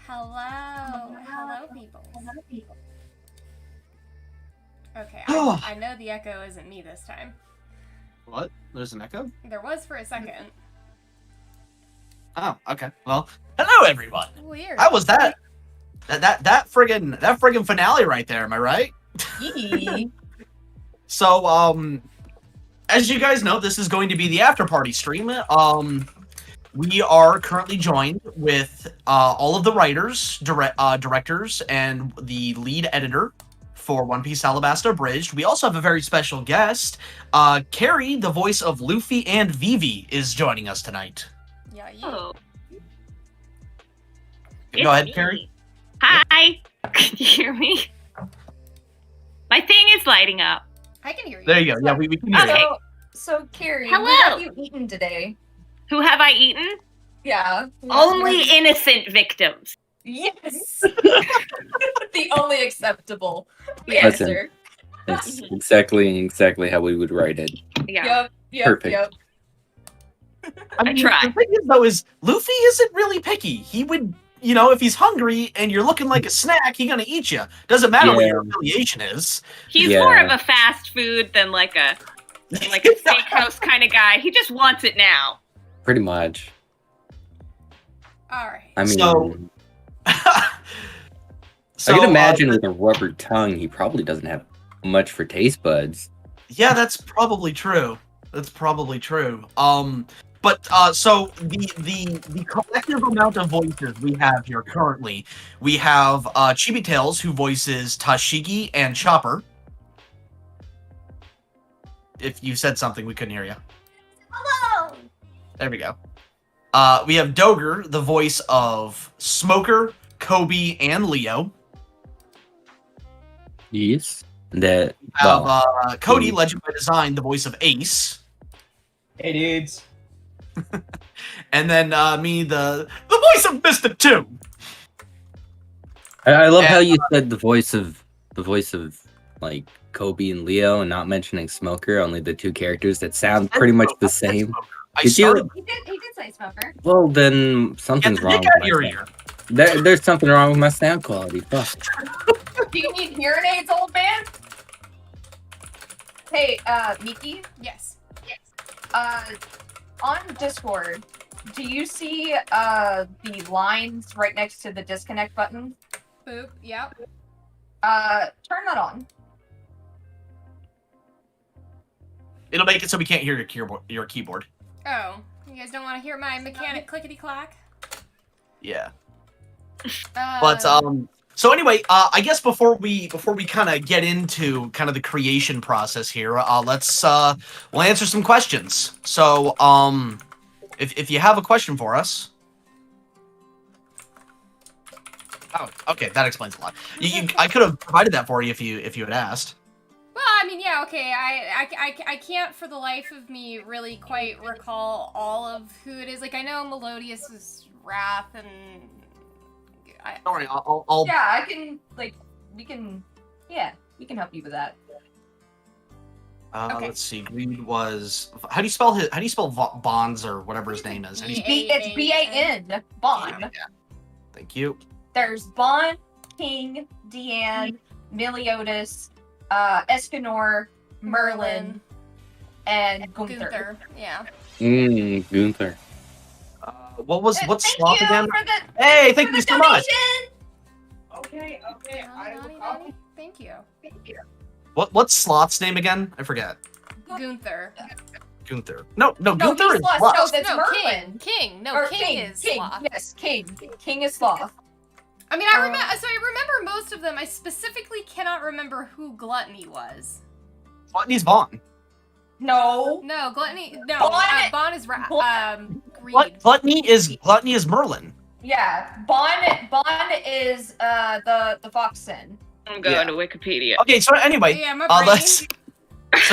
Hello. Hello, people. Okay, I know the echo isn't me this time. What? There's an echo? There was for a second. Oh, okay. Well, hello everyone. Weird. How was that? That friggin' finale right there, am I right? So, as you guys know, this is going to be the after party stream. We are currently joined with all of the writers, directors, and the lead editor for One Piece Alabasta Abridged. We also have a very special guest. Carrie, the voice of Luffy and Vivi, is joining us tonight. Yeah. Oh. Go ahead, Carrie. Hi. Can you hear me? My thing is lighting up. I can hear you. There you go. Yeah, we can hear Okay. you. So Carrie, Hello. what have you eaten today? Who have I eaten? Yeah. Only innocent victims. Yes. The only acceptable Listen. answer. That's exactly how we would write it. Yeah. Yep. Perfect. Yep. I mean, try. the thing is, though, is Luffy isn't really picky. He would, if he's hungry and you're looking like a snack, he's gonna eat you. Doesn't matter what your affiliation is. He's more of a fast food than like a steakhouse kind of guy. He just wants it now. Pretty much. All right. I mean, So- I can imagine with a rubber tongue, he probably doesn't have much for taste buds. Yeah, that's probably true. So the collective amount of voices we have here currently, we have Chibi Tails, who voices Tashigi and Chopper. If you said something, we couldn't hear you. Hello. There we go. We have Doger, the voice of Smoker, Kobe, and Leo. Yes. That. We have Well, Cody, Legend by Design, the voice of Ace. Hey, dudes. And then me, the voice of Mr. 2. I love how you said the voice of like Kobe and Leo, and not mentioning Smoker. Only the two characters that sound pretty much the same. Did you? He did say smoker. Well, then something's Get wrong. the dick out of With your my ear. sound. There's something wrong with my sound quality. Fuck. Do you need hearing aids, old man? Hey, Miki, Yes. on Discord, do you see the lines right next to the disconnect button? Boop. Yep. Turn that on. It'll make it so we can't hear your keyboard. Oh, you guys don't want to hear my mechanic clickety clack? Yeah. But so anyway, I guess before we kind of get into kind of the creation process here, we'll answer some questions. So if you have a question for us. Oh, okay, that explains a lot. I could have provided that for you if you had asked. Well, I mean, yeah, okay. I can't for the life of me really quite recall all of who it is. Like, I know Melodious is Wrath, and All right, I'll Yeah, I can, we can help you with that. Okay. Let's see. Greed was. How do you spell Bonds or whatever his name is? How do you- It's B-A-N, Bond. Yeah. Thank you. There's Bond, King, Deanne, Meliodas, Escanor, Merlin, and Gunther. Yeah. Gunther. What's Thank sloth you again? for the- Hey, thank for you the so much. donation! Okay. Thank you. What's Sloth's name again? I forget. Gunther. Gunther. No, No, Gunther he's is Sloth. Sloth. No, that's No, Merlin. King. No, Or King is Sloth. Yes, King. King is Sloth. I mean, I remember most of them. I specifically cannot remember who Gluttony was. Gluttony's Vaughn. No. No, Gluttony. No, Bon- is Greed. Gluttony is Merlin. Yeah, Bond is the Fox Sin. I'm going to Wikipedia. Okay, so anyway, Yeah, my brain. let's.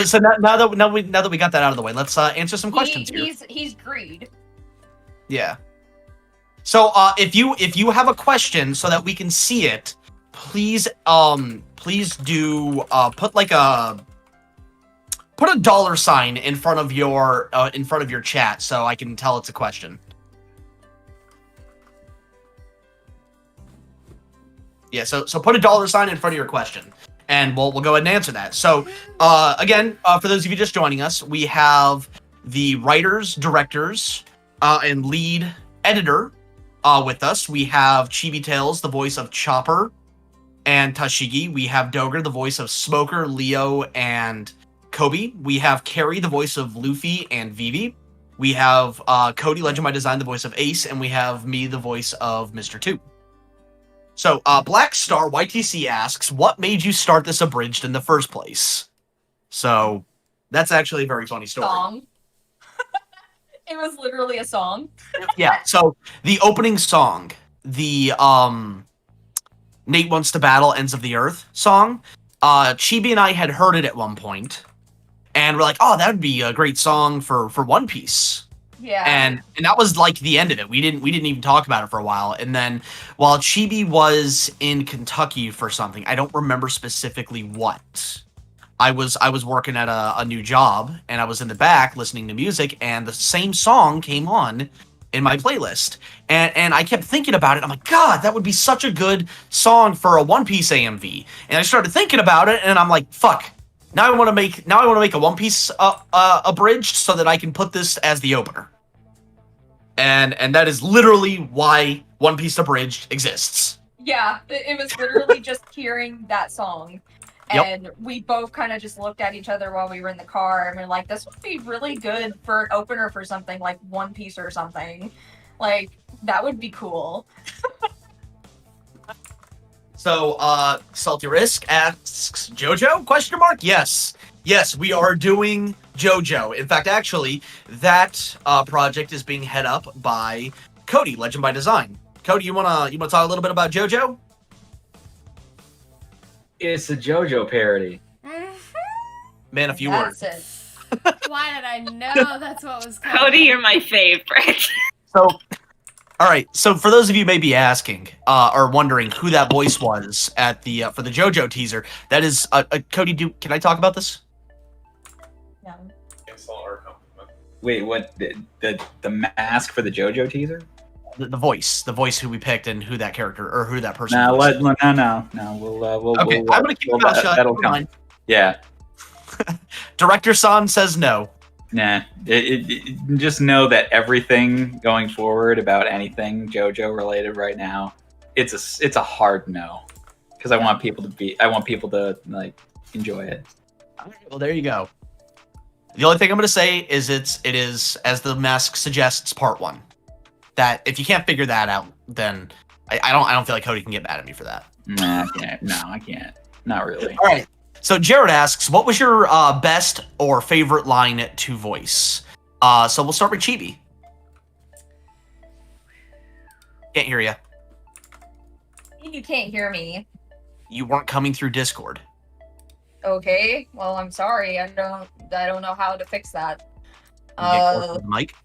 So now that we got that out of the way, let's answer some questions here. He's Greed. Yeah. So if you have a question so that we can see it, please do put a $sign in front of your chat so I can tell it's a question. Yeah, so put a $sign in front of your question, and we'll go ahead and answer that. So, again, for those of you just joining us, we have the writers, directors, and lead editor with us. We have Chibi Tails, the voice of Chopper and Tashigi. We have Doger, the voice of Smoker, Leo, and Kobe. We have Carrie, the voice of Luffy and Vivi. We have Cody, Legend by Design, the voice of Ace, and we have me, the voice of Mr. 2. So, Black Star YTC asks, what made you start this abridged in the first place? So, that's actually a very funny story. Song. It was literally a song. Yeah, so the opening song, the Nate Wants to Battle Ends of the Earth song, Chibi and I had heard it at one point, and we're like, oh, that would be a great song for One Piece. Yeah. And that was like the end of it. We didn't even talk about it for a while. And then while Chibi was in Kentucky for something, I don't remember specifically what. I was working at a new job, and I was in the back listening to music, and the same song came on in my playlist. And I kept thinking about it. I'm like, God, that would be such a good song for a One Piece AMV. And I started thinking about it, and I'm like, fuck. Now I want to make a One Piece abridged so that I can put this as the opener. And that is literally why One Piece abridged exists. Yeah, it was literally just hearing that song. And we both kind of just looked at each other while we were in the car, and we're like, this would be really good for an opener for something like One Piece or something. Like, that would be cool. So, Salty Risk asks, JoJo? Question mark? Yes. Yes, we are doing JoJo. In fact, actually, that project is being head up by Cody, Legend by Design. Cody, you wanna talk a little bit about JoJo? It's a JoJo parody. Man, a few That's words. it. Why did I know that's what was coming? Cody, you're my favorite. So, all right. So, for those of you may be asking or wondering who that voice was at the for the JoJo teaser, that is Cody. Can I talk about this? No. Wait, what? The mask for the JoJo teaser? The voice who we picked, and who that character or who that person. No. was. We'll. Okay, I'm gonna keep my mouth shut. That'll Never come. mind. Yeah. Director San says no. Nah. Just know that everything going forward about anything JoJo related right now, it's a hard no, because I want people to like enjoy it. All right, well, there you go. The only thing I'm gonna say is it is, as the mask suggests, part 1. That if you can't figure that out, then I don't feel like Cody can get mad at me for that. Nah, I can't. No, I can't. Not really. All right. So Jared asks, what was your best or favorite line to voice? So we'll start with Chibi. Can't hear you. You can't hear me. You weren't coming through Discord. Okay. Well, I'm sorry. I don't know how to fix that. Can you get closer to the mic?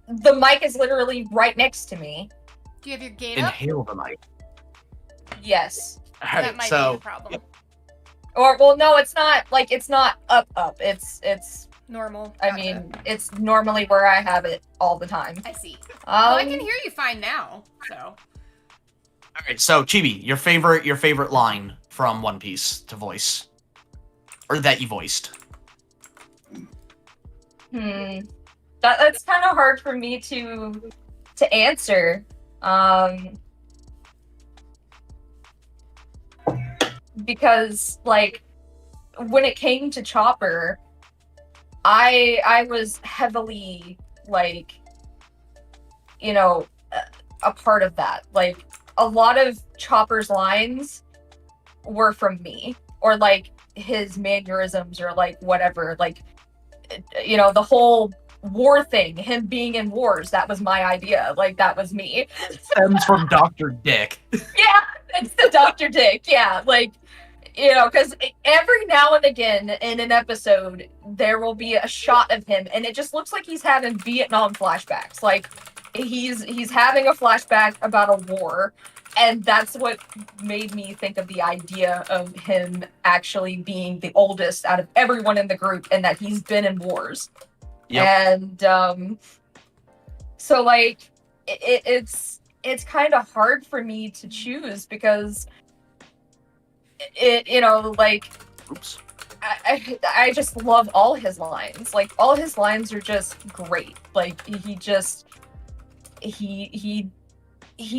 The mic is literally right next to me. Do you have your gate up? Inhale the mic. Yes. All That right. might be So the problem. Or well, no, it's not like it's not up. It's. Normal. I Gotcha. mean, it's normally where I have it all the time. I see. Well, I Um, can hear you fine now. So all right. So Chibi, your favorite line from One Piece to voice, or that you voiced. That's kind of hard for me to answer. Because like when it came to Chopper, I was heavily like, you know, a part of that. Like a lot of Chopper's lines were from me, or like his mannerisms, or like whatever, like, you know, the whole war thing, him being in wars, that was my idea. Like that was me. Stems from Dr. Dick. Yeah, it's the Dr. Dick. Yeah, like, you know, because every now and again in an episode, there will be a shot of him, and it just looks like he's having Vietnam flashbacks. Like, he's having a flashback about a war, and that's what made me think of the idea of him actually being the oldest out of everyone in the group, and that he's been in wars. Yep. And so like it's kind of hard for me to choose, because you know, like, Oops. I just love all his lines. Like, all his lines are just great. Like, he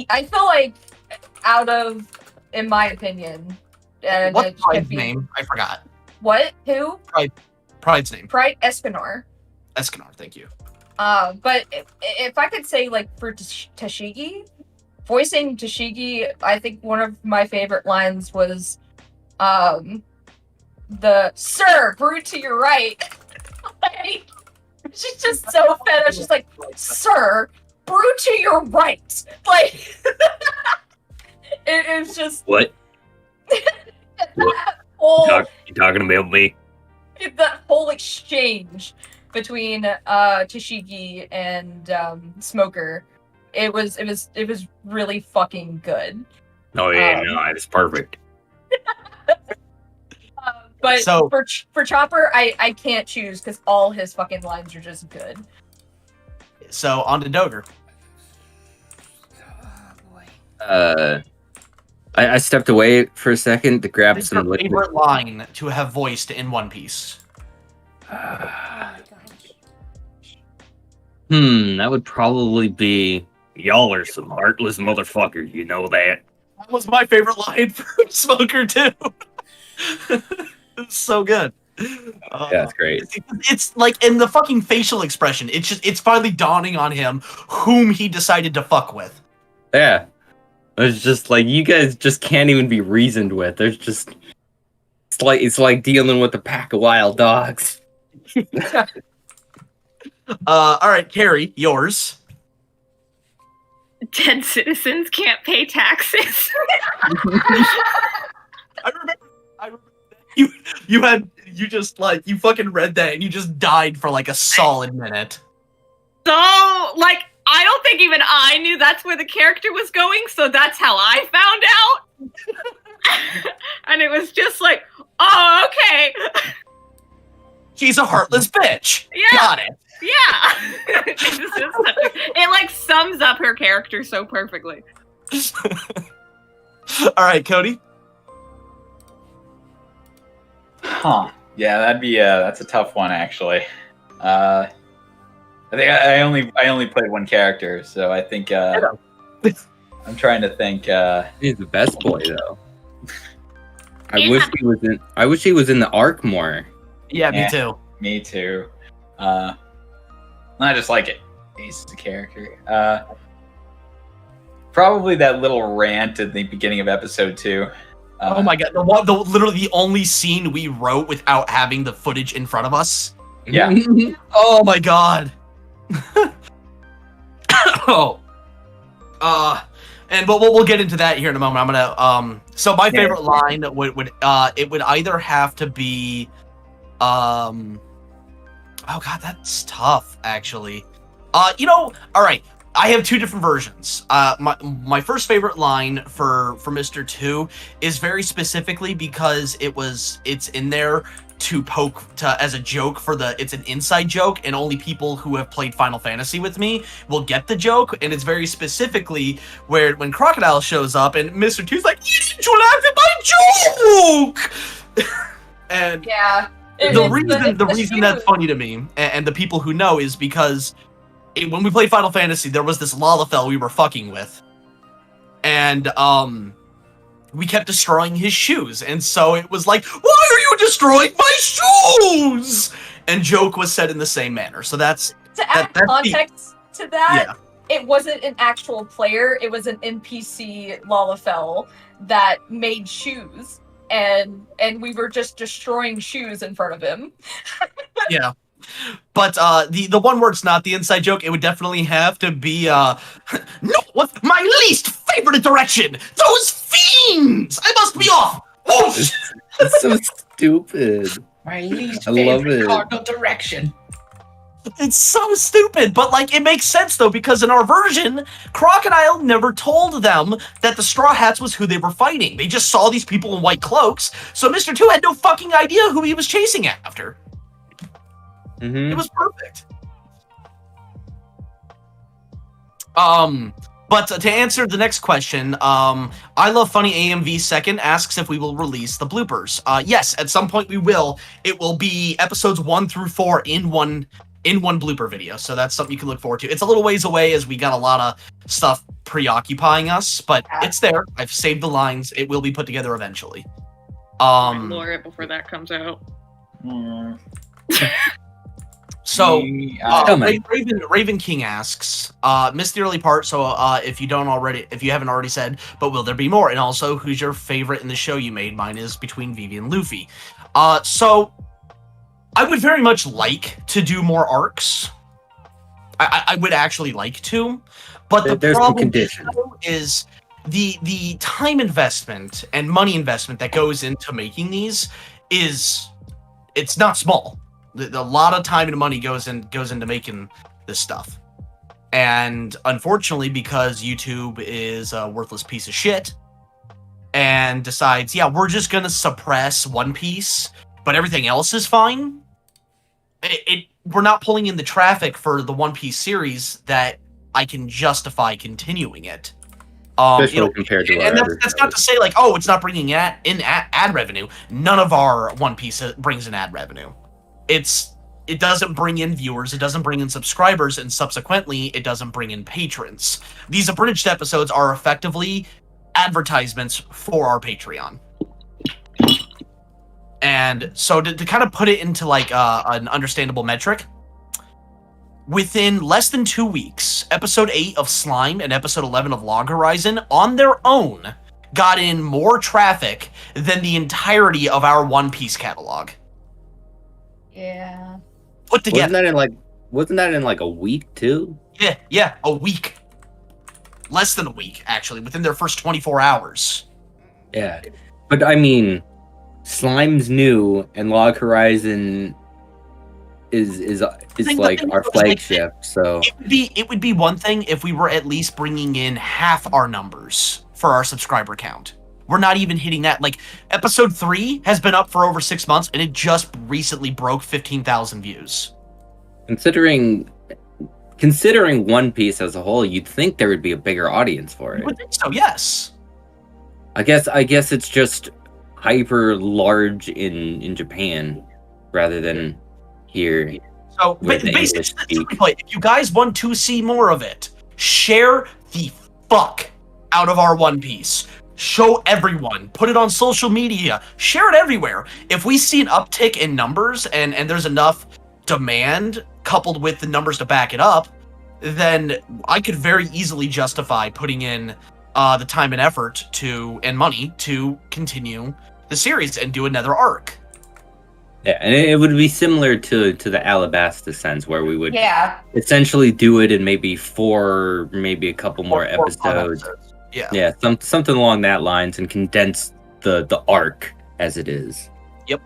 I feel like out of, in my opinion, and What's it could Pride's be name? I forgot. what? Who? Pride's name. Pride Escanor. Escanor, thank you. But if I could say, like, for Tashigi, voicing Tashigi, I think one of my favorite lines was, the "Sir, brew to your right." Like, she's just so fed up. She's like, "Sir, brew to your right." Like, it's just What? that whole You talking about me? that whole exchange between Tashigi and Smoker. It was really fucking good. Oh yeah, no, it's perfect. But So- for Chopper, I can't choose because all his fucking lines are just good. So on to Doger. Oh boy. I stepped away for a second to grab What's some your liquid. favorite line to have voiced in One Piece? Oh my gosh. That would probably be y'all are some heartless motherfuckers. You know that. That was my favorite line for Smoker too. It's so good. Yeah, that's great. It's like in the fucking facial expression. It's finally dawning on him whom he decided to fuck with. Yeah, it's just like you guys just can't even be reasoned with. There's just it's like dealing with a pack of wild dogs. All right, Carrie, yours. Dead citizens can't pay taxes. I remember you just like you fucking read that and you just died for like a solid minute. So, like, I don't think even I knew that's where the character was going, so that's how I found out. And it was just like, oh, okay. She's a heartless bitch. Yeah. Got it. Yeah. It like sums up her character so perfectly. All right, Cody. Huh. Yeah, that's a tough one actually. I think I only played one character, so I think I'm trying to think. He's the best boy though. I Yeah. wish he was in the arc more. Yeah, me Yeah. too. Me too. I just like it. He's a character. Probably that little rant at the beginning of episode 2. Oh my god, literally the only scene we wrote without having the footage in front of us. Yeah. Oh my god. Oh. And we'll get into that here in a moment. I'm gonna so my favorite line would it would either have to be oh god, that's tough actually. All right. I have two different versions. My first favorite line for Mr. 2 is very specifically because it's in there to poke as a joke it's an inside joke, and only people who have played Final Fantasy with me will get the joke, and it's very specifically when Crocodile shows up and Mr. 2's like, "You didn't laugh at my joke!" And Yeah. the reason that's funny to me and the people who know is because when we played Final Fantasy, there was this Lalafell we were fucking with, and we kept destroying his shoes, and so it was like, "Why are you destroying my shoes?" And joke was said in the same manner. So that's To add that's context to that, yeah. it wasn't an actual player, it was an NPC Lalafell that made shoes, and we were just destroying shoes in front of him. Yeah. But the one where it's not the inside joke, it would definitely have to be no, what's my least favorite direction? Those fiends! I must be off! Whoosh! That's so stupid. My least I love favorite it. cardinal direction. It's so stupid, but like it makes sense though, because in our version, Crocodile never told them that the Straw Hats was who they were fighting. They just saw these people in white cloaks, so Mr. 2 had no fucking idea who he was chasing after. It was perfect. But But to answer the next question, I Love Funny AMV second asks if we will release the bloopers. Yes, at some point we will. It will be episodes 1 through 4 in one blooper video, so that's something you can look forward to. It's a little ways away as we got a lot of stuff preoccupying us, but it's there. I've saved the lines. It will be put together eventually. Lure it before that comes out. So, Raven King asks, missed the early part, so if you haven't already said, but will there be more? And also, who's your favorite in the show you made? Mine is between Vivi and Luffy. So, I would very much like to do more arcs. I would actually like to, but the problem is the time investment and money investment that goes into making these it's not small. A lot of time and money goes into making this stuff. And unfortunately, because YouTube is a worthless piece of shit and decides, yeah, we're just going to suppress One Piece, but everything else is fine, we're not pulling in the traffic for the One Piece series that I can justify continuing it. Compared to and that's not to say, like, oh, it's not bringing in ad revenue. None of our One Piece brings in ad revenue. It doesn't bring in viewers, it doesn't bring in subscribers, and subsequently, it doesn't bring in patrons. These abridged episodes are effectively advertisements for our Patreon. And so to kind of put it into like an understandable metric, within less than 2 weeks, episode 8 of Slime and episode 11 of Log Horizon on their own got in more traffic than the entirety of our One Piece catalog. Yeah. Put together. Wasn't that in like a week too? Yeah, a week. Less than a week, actually, within their first 24 hours. Yeah. But I mean, Slime's new and Log Horizon is like our flagship, so it would be one thing if we were at least bringing in half our numbers for our subscriber count. We're not even hitting that. Like, episode 3 has been up for over 6 months, and it just recently broke 15,000 views. Considering One Piece as a whole, you'd think there would be a bigger audience for it. You would think so, yes. I guess it's just hyper large in Japan rather than here. So basically, if you guys want to see more of it, share the fuck out of our One Piece. Show everyone. Put it on social media. Share it everywhere. If we see an uptick in numbers and there's enough demand coupled with the numbers to back it up, then I could very easily justify putting in the time and effort and money to continue the series and do another arc. Yeah, and it would be similar to the Alabasta sense, where we would essentially do it in maybe a couple more episodes. Yeah, something along that lines, and condense the arc as it is. Yep.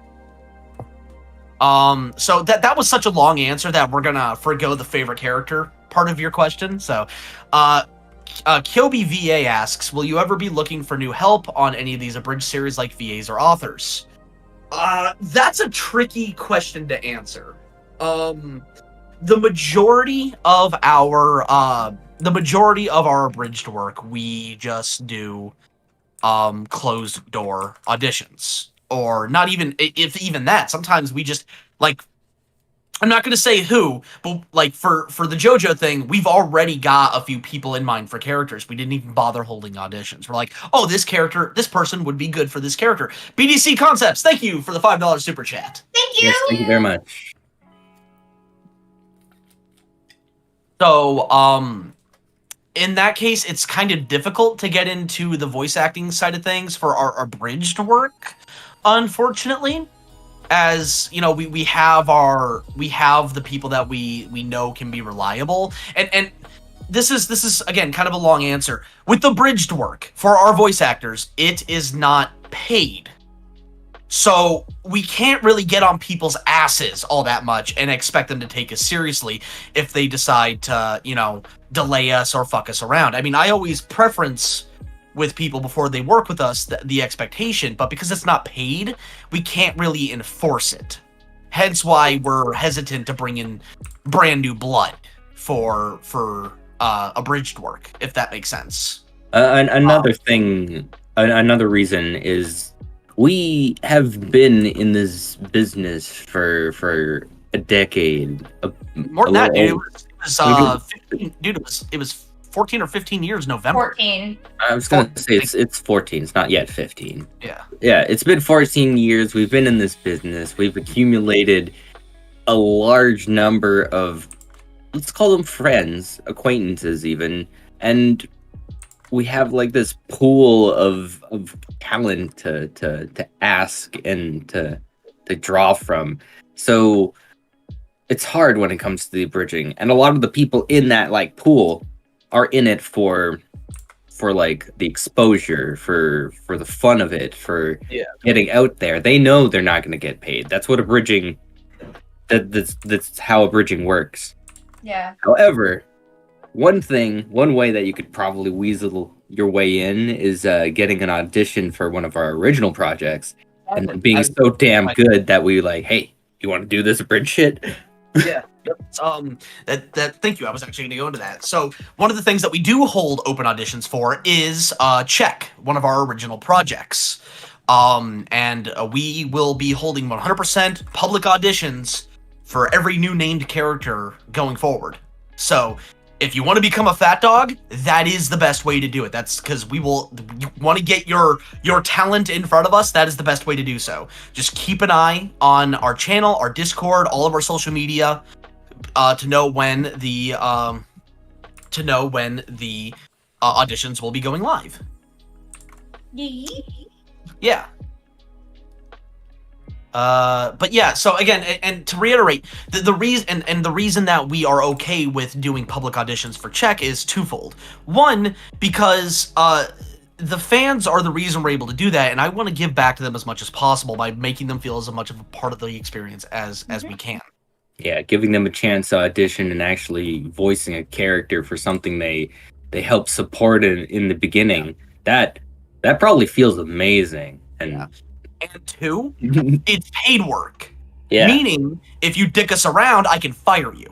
So that was such a long answer that we're gonna forgo the favorite character part of your question. So, Kyobi VA asks, will you ever be looking for new help on any of these abridged series like VAs or authors? That's a tricky question to answer. The majority of our abridged work, we just do closed door auditions, or not even if even that. Sometimes we just like. I'm not going to say who, but like for the JoJo thing, we've already got a few people in mind for characters. We didn't even bother holding auditions. We're like, oh, this person would be good for this character. BDC Concepts, thank you for the $5 super chat. Thank you. Yes, thank you very much. So, in that case, it's kind of difficult to get into the voice acting side of things for our abridged work, unfortunately. As you know, we have the people that we know can be reliable, and this is again kind of a long answer. With the bridged work for our voice actors, it is not paid, so we can't really get on people's asses all that much and expect them to take us seriously if they decide to delay us or fuck us around. I mean, I always preference with people before they work with us the expectation, but because it's not paid, we can't really enforce it. Hence why we're hesitant to bring in brand new blood for abridged work, if that makes sense. Another thing, another reason is we have been in this business for a decade. More than that, dude. It was 14 or 15 years November. 14. I was gonna say it's 14. It's not yet 15. Yeah. Yeah, it's been 14 years. We've been in this business. We've accumulated a large number of, let's call them friends, acquaintances even, and we have like this pool of talent to ask and to draw from. So it's hard when it comes to the abridging, and a lot of the people in that like pool are in it for like the exposure, for the fun of it, for getting out there. They know they're not going to get paid. That's what abridging. That's how abridging works. Yeah. However, one way that you could probably weasel your way in is getting an audition for one of our original projects, and being so damn good that we like, hey, you want to do this abridged shit? Yeah. Thank you. I was actually going to go into that. So one of the things that we do hold open auditions for is Check, one of our original projects. And we will be holding 100% public auditions for every new named character going forward. So if you want to become a Fat Dog, that is the best way to do it. That's because you want to get your talent in front of us. That is the best way to do so. Just keep an eye on our channel, our Discord, all of our social media, to know when the auditions will be going live. Yeah. But yeah, so again, and to reiterate, the reason that we are okay with doing public auditions for Check is twofold. One, because the fans are the reason we're able to do that, and I want to give back to them as much as possible by making them feel as much of a part of the experience as we can. Yeah, giving them a chance to audition and actually voicing a character for something they help support in the beginning. Yeah. That probably feels amazing. And two, it's paid work. Yeah. Meaning, if you dick us around, I can fire you.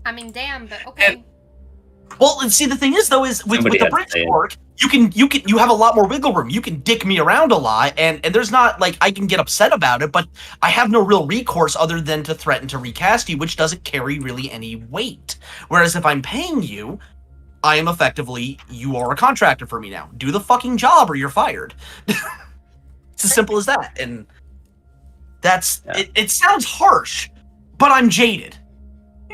I mean, damn, but okay. Well, see, the thing is, though, is with the bridge work, you have a lot more wiggle room. You can dick me around a lot, and there's not, like, I can get upset about it, but I have no real recourse other than to threaten to recast you, which doesn't carry really any weight. Whereas if I'm paying you, I am effectively, you are a contractor for me now. Do the fucking job or you're fired. It's as simple as that. And that's, it sounds harsh, but I'm jaded.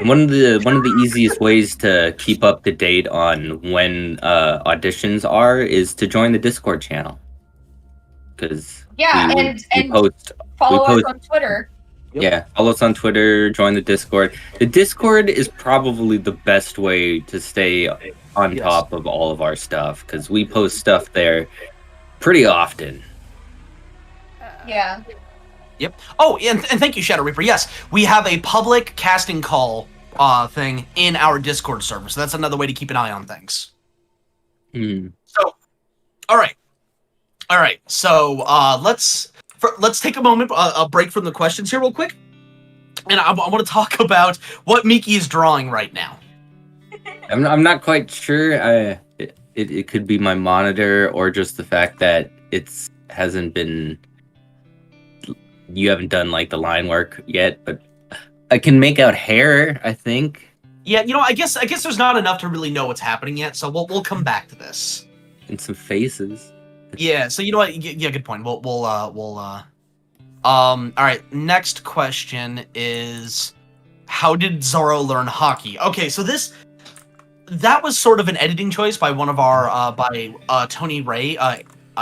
One of the easiest ways to keep up to date on when auditions are to join the Discord channel. Because and follow us on Twitter. Yep. Yeah, follow us on Twitter, join the Discord. The Discord is probably the best way to stay on top of all of our stuff, because we post stuff there pretty often. Yeah. Yep. Oh, and thank you, Shadow Reaper. Yes, we have a public casting call thing in our Discord server, so that's another way to keep an eye on things. So, all right. So let's take a moment, a break from the questions here, real quick, and I want to talk about what Miki is drawing right now. I'm not quite sure. It could be my monitor or just the fact that hasn't been. You haven't done like the line work yet, but I can make out hair, I think. Yeah, I guess there's not enough to really know what's happening yet, so we'll come back to this. And some faces. Yeah, so you know what? Yeah, good point. All right, next question is, how did Zoro learn hockey? Okay, so that was sort of an editing choice by one of our by Tony Ray.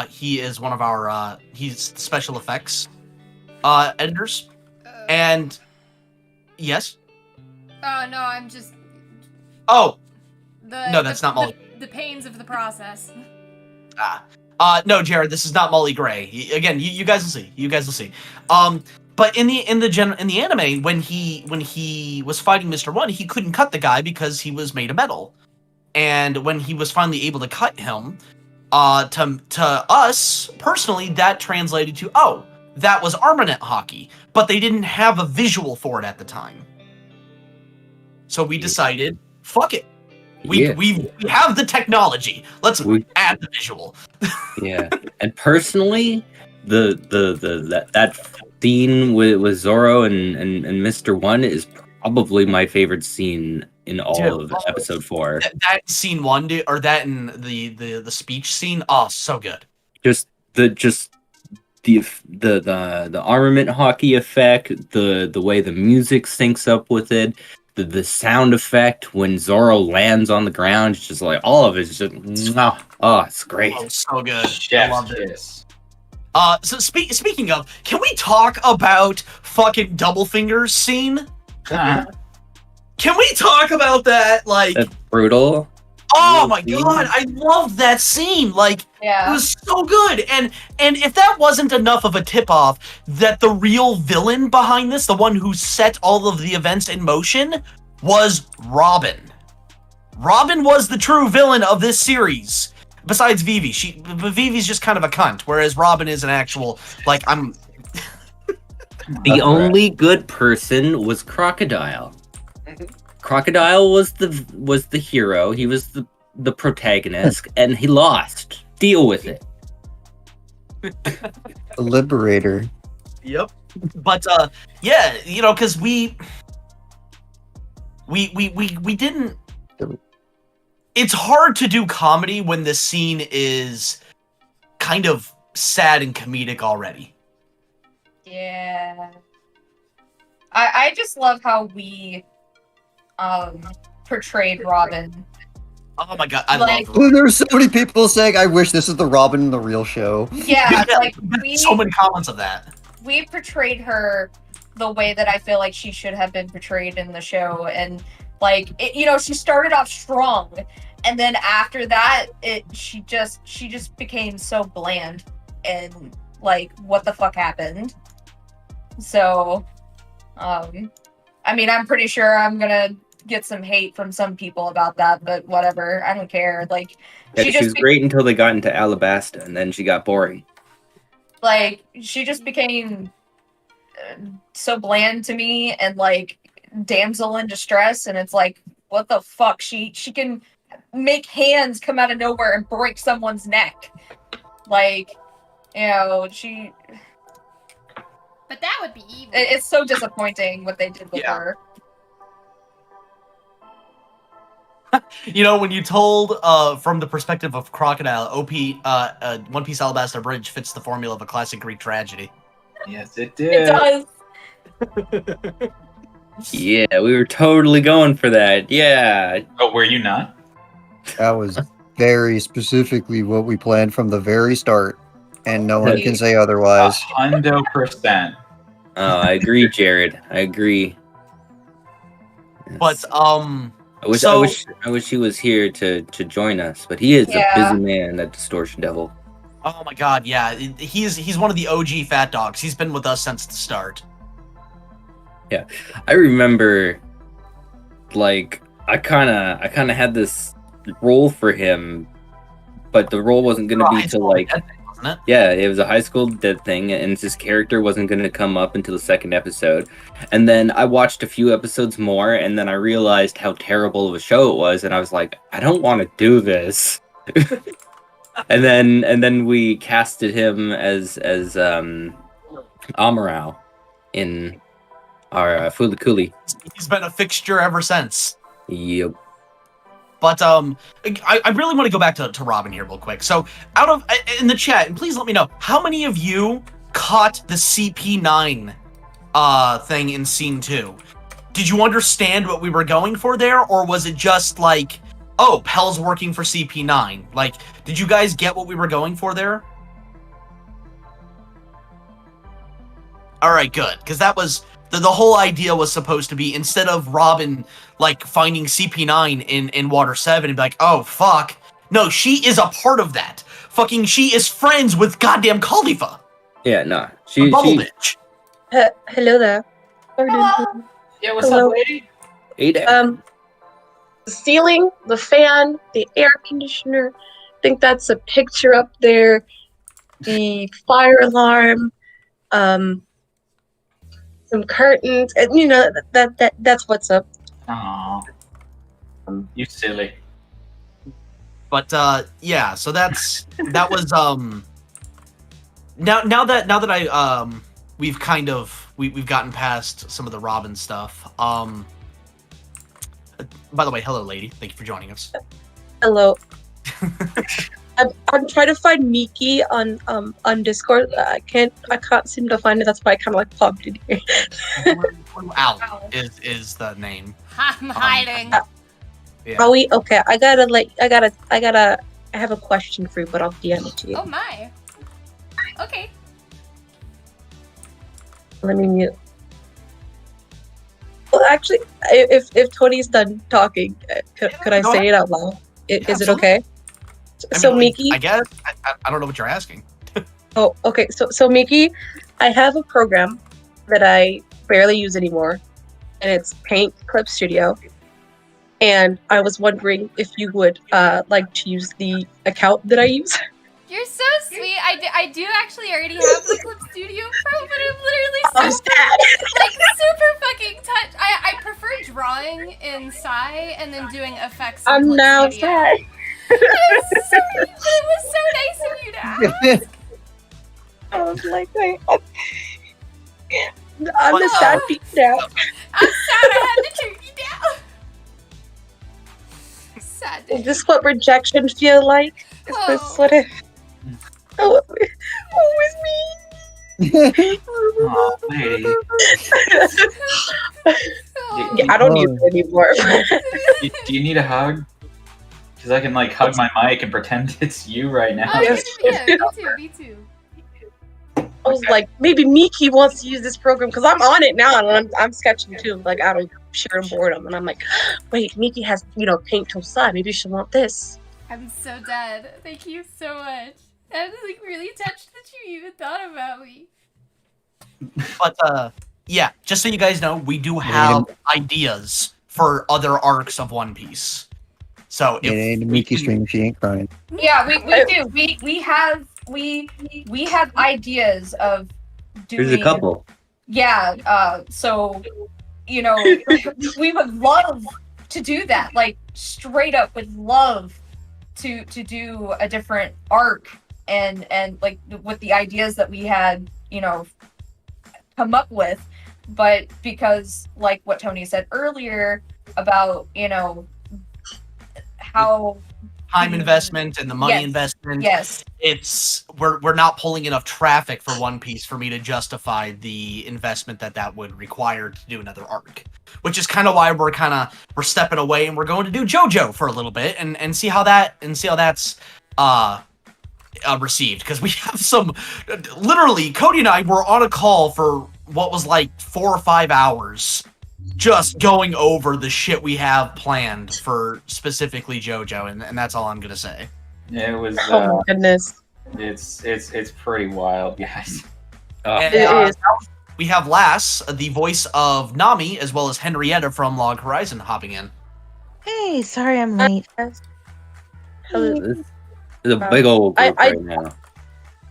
He is one of our he's special effects editors. And yes. No, I'm just. Oh. No, that's not Molly. The pains of the process. No, Jared, this is not Molly Gray. Again, you guys will see. You guys will see. But in the anime, when he was fighting Mr. One, he couldn't cut the guy because he was made of metal. And when he was finally able to cut him, to us personally, that translated to that was armament hockey, but they didn't have a visual for it at the time. So we decided, fuck it. We have the technology. Let's add the visual. Yeah, and personally, that scene with Zoro and Mr. One is probably my favorite scene in all of episode 4. That scene 1, dude, or that in the speech scene. Oh, so good. Just the armament hockey effect, the way the music syncs up with it, the sound effect when Zoro lands on the ground, it's just like all of it's just it's great. Oh, so good. Chef's I love it. kiss. So speaking of, can we talk about fucking Double Fingers scene? Can we talk about that? Like, That's brutal. oh my god, I loved that scene. Like, it was so good. And if that wasn't enough of a tip-off that the real villain behind this, the one who set all of the events in motion, was Robin. Robin was the true villain of this series. Besides Vivi. Vivi's just kind of a cunt, whereas Robin is an actual, like, I'm... The only good person was Crocodile. Crocodile was the hero. He was the protagonist, and he lost. Deal with it. The liberator. Yep. But yeah, you know, because we didn't. It's hard to do comedy when the scene is kind of sad and comedic already. Yeah. I just love how we portrayed Robin. Oh my god, I Like- love it. There's so many people saying, "I wish this is the Robin in the real show." Yeah, like we So many comments of that. we portrayed her the way that I feel like she should have been portrayed in the show, and like it, you know, she started off strong, and then after that, she just became so bland, and like what the fuck happened? So, I mean, I'm pretty sure I'm gonna get some hate from some people about that, but whatever, I don't care. Like, Yeah, she was great until they got into Alabasta, and then she got boring. like she just became so bland to me, and like damsel in distress, and it's like, what the fuck? She can make hands come out of nowhere and break someone's neck. Like, you know, But that would be evil. it's so disappointing what they did with Yeah. her. You know, when you told from the perspective of Crocodile, One Piece Alabasta Bridge fits the formula of a classic Greek tragedy. Yes, it It did. does. Yeah, we were totally going for that. Yeah. Oh, were you not? That was very specifically what we planned from the very start, and no one can say otherwise. 100%. Oh, I agree, Jared. I agree. But I wish he was here to join us, but he is a busy man, that Distortion Devil. oh my god, yeah, he's one of the OG Fat Dogs. He's been with us since the start. I remember, like, I kind of had this role for him, but the role wasn't going to be till like, wasn't it? yeah, it was a high school dead thing, and his character wasn't going to come up until the second episode. And then I watched a few episodes more, and then I realized how terrible of a show it was, and I was like, I don't want to do this. and then we casted him as Amaral in our Fulikuli. He's been a fixture ever since. Yep. But I really want to go back to Robin here real quick. So in the chat, and please let me know, how many of you caught the CP9 thing in scene 2? Did you understand what we were going for there, or was it just like, oh, Pel's working for CP9? Like, did you guys get what we were going for there? All right, good, because that was the whole idea was supposed to be, instead of Robin like finding CP9 in Water 7 and be like, oh fuck, no, she is a part of that. Fucking, she is friends with goddamn Khalifa. Yeah, no. Bubble bitch. Hello there. Hello. Yeah, what's Hello. up, lady? Ada. The ceiling, the fan, the air conditioner. I think that's a picture up there. The fire alarm, some curtains, and you know that's what's up. Aw. You silly. But yeah, so that was now that I we've gotten past some of the Robin stuff. By the way, hello lady, thank you for joining us. Hello. I'm trying to find Miki on Discord. I can't seem to find it. That's why I kind of like popped in here. Al is the name. I'm hiding. Yeah. Are we okay? I have a question for you, but I'll DM it to you. Oh my. Okay. Let me mute. Well, actually, if Tony's done talking, could I say it out loud? Is it okay? I mean, Miki, I guess I don't know what you're asking. Oh, okay. So Miki, I have a program that I barely use anymore, and it's Paint Clip Studio. And I was wondering if you would like to use the account that I use. You're so sweet. I do actually already have the Clip Studio Pro, but I'm literally I'm sad. super fucking touched. I prefer drawing in Psy and then doing effects in I'm Clip now Studio. sad. It was so nice of you to ask. I was like, wait, I'm a sad beat now. I'm sad I had to turn you down. Sad. Is this what rejection feel like? Is this what it? Oh, what was me? Aw, lady. Yeah, I don't use it anymore. Do you need a hug? Because I can like hug my mic and pretend it's you right now. Oh, Yes. yeah, me too. I was like, maybe Miki wants to use this program because I'm on it now and I'm sketching too, like out of sheer boredom. And I'm like, wait, Miki has Paint till side. Maybe she'll want this. I'm so dead. Thank you so much. I was like really touched that you even thought about me. But yeah, just so you guys know, we do have ideas for other arcs of One Piece. So It ain't a Miki stream. She ain't crying. Yeah, we do. We have ideas of doing. There's a couple. Yeah. So we would love to do that. Like straight up, would love to do a different arc and like with the ideas that we had, come up with. But because like what Tony said earlier about how time investment and the money Yes. investment. yes It's we're not pulling enough traffic for One Piece for me to justify the investment that would require to do another arc. Which is kind of why we're stepping away and we're going to do JoJo for a little bit and see how that's received, because we have some literally Cody and I were on a call for what was like 4 or 5 hours just going over the shit we have planned for specifically JoJo, and that's all I'm gonna say. It was. Oh my goodness. It's pretty wild, guys. And, It is. we have Lass, the voice of Nami, as well as Henrietta from Log Horizon, hopping in. Hey, sorry I'm late. Hello. This is a big old group I- right now.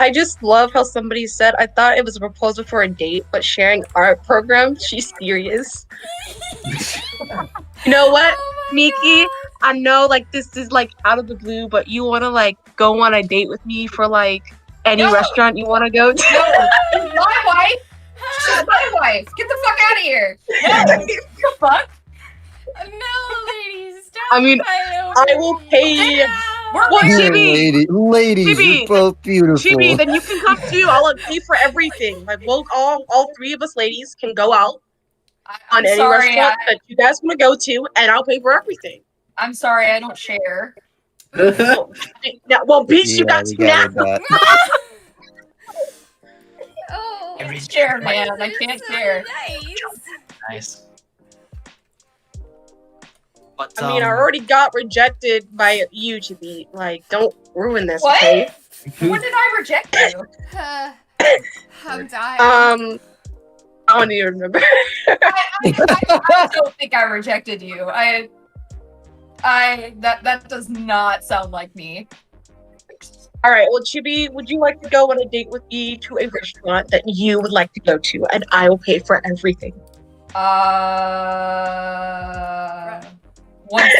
I just love how somebody said, I thought it was a proposal for a date, but sharing art program, she's serious. You know what, Oh my Miki? God. I know like this is like out of the blue, but you want to like go on a date with me for like any No. restaurant you want to go to? no, my wife. She's my wife. Get the fuck out of here. No, the fuck. No, ladies, stop. I mean, fighting I over will me. pay you. No. Well, You're Chibi, ladies, Chibi, you're both beautiful. Chibi, then you can come too. I'll pay for everything. Like we'll all three of us ladies can go out on I'm any sorry. restaurant that you guys want to go to, and I'll pay for everything. I'm sorry. I don't share. Yeah, well, bitch, you got we to now. got that. Oh, I can't share, man. I this can't is so share. Nice. Nice. But I mean, I already got rejected by you, Chibi. Like, don't ruin this, What? okay? When did I reject you? I'm dying. I don't even remember. I don't think I rejected you. That does not sound like me. All right, well, Chibi, would you like to go on a date with me to a restaurant that you would like to go to, and I will pay for everything? Once,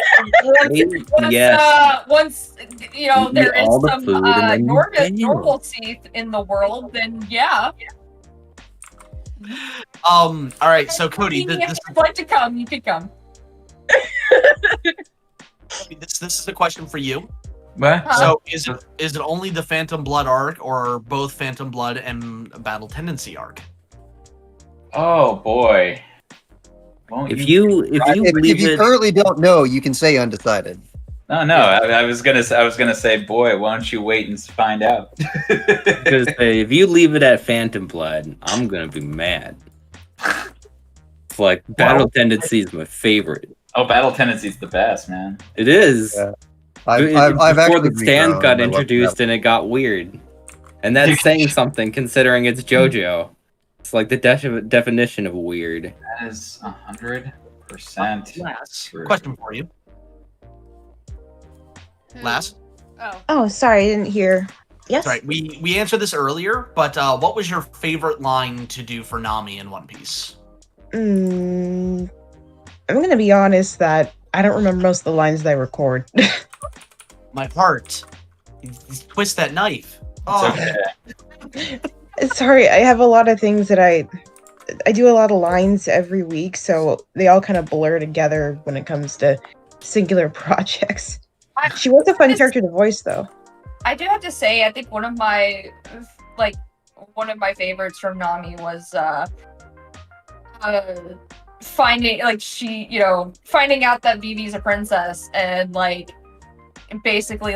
Yes. once you know You there eat is all the some food and then you fail. normalcy in the world, then yeah. All right, so Cody, If this you'd like to come, you could come. is a question for you. What? So is it only the Phantom Blood arc, or both Phantom Blood and Battle Tendency arc? Oh boy. Won't If you If leave you it, currently don't know, you can say undecided. No, I was gonna say, boy, why don't you wait and find out? because if you leave it at Phantom Blood, I'm gonna be mad. It's like Battle Tendency is my favorite. Oh, Battle Tendency's the best, man. It is. Yeah. I've Before actually the stand regrown got my love for introduced that. and it got weird, and that's saying something considering it's JoJo. It's like the definition of weird. That is 100%. Last question for you. Last. Oh. Oh, sorry, I didn't hear. Yes. Right. We answered this earlier, but what was your favorite line to do for Nami in One Piece? I'm gonna be honest that I don't remember most of the lines that I record. My heart. You twist that knife. Oh, Okay. Sorry, I have a lot of things that I do a lot of lines every week, so they all kind of blur together when it comes to singular projects. She was a fun character to voice, though. I do have to say, I think one of my favorites from Nami was finding finding out that Vivi's a princess and basically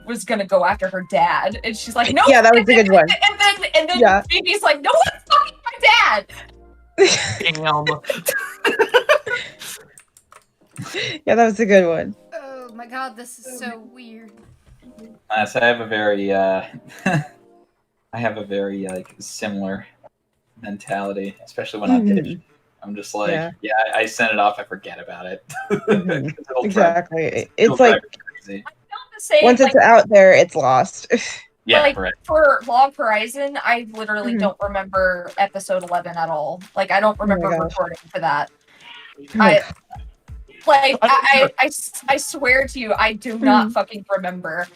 was gonna go after her dad, and she's like, no. Yeah, that was a good one. And then Yeah. Vivi's like, no one's fucking my dad. damn. Yeah, that was a good one. Oh my god, this is so weird. So I have a very, similar mentality, especially when I'm Audition. I'm just like, yeah, I send it off, I forget about it. 'Cause it'll Exactly. it'll It's like drive me crazy. To say, once it's out there, it's lost. Yeah, right. For Log Horizon, I literally Mhm. don't remember episode 11 at all. I don't remember gosh. recording for that. my I swear to you, I do not fucking remember.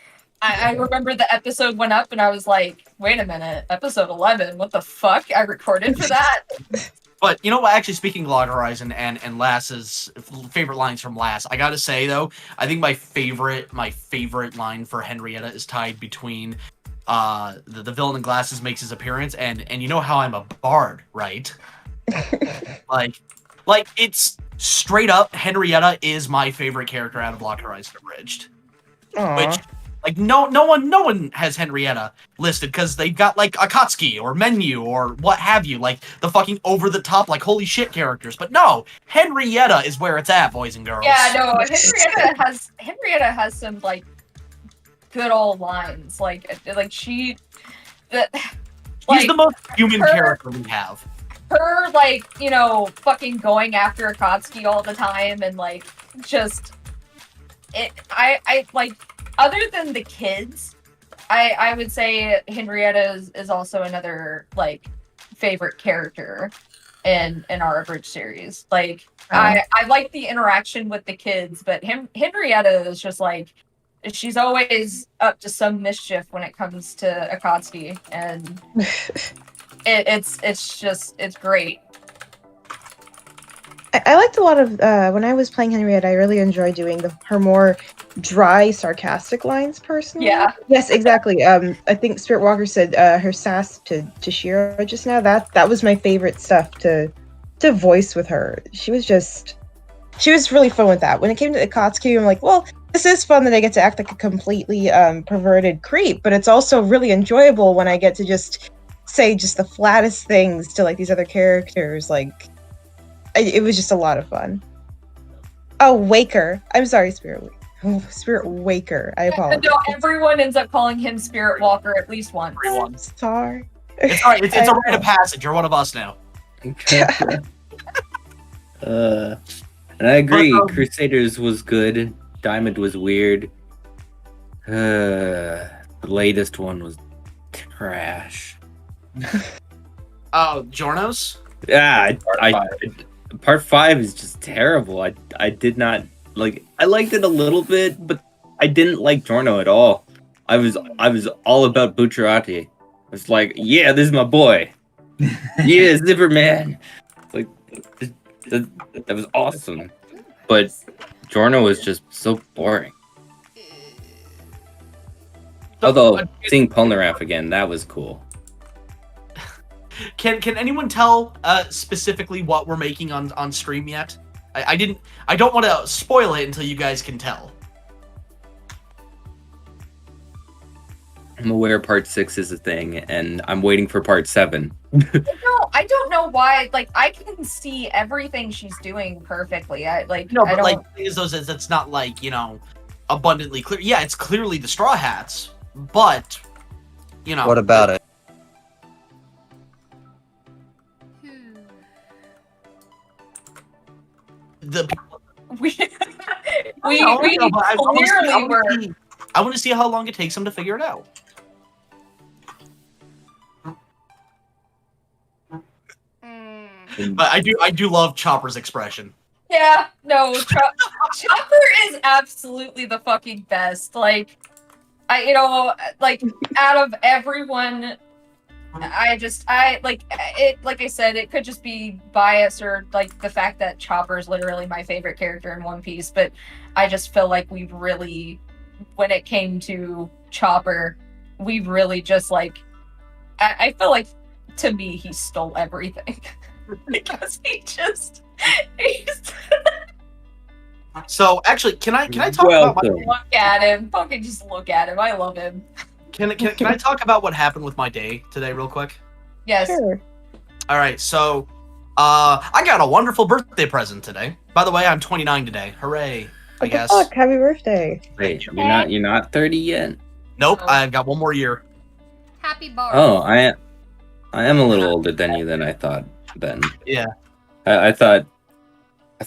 I remember the episode went up and I was like, wait a minute, episode 11, what the fuck? I recorded for that? But you know what? Actually, speaking of Log Horizon and Lass's favorite lines from Lass, I gotta say though, I think my favorite line for Henrietta is tied between the villain in glasses makes his appearance and you know how I'm a bard, right? like it's straight up Henrietta is my favorite character out of Log Horizon Abridged. Which no one has Henrietta listed because they've got Akatsuki or Menu or what have you, the fucking over the top holy shit characters. But no, Henrietta is where it's at, boys and girls. Yeah, no, Henrietta has some good old lines. She's the most human character we have. Her fucking going after Akatsuki all the time and other than the kids, I would say Henrietta is also another favorite character in our Abridged series. I like the interaction with the kids, but Henrietta is just she's always up to some mischief when it comes to Akatsuki, and it's great. I liked a lot of when I was playing Henrietta. I really enjoyed doing her more dry, sarcastic lines. Personally, Yeah. Yes, exactly. I think Spirit Walker said her sass to Shiro just now. That was my favorite stuff to voice with her. She was really fun with that. When it came to Akatsuki, I'm like, well, this is fun that I get to act like a completely perverted creep, but it's also really enjoyable when I get to just say just the flattest things to these other characters. It was just a lot of fun. Oh, Waker. I'm sorry, Spirit Waker. I apologize. No, everyone ends up calling him Spirit Walker at least once. I'm sorry. It's alright. It's a rite of passage. You're one of us now. And I agree. Crusaders was good. Diamond was weird. The latest one was trash. Jornos? Yeah, Part five. part 5 is just terrible. I did not like. I liked it a little bit, but I didn't like Giorno at all. I was all about Bucciarati. I was like, yeah, this is my boy. Yeah, Zipperman. Like that was awesome. But Giorno was just so boring. Although seeing Polnareff again, that was cool. Can anyone tell specifically what we're making on stream yet? I don't want to spoil it until you guys can tell. I'm aware part 6 is a thing, and I'm waiting for part 7. I don't know why. Like, I can see everything she's doing perfectly. No, but I don't... like the thing is, though, is it's not like, you know, abundantly clear. Yeah, it's clearly the Straw Hats, but you know. What about it? The we I clearly were. want to see how long it takes them to figure it out. But I do love Chopper's expression. Yeah, no, Chopper is absolutely the fucking best. Like, out of everyone, like I said, it could just be bias or like the fact that Chopper is literally my favorite character in One Piece, but I just feel like we've really, when it came to Chopper, we've really just like, I feel like to me he stole everything. Because he's So actually, can I talk about my look at him? Fucking just look at him. I love him. Can I talk about what happened with my day today real quick? Yes. Sure. All right, so I got a wonderful birthday present today. By the way, I'm 29 today. Hooray! I guess. Fuck, happy birthday. Wait, you're not 30 yet? Nope, No. I've got one more year. Happy bar. Oh, I am a little older than you than I thought then. Yeah. I thought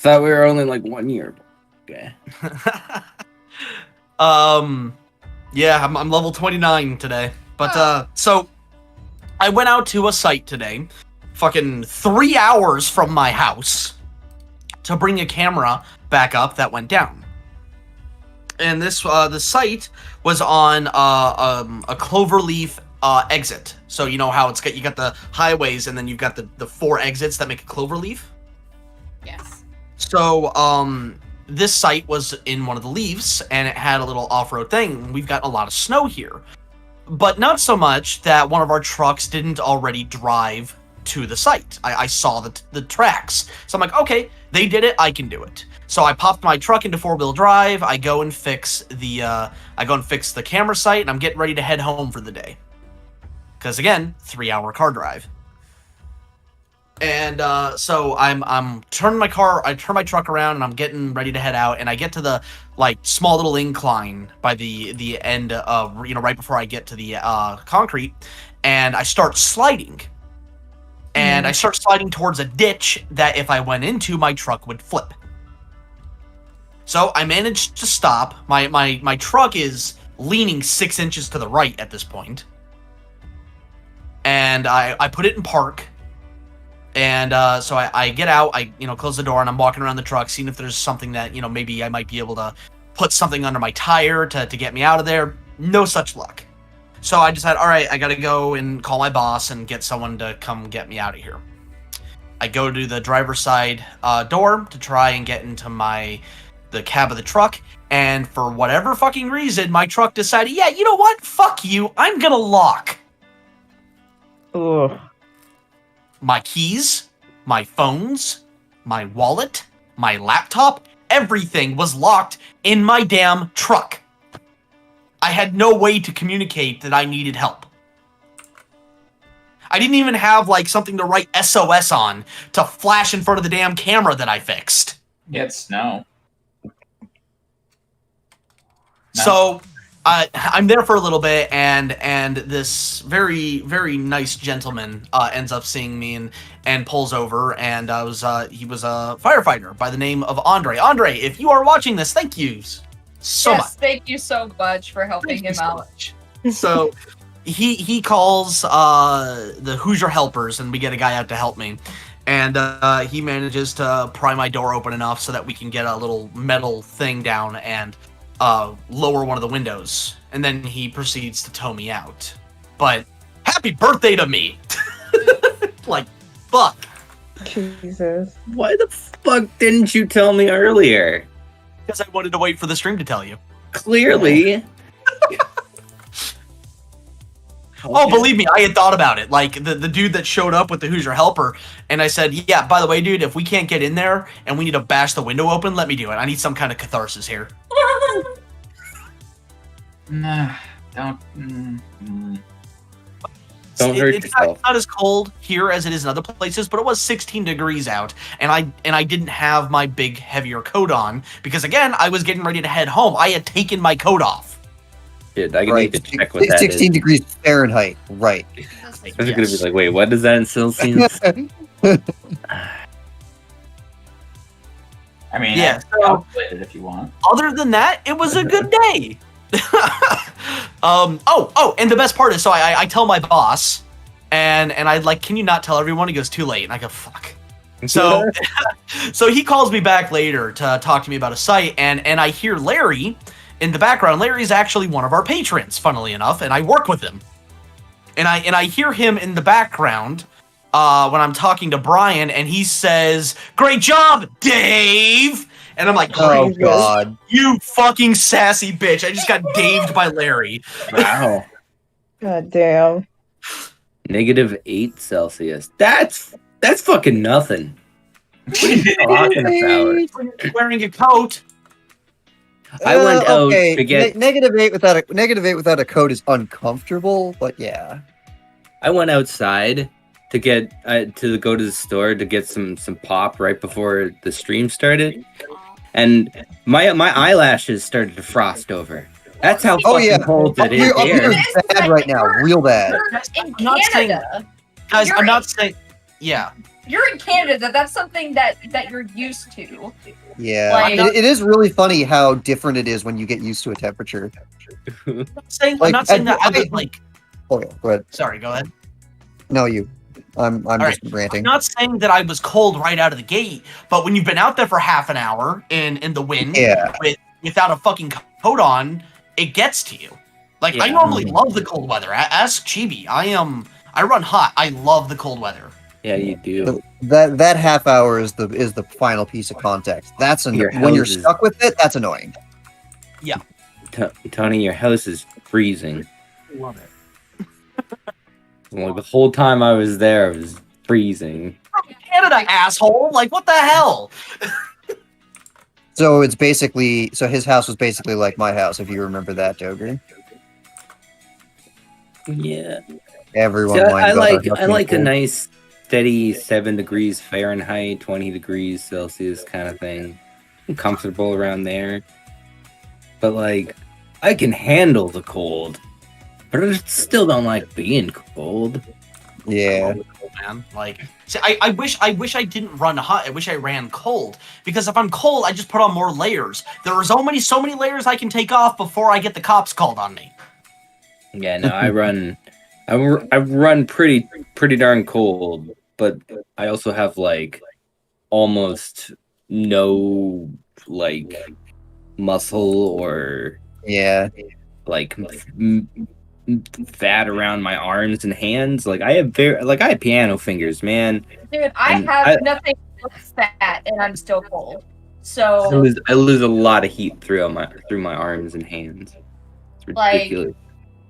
we were only like 1 year. Okay. Yeah, I'm level 29 today. But so I went out to a site today, fucking 3 hours from my house, to bring a camera back up that went down. And this the site was on a cloverleaf exit. So you know how you got the highways and then you've got the 4 exits that make a cloverleaf? Yes. So this site was in one of the leaves and it had a little off-road thing. We've got a lot of snow here. But not so much that one of our trucks didn't already drive to the site. I saw the tracks. So I'm like, okay, they did it, I can do it. So I popped my truck into 4-wheel drive, I go and fix the camera site, and I'm getting ready to head home for the day. Because again, 3-hour car drive. And so I turn my truck around and I'm getting ready to head out, and I get to the like small little incline by the end of, right before I get to the concrete, and I start sliding. And I start sliding towards a ditch that if I went into, my truck would flip. So I managed to stop. My truck is leaning 6 inches to the right at this point. And I put it in park. And so I get out, I close the door, and I'm walking around the truck, seeing if there's something that, maybe I might be able to put something under my tire to get me out of there. No such luck. So I decided, all right, I gotta go and call my boss and get someone to come get me out of here. I go to the driver's side door to try and get into the cab of the truck, and for whatever fucking reason, my truck decided, yeah, you know what? Fuck you, I'm gonna lock. Ugh. My keys, my phones, my wallet, my laptop, everything was locked in my damn truck. I had no way to communicate that I needed help. I didn't even have something to write SOS on to flash in front of the damn camera that I fixed. Yeah, it's snow. No. So I'm there for a little bit, and this very, very nice gentleman ends up seeing me and pulls over, and he was a firefighter by the name of Andre. Andre, if you are watching this, thank you so much. Thank you so much for helping him out. So he calls the Hoosier Helpers, and we get a guy out to help me. And he manages to pry my door open enough so that we can get a little metal thing down and lower one of the windows. And then he proceeds to tow me out. But happy birthday to me! Like, fuck. Jesus. Why the fuck didn't you tell me earlier? Because I wanted to wait for the stream to tell you. Clearly. Oh, believe me, I had thought about it. Like, the dude that showed up with the Who's Your Helper, and I said, yeah, by the way, dude, if we can't get in there and we need to bash the window open, let me do it. I need some kind of catharsis here. Nah, don't. Don't hurt It's yourself. not as cold here as it is in other places, but it was 16 degrees out, and I didn't have my big, heavier coat on, because, again, I was getting ready to head home. I had taken my coat off. Shit, I Right. need to check what that 16 is. degrees Fahrenheit. Right. I was gonna be like, wait, what is that in Celsius? I mean, Yeah, I can calculate it if you want. Other than that, it was a good day. And the best part is, so I tell my boss, and I like, can you not tell everyone? He goes, too late. And I go, fuck. So, so he calls me back later to talk to me about a site, and I hear Larry in the background. Larry's actually one of our patrons, funnily enough, and I work with him. And I hear him in the background when I'm talking to Brian, and he says, "Great job, Dave!" And I'm like, Oh "Great, God. you fucking sassy bitch! I just got daved by Larry." Wow. God damn. -8 Celsius. That's fucking nothing. What are you talking about? Wearing a coat. I went out to get. -8 without a coat is uncomfortable, but yeah. I went outside to get to go to the store to get some pop right before the stream started, and my eyelashes started to frost over. That's how Oh, fucking yeah. cold it is Up here here. is bad right now, real bad. You're in I'm not saying- Canada. Guys, You're I'm not in- saying. Yeah. You're in Canada. That's something that you're used to. Yeah, Like- it is really funny how different it is when you get used to a temperature. I'm Like, not saying that I I- was like. Okay, go ahead. Sorry, go ahead. No, you. I'm right. just ranting. I'm not saying that I was cold right out of the gate, but when you've been out there for half an hour in the wind Yeah. without a fucking coat on, it gets to you. Like, I Yeah. normally love the cold weather. Ask Chibi. I run hot. I love the cold weather. Yeah, you do. That half hour is the final piece of context. That's Your when you're house is- stuck with it. That's annoying. Tony, your house is freezing. Love it. Like, the whole time I was there, it was freezing. Canada, asshole! Like, what the hell? So it's basically his house was basically like my house, if you remember that, Joker. Yeah. Everyone. See, whined I about like how I like a painful. nice steady 7 degrees Fahrenheit, 20 degrees Celsius kind of thing. I'm comfortable around there. But like, I can handle the cold, but I still don't like being cold. Yeah. Man, like, see, I wish I didn't run hot. I wish I ran cold, because if I'm cold, I just put on more layers. There are so many layers I can take off before I get the cops called on me. Yeah, no, I run pretty darn cold, but I also have like almost no like muscle or Yeah. like fat around my arms and hands. Like I have piano fingers, man. Dude, I And have nothing but fat and I'm still cold. So I lose a lot of heat through my arms and hands. It's Like, ridiculous.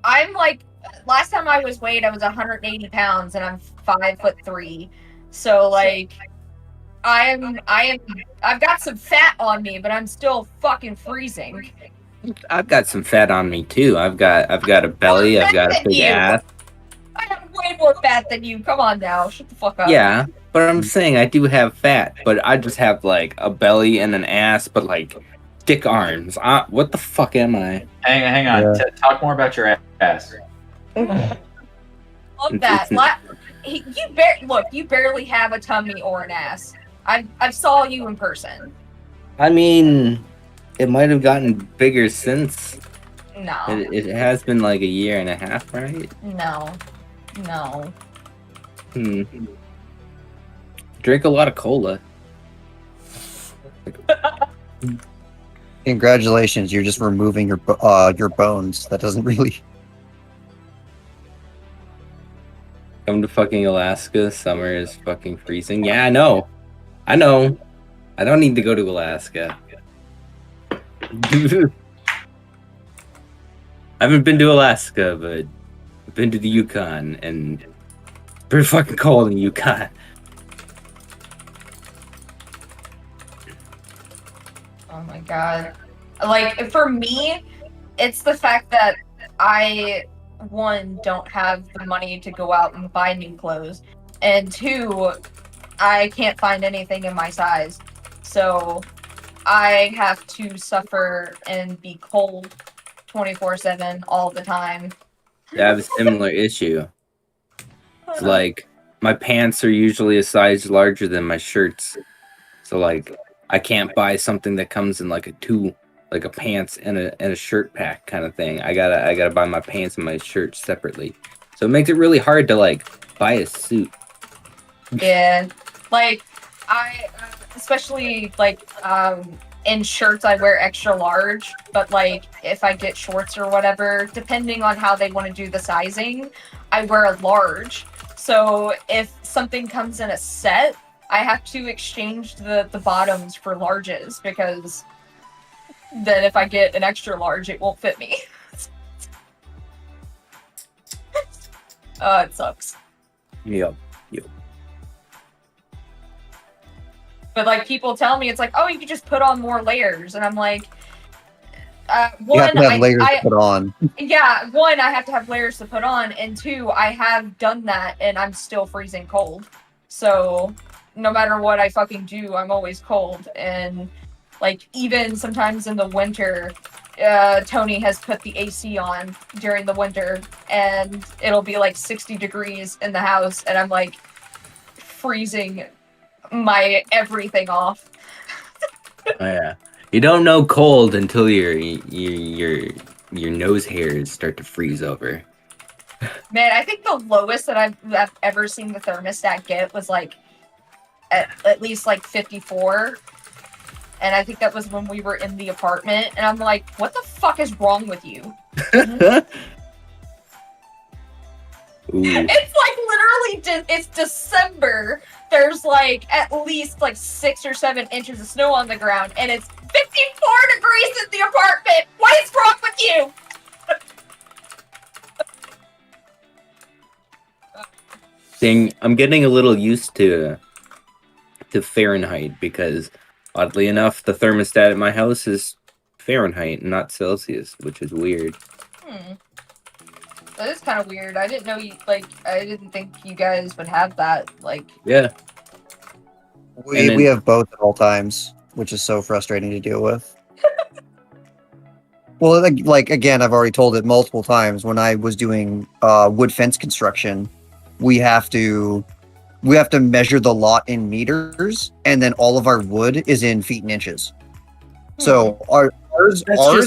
I'm like, last time I was weighed, I was 180 pounds and I'm 5'3". So like, I've got some fat on me, but I'm still fucking freezing. I've got some fat on me too. I've got a belly. I've got a big ass. I have way more fat than you. Come on now, shut the fuck up. Yeah, but I'm saying I do have fat, but I just have like a belly and an ass, but like thick arms. What the fuck am I? Hang on. Yeah. Talk more about your ass. Love that. You barely have a tummy or an ass. I saw you in person. I mean, it might have gotten bigger since. No, It has been like a year and a half, right? no. Drink a lot of cola. Congratulations, you're just removing your bones. That doesn't really. Come to fucking Alaska. Summer is fucking freezing. Yeah, I know. I know. I don't need to go to Alaska. I haven't been to Alaska, but I've been to the Yukon, and it's pretty fucking cold in the Yukon. Oh my god. Like, for me, it's the fact that I, one, don't have the money to go out and buy new clothes, and two, I can't find anything in my size. So I have to suffer and be cold 24/7 all the time. I have a similar issue. It's like, my pants are usually a size larger than my shirts. So, like, I can't buy something that comes in like a pants and a shirt pack kind of thing. I gotta buy my pants and my shirt separately. So it makes it really hard to like buy a suit. Yeah, like I, especially like in shirts, I wear extra large. But like if I get shorts or whatever, depending on how they want to do the sizing, I wear a large. So if something comes in a set, I have to exchange the bottoms for larges, because then if I get an extra large, it won't fit me. It sucks. Yep. But like people tell me, it's like, oh, you can just put on more layers, and I'm like, You have to have layers to put on. Yeah, one, I have to have layers to put on, and two, I have done that, and I'm still freezing cold. So no matter what I fucking do, I'm always cold. And like even sometimes in the winter, Tony has put the AC on during the winter, and it'll be like 60 degrees in the house, and I'm like freezing my everything off. Oh, yeah. You don't know cold until your nose hairs start to freeze over. Man, I think the lowest that I've ever seen the thermostat get was like at least like 54. And I think that was when we were in the apartment, and I'm like, what the fuck is wrong with you? It's like literally it's December. There's like at least like 6 or 7 inches of snow on the ground, and it's 54 degrees in the apartment. What is wrong with you? Dang, I'm getting a little used to Fahrenheit, because oddly enough, the thermostat at my house is Fahrenheit, not Celsius, which is weird. That is kind of weird. I didn't know I didn't think you guys would have that. Like, yeah. We have both at all times, which is so frustrating to deal with. Well, like again, I've already told it multiple times. When I was doing wood fence construction, we have to measure the lot in meters, and then all of our wood is in feet and inches. So ours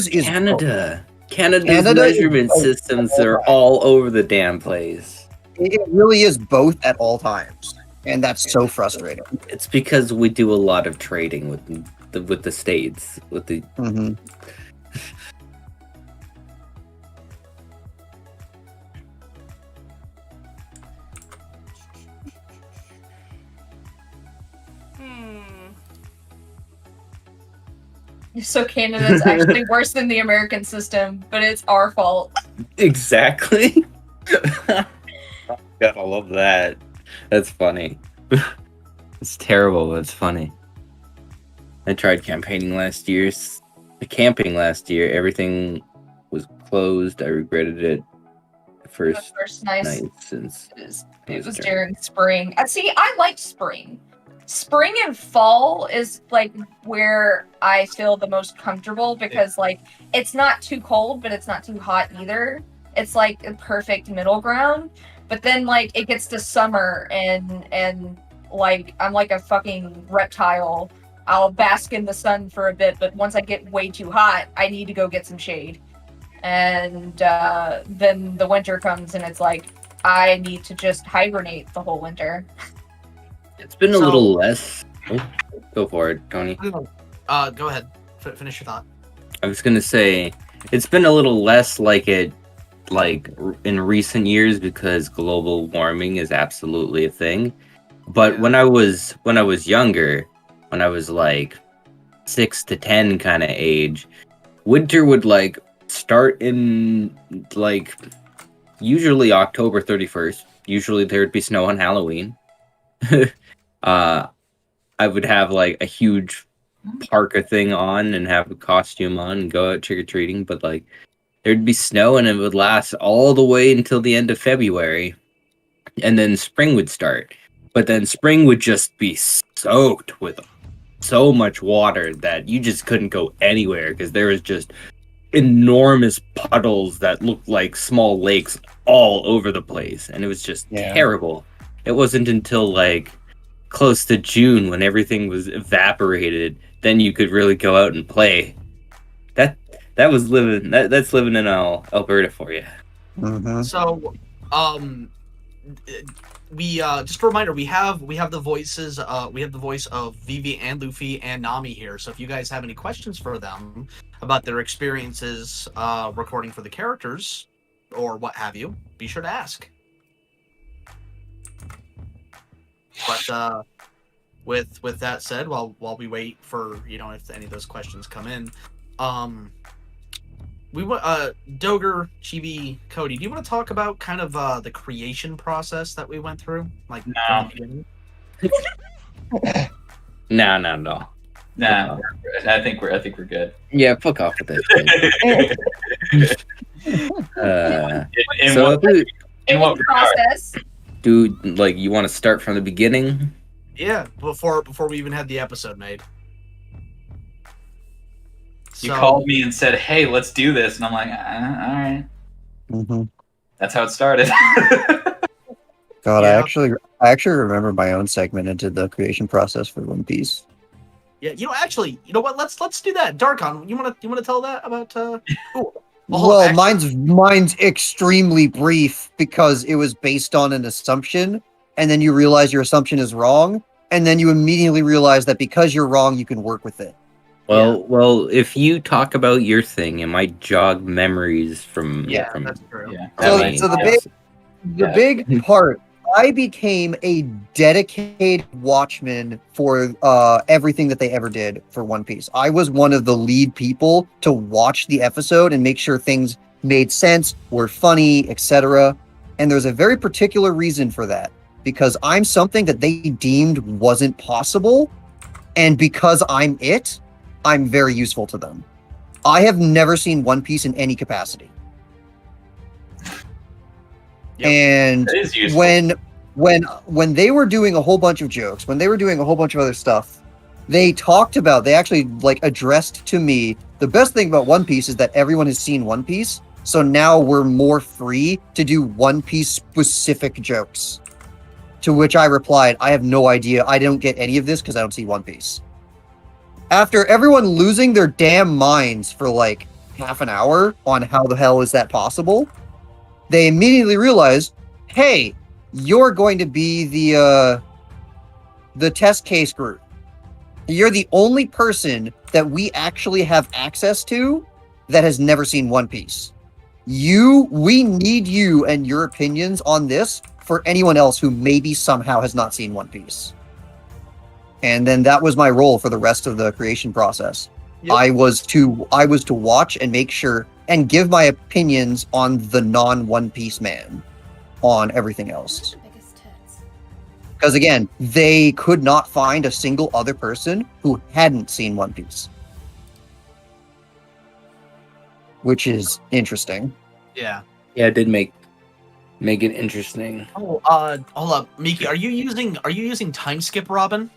is Canada. Canada's measurement systems are all over the damn place. It really is both at all times, and that's so frustrating. It's because we do a lot of trading with the states, with the. Mm-hmm. so Canada's actually worse than the American system, but it's our fault. Exactly. God, I love that. That's funny. It's terrible, but it's funny. I tried camping last year. Everything was closed. I regretted it. The first night since it was during spring. See, I like spring. Spring and fall is like where I feel the most comfortable, because like it's not too cold, but it's not too hot either. It's like a perfect middle ground. But then like it gets to summer, and like I'm like a fucking reptile. I'll bask in the sun for a bit, but once I get way too hot, I need to go get some shade. And then the winter comes, and it's like I need to just hibernate the whole winter. It's been a So- little less. Oh, go for it, Tony. Go ahead. Finish your thought. I was gonna say it's been a little less like it in recent years because global warming is absolutely a thing. But Yeah. when I was younger, when I was like 6 to 10 kind of age, winter would like start in like usually October 31st. Usually there would be snow on Halloween. I would have like a huge parka thing on and have a costume on and go out trick-or-treating, but like there'd be snow and it would last all the way until the end of February, and then spring would start, but then spring would just be soaked with so much water that you just couldn't go anywhere because there was just enormous puddles that looked like small lakes all over the place, and it was just terrible. It wasn't until like close to June when everything was evaporated then you could really go out and play. That's living in Alberta for you. Mhm. So, we just a reminder, we have the voices. We have the voice of Vivi and Luffy and Nami here. So if you guys have any questions for them about their experiences recording for the characters or what have you, be sure to ask. But with that said, while we wait for if any of those questions come in, we want Doger, Chibi, Cody. Do you want to talk about kind of the creation process that we went through? Like No. from the beginning? No. Nah, I think we're good. Yeah, fuck off with that. In So what, if we in what regard? process. do like you want to start from the beginning? Yeah, before we even had the episode made. You called me and said, "Hey, let's do this," and I'm like, "All right." Mhm. That's how it started. God, Yeah. I actually remember my own segment into the creation process for One Piece. Yeah, actually, you know what? Let's do that. Darkon, you wanna tell that about? Ooh, Well, actually- mine's extremely brief because it was based on an assumption, and then you realize your assumption is wrong, and then you immediately realize that because you're wrong, you can work with it. Well, if you talk about your thing, it might jog memories from. Yeah, from that's true. Yeah. So the big part, I became a dedicated watchman for everything that they ever did for One Piece. I was one of the lead people to watch the episode and make sure things made sense, were funny, etc. And there's a very particular reason for that, because I'm something that they deemed wasn't possible, and because I'm very useful to them. I have never seen One Piece in any capacity. Yep. And That is useful. when they were doing a whole bunch of jokes, when they were doing a whole bunch of other stuff, they actually like addressed to me, the best thing about One Piece is that everyone has seen One Piece, so now we're more free to do One Piece specific jokes. To which I replied, I have no idea. I don't get any of this because I don't see One Piece. After everyone losing their damn minds for like half an hour on how the hell is that possible, they immediately realized, hey, you're going to be the test case group. You're the only person that we actually have access to that has never seen One Piece. We need you and your opinions on this for anyone else who maybe somehow has not seen One Piece. And then that was my role for the rest of the creation process. Yep. I was to watch and make sure and give my opinions on the non-One Piece man on everything else. Biggest tits. Because again, they could not find a single other person who hadn't seen One Piece. Which is interesting. Yeah. Yeah, it did make it interesting. Oh, hold up, Miki. Are you using time skip, Robin?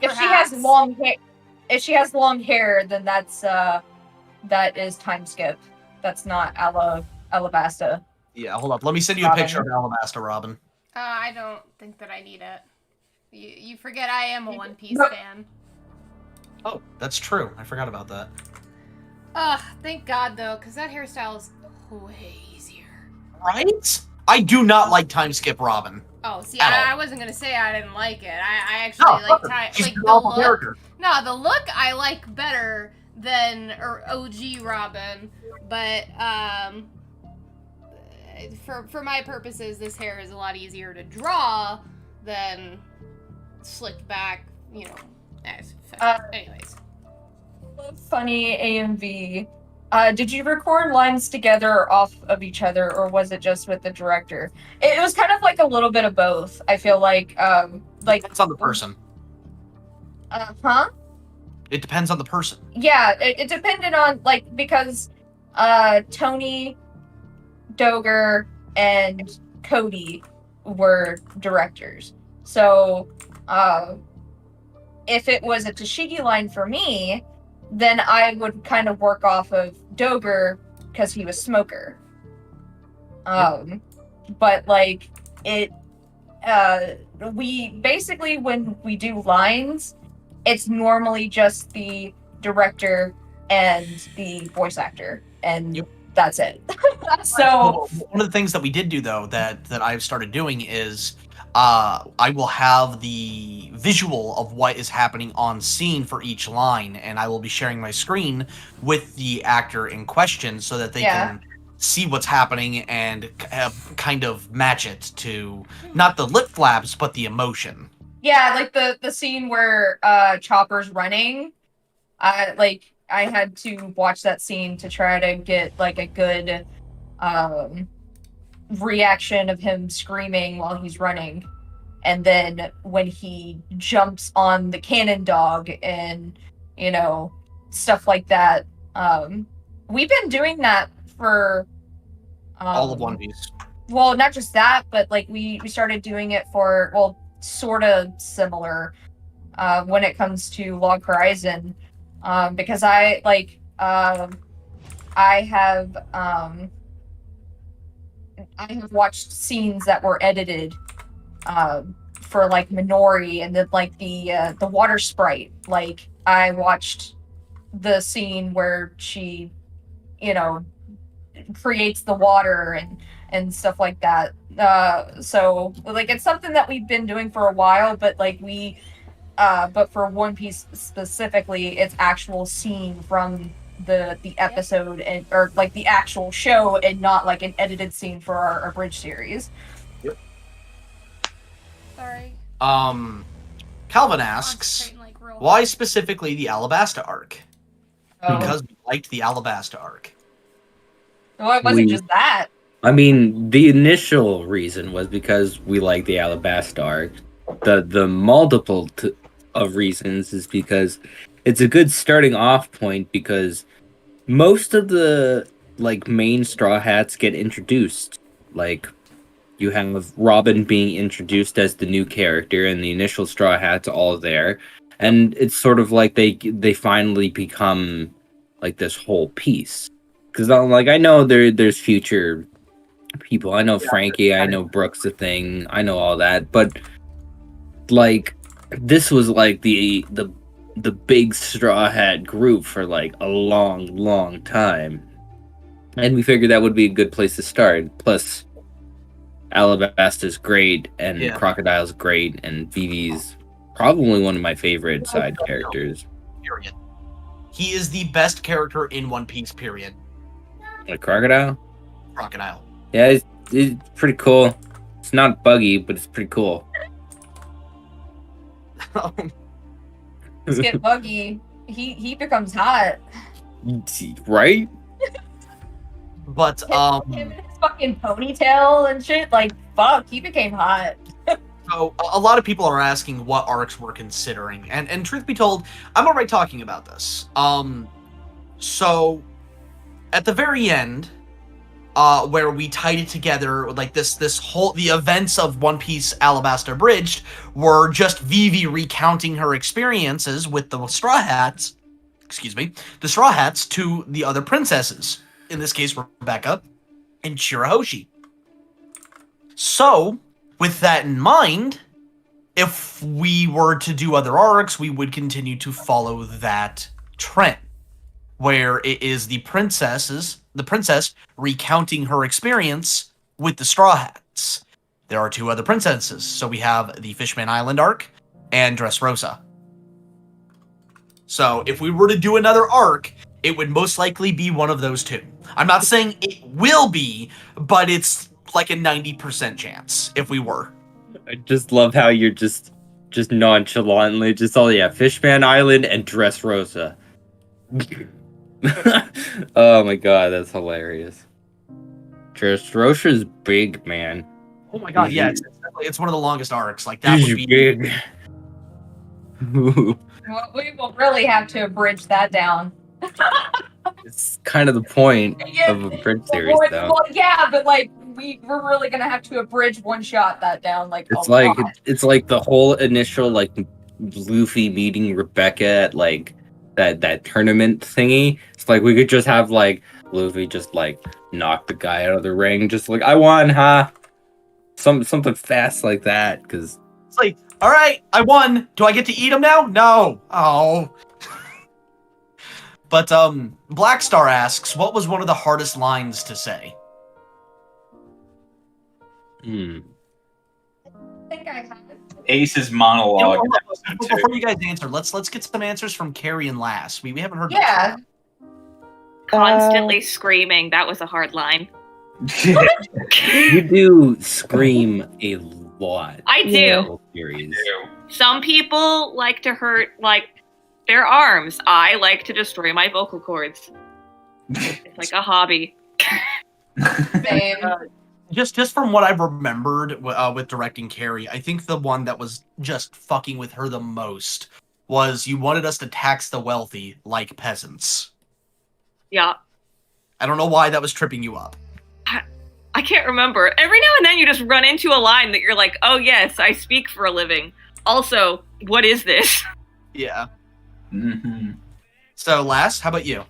If she has Perhaps. long hair, then that is time skip. That's not Alabasta. Yeah. Hold up. Let me send you a Robin. picture of Alabasta, Robin. I don't think that I need it. You forget I am a One Piece No. fan. Oh, that's true. I forgot about that. Ugh, thank God though, because that hairstyle is way easier. Right? I do not like time skip Robin. Oh, see, At all. I wasn't gonna say I didn't like it. I actually like time. She's Like an the awful look. character. No, the look I like better than OG Robin, but for my purposes, this hair is a lot easier to draw than slicked back. You know, anyways. Funny AMV. Did you record lines together off of each other, or was it just with the director? It was kind of like a little bit of both. I feel like Depends on the person. huh? It depends on the person. Yeah, it depended on like because Tony, Doger, and Cody were directors. So if it was a Toshigi line for me, then I would kind of work off of Doger because he was Smoker. But like it, we basically when we do lines, it's normally just the director and the voice actor, and Yep. that's it. So Well, one of the things that we did do though that I've started doing is I will have the visual of what is happening on scene for each line, and I will be sharing my screen with the actor in question so that they can see what's happening and kind of match it to not the lip flaps but the emotion. yeah, like the scene where Chopper's running, I had to watch that scene to try to get like a good reaction of him screaming while he's running, and then when he jumps on the cannon dog and stuff like that. We've been doing that for All of One Piece. well, not just that, but like we started doing it for sort of similar when it comes to Log Horizon, because I have watched scenes that were edited for like Minori, and then like the water sprite. Like I watched the scene where she, creates the water and stuff like that. So like it's something that we've been doing for a while, but like but for One Piece specifically, it's actual scene from the episode or like the actual show, and not like an edited scene for our bridge series. Yep. Sorry. Calvin asks, why specifically the Alabasta arc? Oh. Because we liked the Alabasta arc. Well, it wasn't just that. I mean, the initial reason was because we like the Alabasta arc. The multiple of reasons is because it's a good starting off point, because most of the like main Straw Hats get introduced. Like you have Robin being introduced as the new character, and the initial Straw Hats all there, and it's sort of like they finally become like this whole piece. Because like I know there's future people. I know Frankie. I know Brooks the Thing. I know all that, but like this was like the big Straw Hat group for like a long time, and we figured that would be a good place to start. Plus, Alabasta's great, and Crocodile's great, and Vivi's probably one of my favorite side characters. Period. He is the best character in One Piece. Period. Like Crocodile. Yeah, it's pretty cool. It's not buggy, but it's pretty cool. Let's get Buggy. He becomes hot. Right? But him and his fucking ponytail and shit, like fuck, he became hot. So a lot of people are asking what arcs we're considering, and truth be told, I'm alright talking about this. So at the very end, where we tied it together, like this whole the events of One Piece Alabasta Bridged were just Vivi recounting her experiences with the Straw Hats, the Straw Hats to the other princesses. In this case, Rebecca and Shirahoshi. So, with that in mind, if we were to do other arcs, we would continue to follow that trend, where it is the princess recounting her experience with the Straw Hats. There are 2 other princesses. So we have the Fishman Island arc and Dressrosa. So if we were to do another arc, it would most likely be one of those 2. I'm not saying it will be, but it's like a 90% chance if we were. I just love how you're just nonchalantly Fishman Island and Dressrosa. Oh my god, that's hilarious. Dressrosa's big, man. Oh my god, yeah, it's one of the longest arcs. Like that would be big. Well, we will really have to abridge that down. It's kind of the point of a bridge series, though. Well, yeah, but like we're really gonna have to abridge one shot that down. Like It's like the whole initial like Luffy meeting Rebecca at like that tournament thingy. It's like we could just have like Luffy just like knock the guy out of the ring, just like I won, huh? Something fast like that, because it's like, all right, I won. Do I get to eat him now? No. Oh. But Black Star asks, what was one of the hardest lines to say? I think I have. Ace's monologue. Before you guys answer, let's get some answers from Carrie and Lass. We haven't heard. Yeah. Constantly screaming. That was a hard line. you do scream a lot. I do. Series. Some people like to hurt like their arms. I like to destroy my vocal cords. It's like a hobby. Same. Just from what I've remembered with directing Carrie, I think the one that was just fucking with her the most was you wanted us to tax the wealthy like peasants. Yeah. I don't know why that was tripping you up. I can't remember. Every now and then you just run into a line that you're like, oh yes, I speak for a living. Also, what is this? Yeah. Mm-hmm. So, Lass, how about you?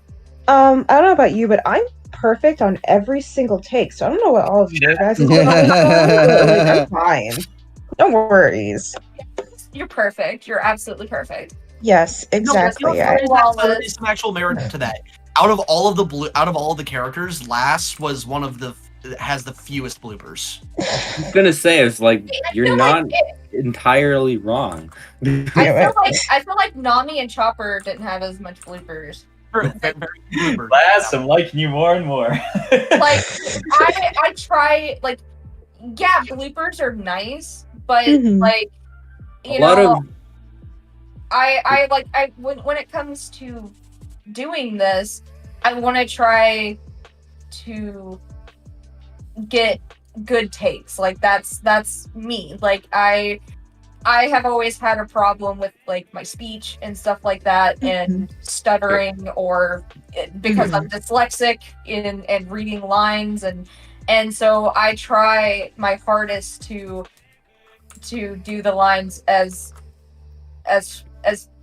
I don't know about you, but I'm perfect on every single take, so I don't know what all of you guys are doing. I'm fine. No worries. You're perfect. You're absolutely perfect. Yes, exactly. There's some actual merit to that. Out of all of the characters, Lass was one of the has the fewest bloopers. I was gonna say, it's like you're not entirely wrong. I feel like Nami and Chopper didn't have as much bloopers. Lass, I'm liking you more and more. Like I try like yeah, bloopers are nice, but like you know I when it comes to doing this, I want to try to get good takes. Like that's me. Like I have always had a problem with like my speech and stuff like that and stuttering or because I'm dyslexic and reading lines and so I try my hardest to do the lines as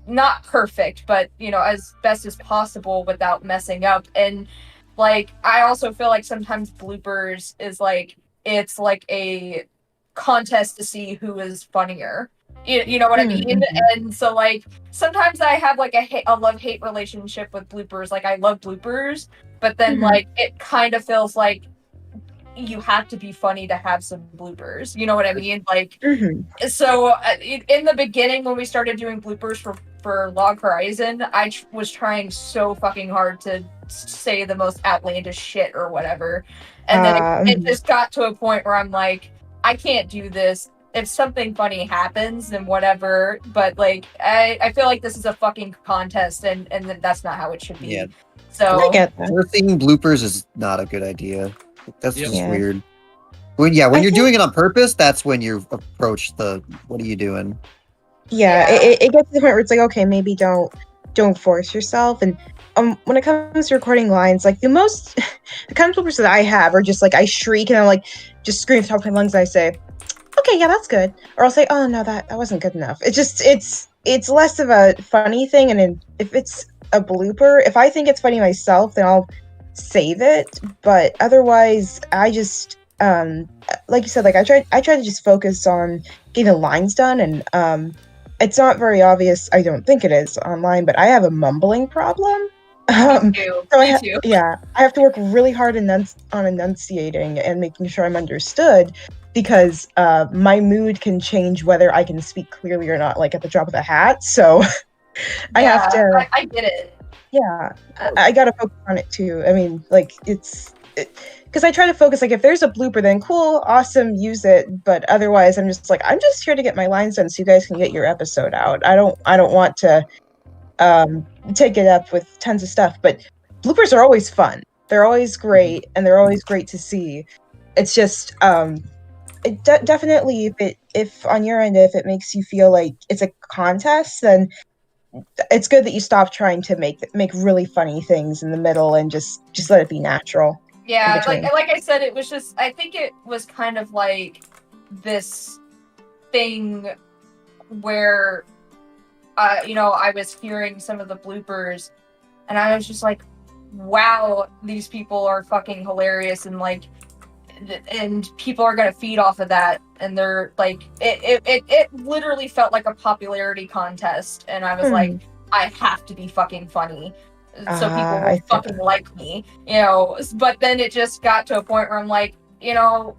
not perfect, but you know, as best as possible without messing up. And like I also feel like sometimes bloopers is like it's like a contest to see who is funnier. You know what I mean? And so like sometimes I have like a love-hate relationship with bloopers. Like I love bloopers, but then like it kind of feels like you have to be funny to have some bloopers. You know what I mean? Like so in the beginning when we started doing bloopers for Log Horizon, I was trying so fucking hard to say the most outlandish shit or whatever. And then it just got to a point where I'm like, I can't do this. If something funny happens, then whatever. But like, I feel like this is a fucking contest, and that's not how it should be. Yeah. So I get that. Forcing bloopers is not a good idea. That's just weird. When you're doing it on purpose, that's when you approach the what are you doing? Yeah, it gets to the point where it's like, okay, maybe don't force yourself. And when it comes to recording lines, like the kind of bloopers that I have are just like I shriek and I like just scream top of my lungs and I say, okay, yeah, that's good. Or I'll say, oh no, that wasn't good enough. It's less of a funny thing, and if it's a blooper, if I think it's funny myself, then I'll save it. But otherwise, I just like you said, like I try to just focus on getting the lines done, and it's not very obvious. I don't think it is online, but I have a mumbling problem. Um, too. so Me too. I have to work really hard on enunciating and making sure I'm understood because my mood can change whether I can speak clearly or not, like at the drop of a hat. So I have to. I get it. Yeah, I gotta focus on it too. I mean, like because I try to focus. Like, if there's a blooper, then cool, awesome, use it. But otherwise, I'm just here to get my lines done so you guys can get your episode out. I don't want to take it up with tons of stuff. But bloopers are always fun. They're always great, and they're always great to see. It's just definitely if on your end, if it makes you feel like it's a contest, then it's good that you stop trying to make really funny things in the middle and just let it be natural. Yeah, like I said, it was just, I think it was kind of like this thing where I was hearing some of the bloopers and I was just like, wow, these people are fucking hilarious, and like and people are gonna feed off of that, and they're like it literally felt like a popularity contest, and I was like, I have to be fucking funny so people will fucking like me, but then it just got to a point where I'm like, I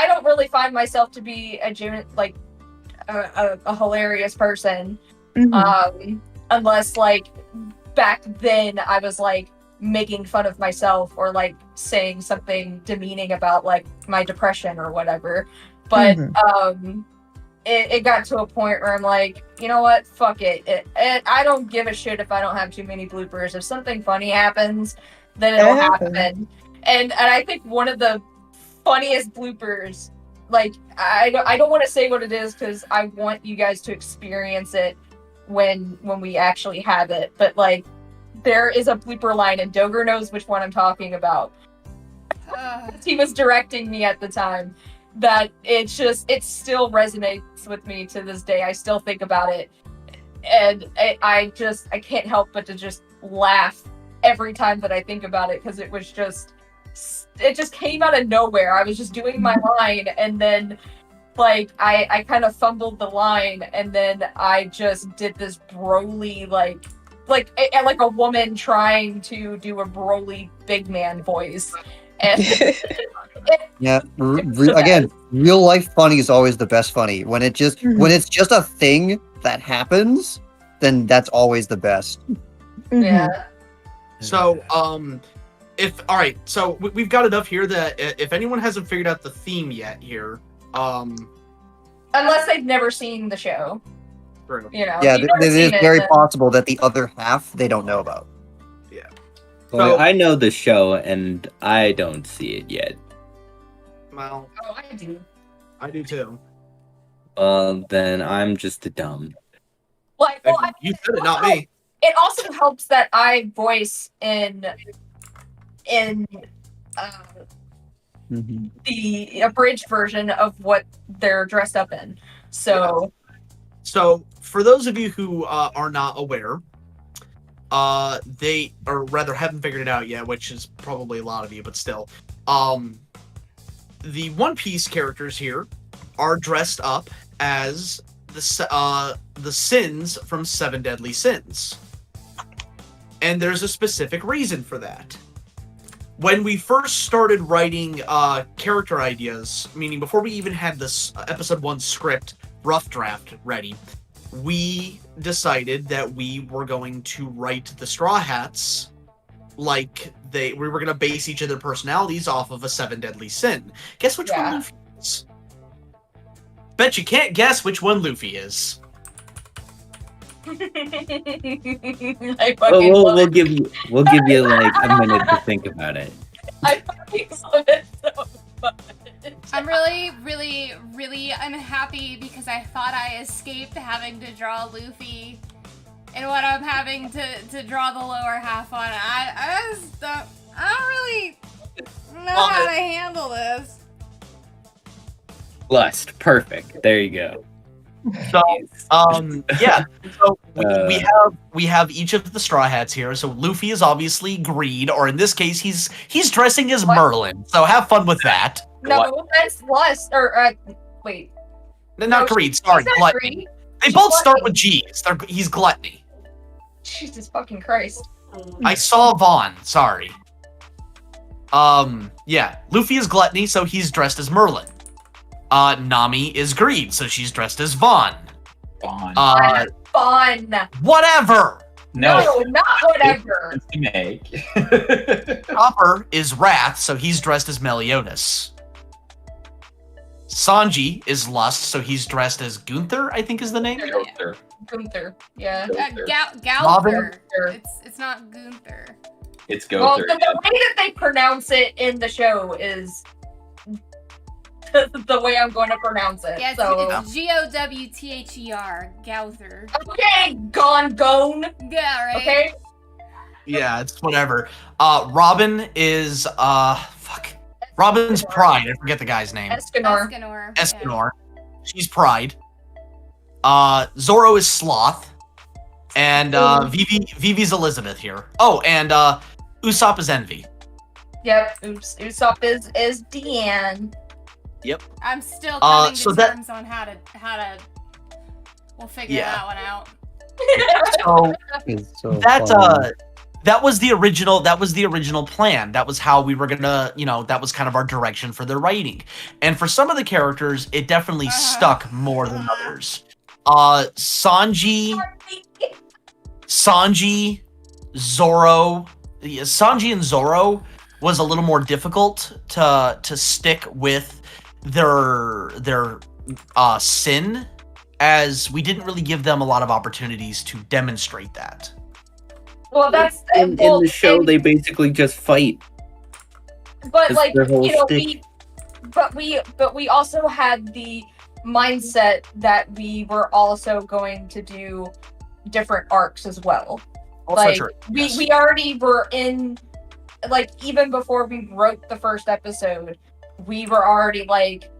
don't really find myself to be a hilarious person, unless like back then I was like making fun of myself or like saying something demeaning about like my depression or whatever, but it got to a point where I'm like, you know what, fuck it. I don't give a shit if I don't have too many bloopers. If something funny happens, then it'll happen. And I think one of the funniest bloopers, like I don't want to say what it is because I want you guys to experience it when we actually have it, but like there is a blooper line, and Doger knows which one I'm talking about. He was directing me at the time. That it still resonates with me to this day. I still think about it, and I can't help but to just laugh every time that I think about it, because it just came out of nowhere. I was just doing my line, and then like I kind of fumbled the line, and then I just did this Broly like a woman trying to do a Broly big man voice. And again, real life funny is always the best funny. When it's just a thing that happens, then that's always the best. Yeah. So so we've got enough here that if anyone hasn't figured out the theme yet here, unless they've never seen the show. True. Yeah, it is very possible that the other half they don't know about. Yeah. Well, I know the show and I don't see it yet. Well, I do. I do too. Then I'm just dumb. Like, well, you said it, not me. It also helps that I voice in the abridged version of what they're dressed up in. So. So, for those of you who are not aware, they, or rather haven't figured it out yet, which is probably a lot of you, but still, the One Piece characters here are dressed up as the sins from Seven Deadly Sins. And there's a specific reason for that. When we first started writing character ideas, meaning before we even had this episode 1 script rough draft ready, we decided that we were going to write the Straw Hats like we were going to base each of their personalities off of a 7 Deadly Sin. Guess which one Luffy is? Bet you can't guess which one Luffy is. We'll give you like a minute to think about it. I fucking love it so much. I'm really, really, really unhappy because I thought I escaped having to draw Luffy, and what I'm having to draw the lower half on. I don't really know how to handle this. Lust, perfect. There you go. So, yeah. So we have each of the Straw Hats here. So Luffy is obviously Greed, or in this case, he's dressing as Merlin. So have fun with that. No, that's Lust. Or wait. Not Greed. Sorry, Gluttony. They both start with G's. He's Gluttony. Jesus fucking Christ. I saw Vaughn. Sorry. Yeah. Luffy is gluttony, so he's dressed as Merlin. Nami is greed, so she's dressed as Vaughn. Vaughn. Fun. Whatever. No, not whatever. To make. Chopper is Wrath, so he's dressed as Meliodas. Sanji is Lust, so he's dressed as Gunther, I think is the name. Gunther. Gunther. Yeah. Gauther. It's not Gunther. It's Well, Gunther. the way that they pronounce it in the show is the way I'm going to pronounce it. Yeah, so it's Gowther. Gauther. okay, gone. Yeah, right. Okay. Yeah, it's whatever. Robin is Robin's Pride. I forget the guy's name. Escanor. Escanor. She's Pride. Zoro is Sloth. And Vivi's Elizabeth here. Oh, and Usopp is Envy. Yep. Oops. Usopp is Deanne. Yep. I'm still coming so to that- terms on how to. We'll figure Yeah. that one out. So It's so that funny. that was the original plan. That was how we were gonna, that was kind of our direction for the writing. And for some of the characters, it definitely stuck more than others. Sanji, Zoro, Sanji and Zoro was a little more difficult to stick with their sin, as we didn't really give them a lot of opportunities to demonstrate that. Well, that's in the show. They basically just fight. But That's like their whole we, stick. but we also had the mindset that we were also going to do different arcs as well. Also like true. we Yes. we already were in, like, even before we wrote the first episode, we were already like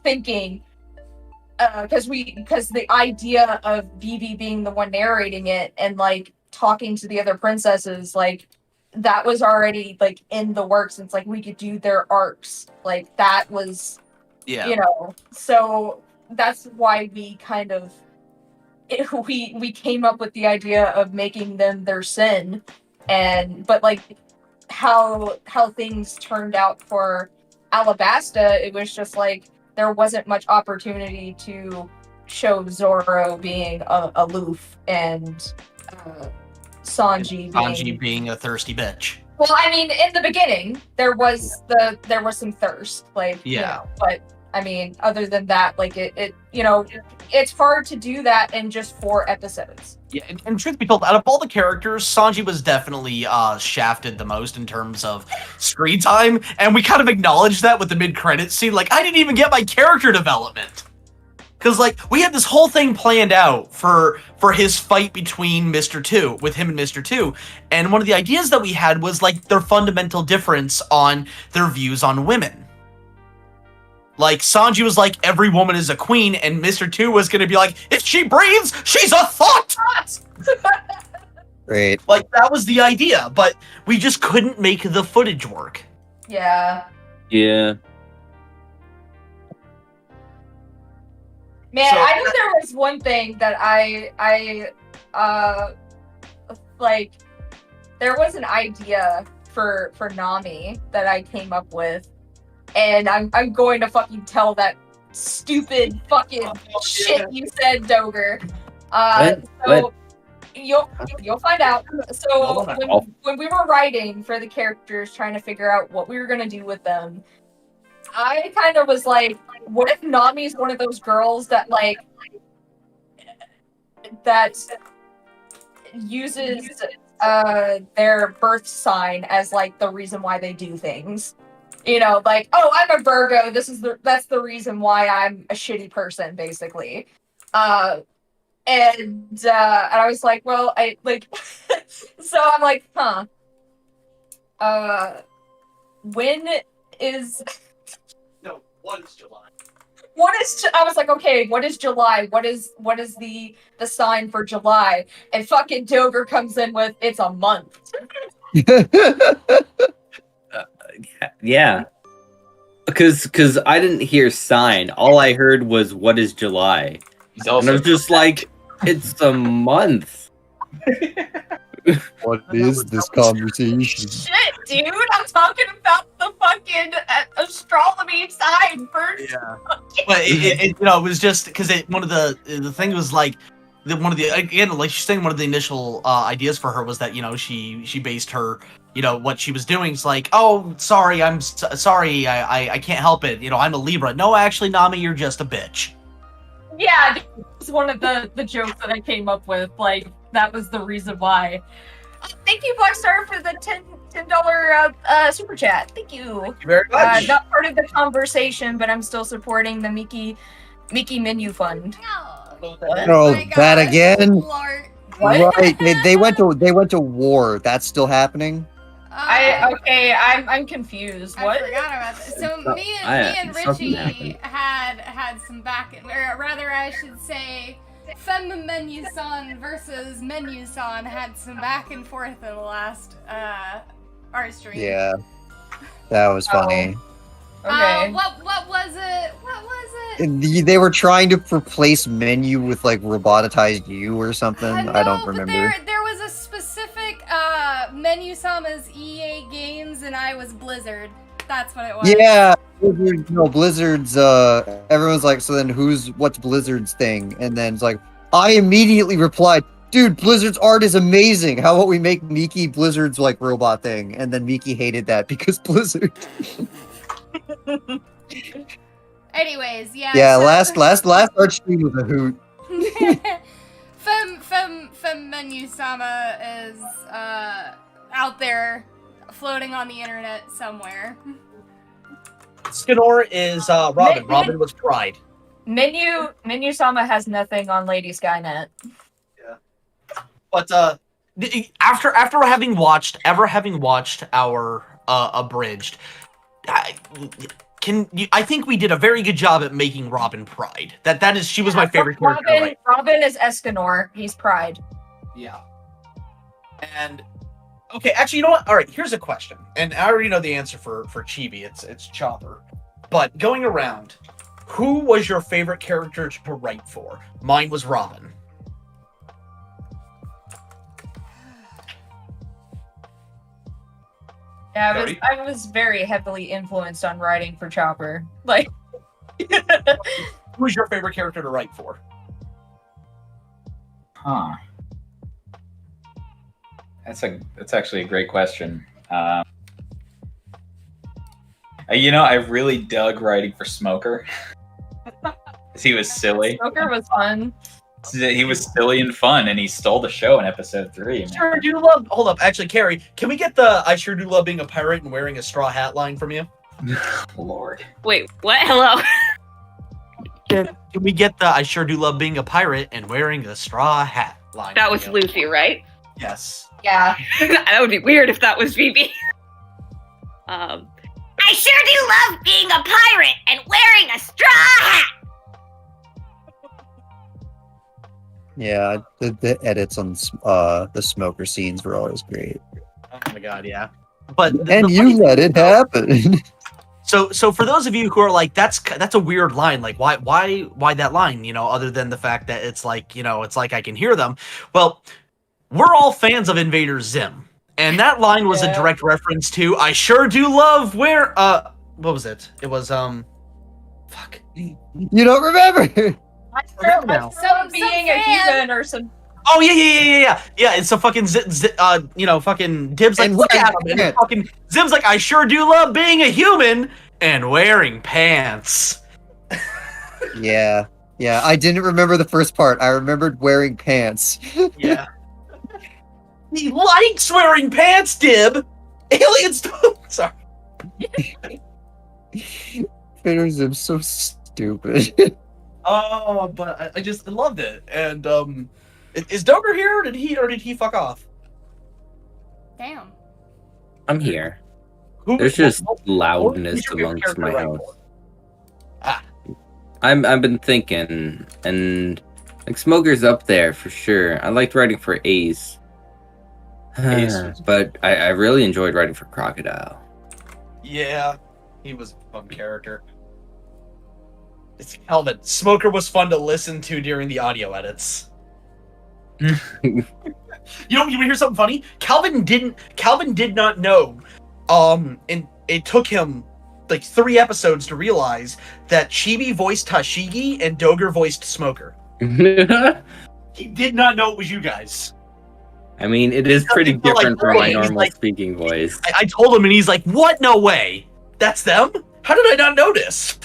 thinking, because the idea of Vivi being the one narrating it and like talking to the other princesses, like that was already like in the works. It's like we could do their arcs, like that was, Yeah. so that's why we kind of we came up with the idea of making them their sin. But like how things turned out for Alabasta, it was just like there wasn't much opportunity to show Zoro being aloof and Sanji being a thirsty bitch. well, I mean, in the beginning, there was some thirst, like, Yeah. but I mean, other than that, like it it's hard to do that in just 4 episodes. Yeah, and truth be told, out of all the characters, Sanji was definitely shafted the most in terms of screen time, and we kind of acknowledged that with the mid-credits scene. Like, I didn't even get my character development. Because, like, we had this whole thing planned out for his fight between Mr. 2, with him and Mr. 2, and one of the ideas that we had was, like, their fundamental difference on their views on women. Like, Sanji was like, every woman is a queen, and Mr. 2 was gonna be like, if she breathes, she's a thought! Great. Like, that was the idea, but we just couldn't make the footage work. Yeah. Yeah. Man, So- I know there was one thing that I like, there was an idea for Nami that I came up with, and I'm going to fucking tell that stupid fucking shit you said, Doger. So What? you'll find out. So Hold on. when we were writing for the characters, trying to figure out what we were gonna do with them, I kind of was like, what if Nami's one of those girls that like that uses their birth sign as like the reason why they do things? Like, oh, I'm a Virgo. That's the reason why I'm a shitty person, basically. And I was like, well, I like, so I'm like, when is? No, what is July? I was like, okay, what is July? What is the sign for July? And fucking Doger comes in with, it's a month. Yeah. Because I didn't hear sign. All I heard was, what is July? He's And I also was just like, it's a month. What is this conversation? Shit, dude, I'm talking about the fucking astronomy side first. Yeah. But it was just because one of the thing was like one of the, again, like she's saying, one of the initial ideas for her was that she based her what she was doing is like, oh, sorry, sorry, I can't help it, I'm a Libra. No, actually, Nami, you're just a bitch. Yeah, it's one of the jokes that I came up with. Like, that was the reason why. Thank you, Blackstar, for the $10 super chat. Thank you. Thank you very much. Not part of the conversation, but I'm still supporting the Miki Menu Fund. What? Oh, my that gosh, again? Lord. What? Right, they went to war. That's still happening. I'm confused. I What? forgot about that. So So- me I- and something Richie had some back, or rather, I should say, Femme Menu-san versus Menu-san had some back and forth in the last art stream. Yeah, that was funny. Okay. What was it? What was it? They were trying to replace Menu with like robotized you or something. I don't but remember. there was a specific Menu-sama's EA Games, and I was Blizzard. That's what it was. Yeah, Blizzard's. Everyone's like, so then what's Blizzard's thing? And then it's like, I immediately replied, dude, Blizzard's art is amazing. How about we make Miki Blizzard's like robot thing? And then Miki hated that because Blizzard. Anyways, yeah. Yeah, so- last art stream was a hoot. Femme Menu-sama is out there floating on the internet somewhere. Skinor is Robin. Robin was Pride. Menu-sama has nothing on Lady Skynet. But after having watched our abridged, I think we did a very good job at making Robin Pride. She was my favorite character. Right? Robin is Escanor. He's Pride. Yeah. And okay, actually, you know what? All right, here's a question, and I already know the answer for Chibi. It's Chopper. But going around, who was your favorite character to write for? Mine was Robin. Yeah, Cody? I was very heavily influenced on writing for Chopper. Like, Who was your favorite character to write for? Huh. That's actually a great question. I really dug writing for Smoker. 'Cause he was silly. Smoker was fun. He was silly and fun, and he stole the show in episode 3. Man. Sure do love. Hold up, actually, Carrie, can we get the "I sure do love being a pirate and wearing a straw hat" line from you? Lord. Wait, what? Hello? Can we get the "I sure do love being a pirate and wearing a straw hat" line? That from was you? Lucy, right? Yes. Yeah. That would be weird if that was Phoebe. I sure do love being a pirate and wearing a straw hat. Yeah, the edits on the Smoker scenes were always great. Oh my god, yeah. But And you let it happen. So for those of you who are like, that's a weird line. Like, why that line? Other than the fact that it's like, it's like I can hear them. Well, we're all fans of Invader Zim, and that line was a direct reference to "I sure do love where." What was it? It was fuck. You don't remember? Some being a human or some. Oh yeah. It's a fucking fucking Dib's like, And look at wearing him, and fucking Zim's like, "I sure do love being a human and wearing pants." Yeah, I didn't remember the first part. I remembered wearing pants. Yeah. He likes wearing pants, Dib. Aliens don't. Sorry. Invader Zim's so stupid. Oh, but I just loved it. And is Doger here? Or did he fuck off? Damn. I'm here. Who, There's just what loudness was your favorite amongst character my to write house. for? Ah, I've been thinking, and like Smoker's up there for sure. I liked writing for Ace. Ace was- But I really enjoyed writing for Crocodile. yeah, he was a fun character. It's Calvin. Smoker was fun to listen to during the audio edits. You want to hear something funny? Calvin did not know. And it took him like 3 episodes to realize that Chibi voiced Tashigi and Doger voiced Smoker. He did not know it was you guys. I mean, it is pretty He's like, different from my he's normal like- speaking voice. I told him, and he's like, "What? No way! That's them? How did I not notice?"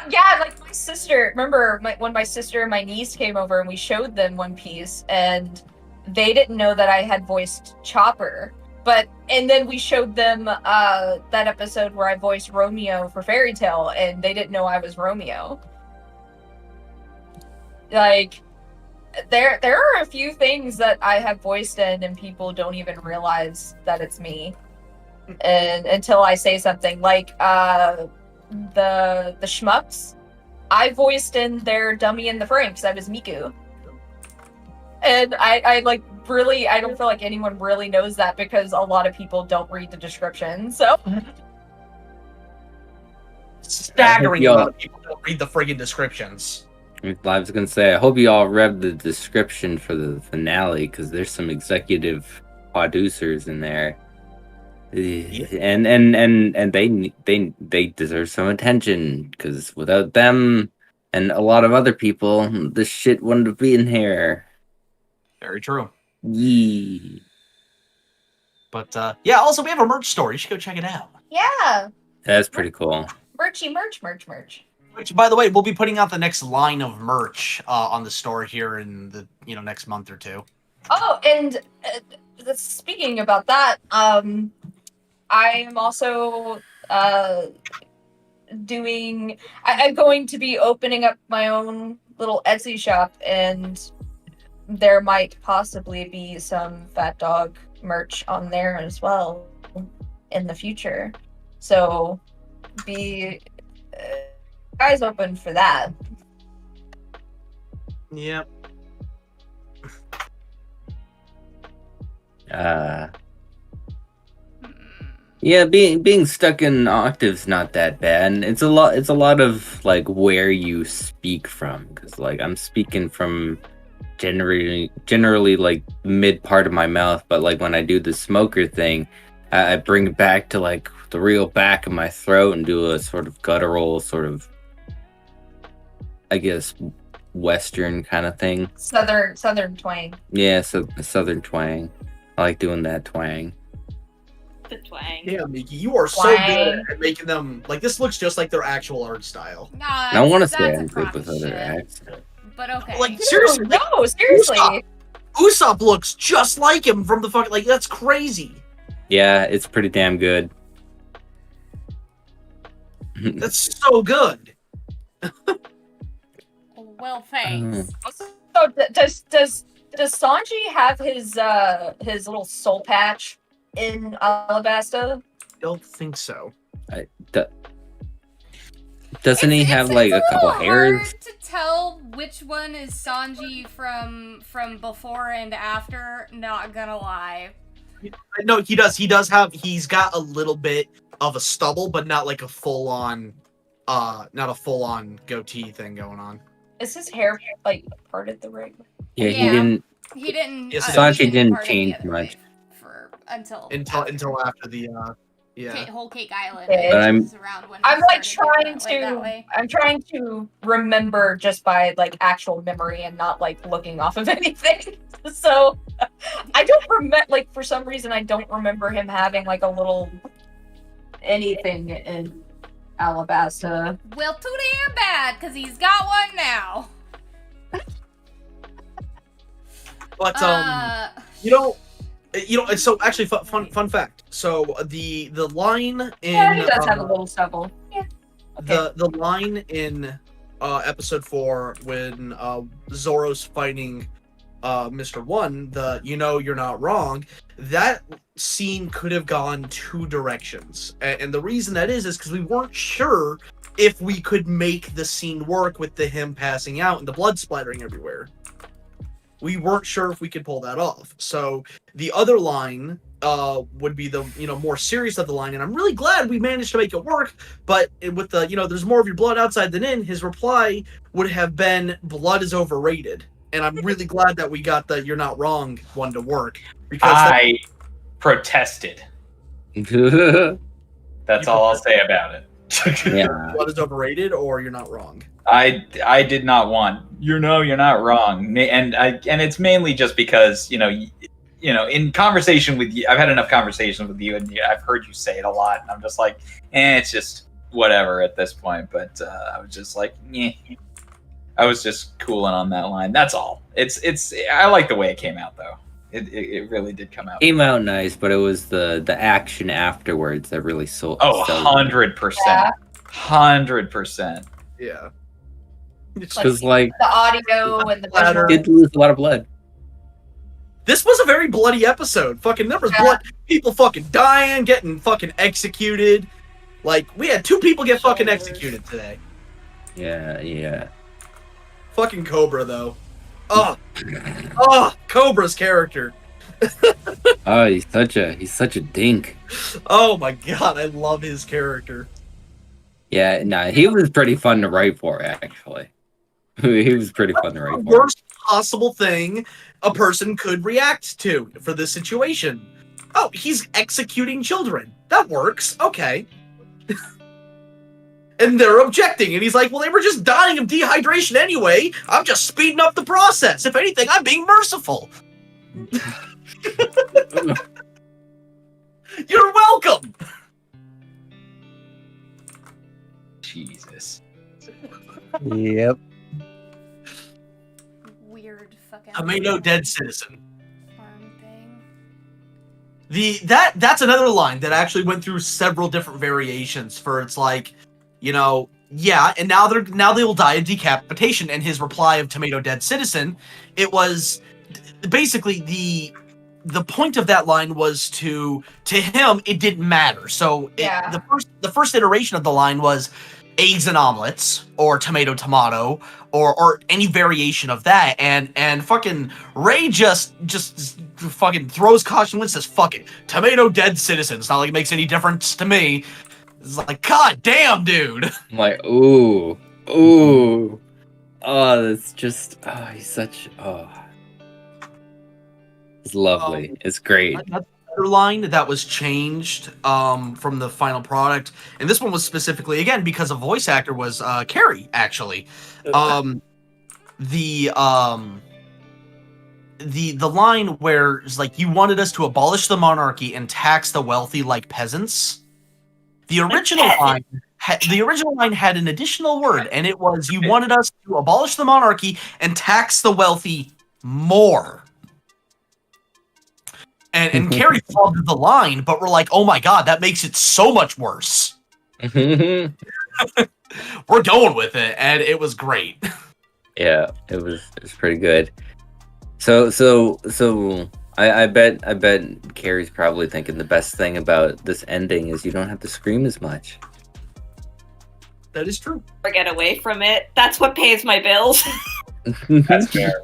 Yeah, like my sister. Remember when my sister and my niece came over and we showed them One Piece, and they didn't know that I had voiced Chopper. And then we showed them that episode where I voiced Romeo for Fairy Tail, and they didn't know I was Romeo. Like, there are a few things that I have voiced in, and people don't even realize that it's me, and until I say something like the Shmups. I voiced in their Dummy in the Frame because I was Miku, and I like really I don't feel like anyone really knows that because a lot of people don't read the description. So Staggering amount of people don't read the friggin' descriptions. I was gonna say, I hope you all read the description for the finale because there's some executive producers in there, and they deserve some attention because without them and a lot of other people, this shit wouldn't have been here. Very true. Yee. But yeah, also we have a merch store. You should go check it out. yeah, That's pretty cool. merch. Which, by the way, we'll be putting out the next line of merch on the store here in the next month or 2. Oh, and speaking about that, I am also doing. I'm going to be opening up my own little Etsy shop, and there might possibly be some Fat Dog merch on there as well in the future. So be eyes open for that. Yep. Yeah, being stuck in octaves not that bad. It's a lot of like where you speak from, because like I'm speaking from generally like mid part of my mouth, but like when I do the smoker thing, I bring it back to like the real back of my throat and do a sort of guttural sort of, I guess, Western kind of thing. Southern twang. Yeah, so southern twang. I like doing that twang. The twang. Yeah, Miki, you are so good at making them like this. Looks just like their actual art style. Nah, I don't want to that's say a I'm good crock with of other shit. acts. But okay. Like seriously, No, seriously. Usopp looks just like him from the fucking like. That's crazy. Yeah, it's pretty damn good. That's so good. Well, thanks. So does Sanji have his little soul patch in Alabasta? Don't think so. Doesn't he have like a couple little hairs? hard to tell which one is Sanji from before and after. Not gonna lie. No, he does. He's got a little bit of a stubble, but not like a full on, not a full on goatee thing going on. Is his hair like parted the right way? Yeah, Yeah. he didn't. He didn't. Yes, Sanji didn't part it the change other much. way for until After the yeah. Whole Cake Island. But I'm- was around when I'm he like started trying doing it that way. I'm trying to remember just by like actual memory and not like looking off of anything. So I don't remember, like for some reason I don't remember him having like a little anything in Alabasta. Well, too damn bad, because he's got one now. But so actually fun fact. So the line in Yeah, he does have a little stubble. Yeah. the line in episode 4 when Zoro's fighting Mr. One, the you're not wrong, that scene could have gone 2 directions. And the reason that is because we weren't sure if we could make the scene work with him passing out and the blood splattering everywhere. We weren't sure if we could pull that off. So the other line would be the more serious of the line, and I'm really glad we managed to make it work. But with the there's more of your blood outside than in, his reply would have been blood is overrated, and I'm really glad that we got the "you're not wrong" one to work because that- I protested. That's all I'll say about it. Yeah. what is overrated or "you're not wrong." I did not want. You're not wrong, and it's mainly just because in conversation with you, I've had enough conversations with you, and I've heard you say it a lot, and I'm just like, it's just whatever at this point. But I was just like, I was just cooling on that line. That's all. It's. I like the way it came out, though. It really did come out. Came out nice, but it was the action afterwards that really sold. Oh, 100%. 100%. Yeah. Because like The audio and the Ladder. visual. did lose a lot of blood. This was a very bloody episode. Fucking there was blood, people fucking dying, getting fucking executed. Like we had 2 people get fucking executed today. Yeah. Fucking Cobra though. Oh, Cobra's character. Oh, he's such a dink. Oh my god, I love his character. Yeah, nah, he was pretty fun to write for, actually. He was pretty fun to The write for. worst possible thing a person could react to for this situation. Oh, he's executing children. That works. Okay. And they're objecting, and he's like, well, they were just dying of dehydration anyway. I'm just speeding up the process. If anything, I'm being merciful. You're welcome. Jesus. Yep. Weird fucking Tomato dead citizen. farm thing. That's another line that actually went through several different variations for it's like, yeah, and now they will die of decapitation. And his reply of tomato dead citizen, it was basically the point of that line was to him it didn't matter. So the first iteration of the line was eggs and omelets or tomato or any variation of that, and fucking Ray just fucking throws caution and says fuck it, tomato dead citizen. It's not like it makes any difference to me. It's like, god damn, dude. I'm like, ooh. Oh, that's just it's lovely. It's great. Another line that was changed from the final product, and this one was specifically again because a voice actor was Carrie actually. The line where it's like you wanted us to abolish the monarchy and tax the wealthy like peasants. The original line had an additional word, and it was you wanted us to abolish the monarchy and tax the wealthy more. And Carrie loved the line, but we're like, oh my god, that makes it so much worse. We're going with it, and it was great. Yeah, it was pretty good. So I bet Carrie's probably thinking the best thing about this ending is you don't have to scream as much. That is true. Or get away from it. That's what pays my bills. That's fair.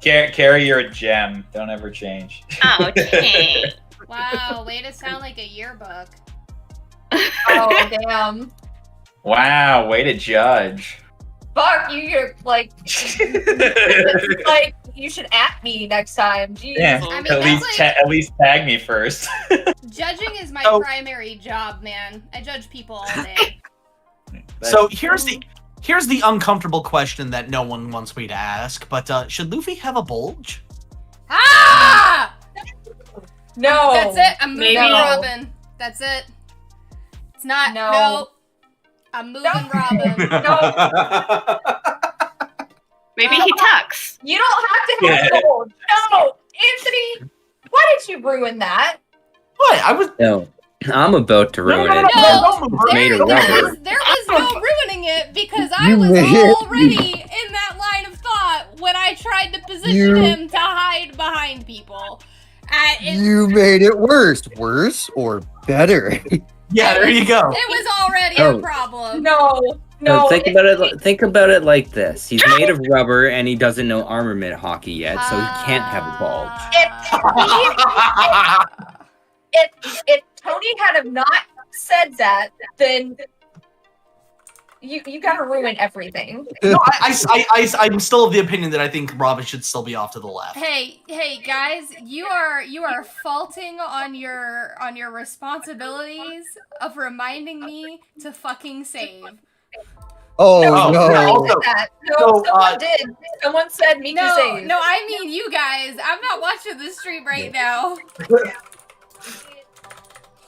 Carrie, you're a gem. Don't ever change. Okay. Wow, way to sound like a yearbook. Oh damn! Wow, way to judge. Fuck you! You're like, it's like you should at me next time. Jeez. Yeah, I mean, at that's least like- at least tag me first. Judging is my Oh. primary job, man. I judge people all day. So here's the uncomfortable question that no one wants me to ask, but should Luffy have a bulge? Ah! No. That's it. I'm moving Maybe. Robin. That's it. It's not. No. No. I'm moving No. Robin. Maybe he tucks. You don't have to have Yeah. gold. No, Anthony. Why did you ruin that? What? I was No, I'm about to ruin no, it. No, Made there of rubber. was no ruining it because I You was made it. already in that line of thought when I tried to position You- him to hide behind people. You made it worse. Worse or better? Yeah, there you go. It was already Oh. a problem. No. Think about it like this. He's made of rubber and he doesn't know armament hockey yet, so he can't have a bulge. If Tony had have not said that, then you gotta ruin everything. No, I'm still of the opinion that I think Robin should still be off to the left. Hey, guys, you are faulting on your responsibilities of reminding me to fucking save. Oh No, no! yeah, also- No, So, someone did. Someone said Miki No, save. no, I mean you guys. I'm not watching the stream right now.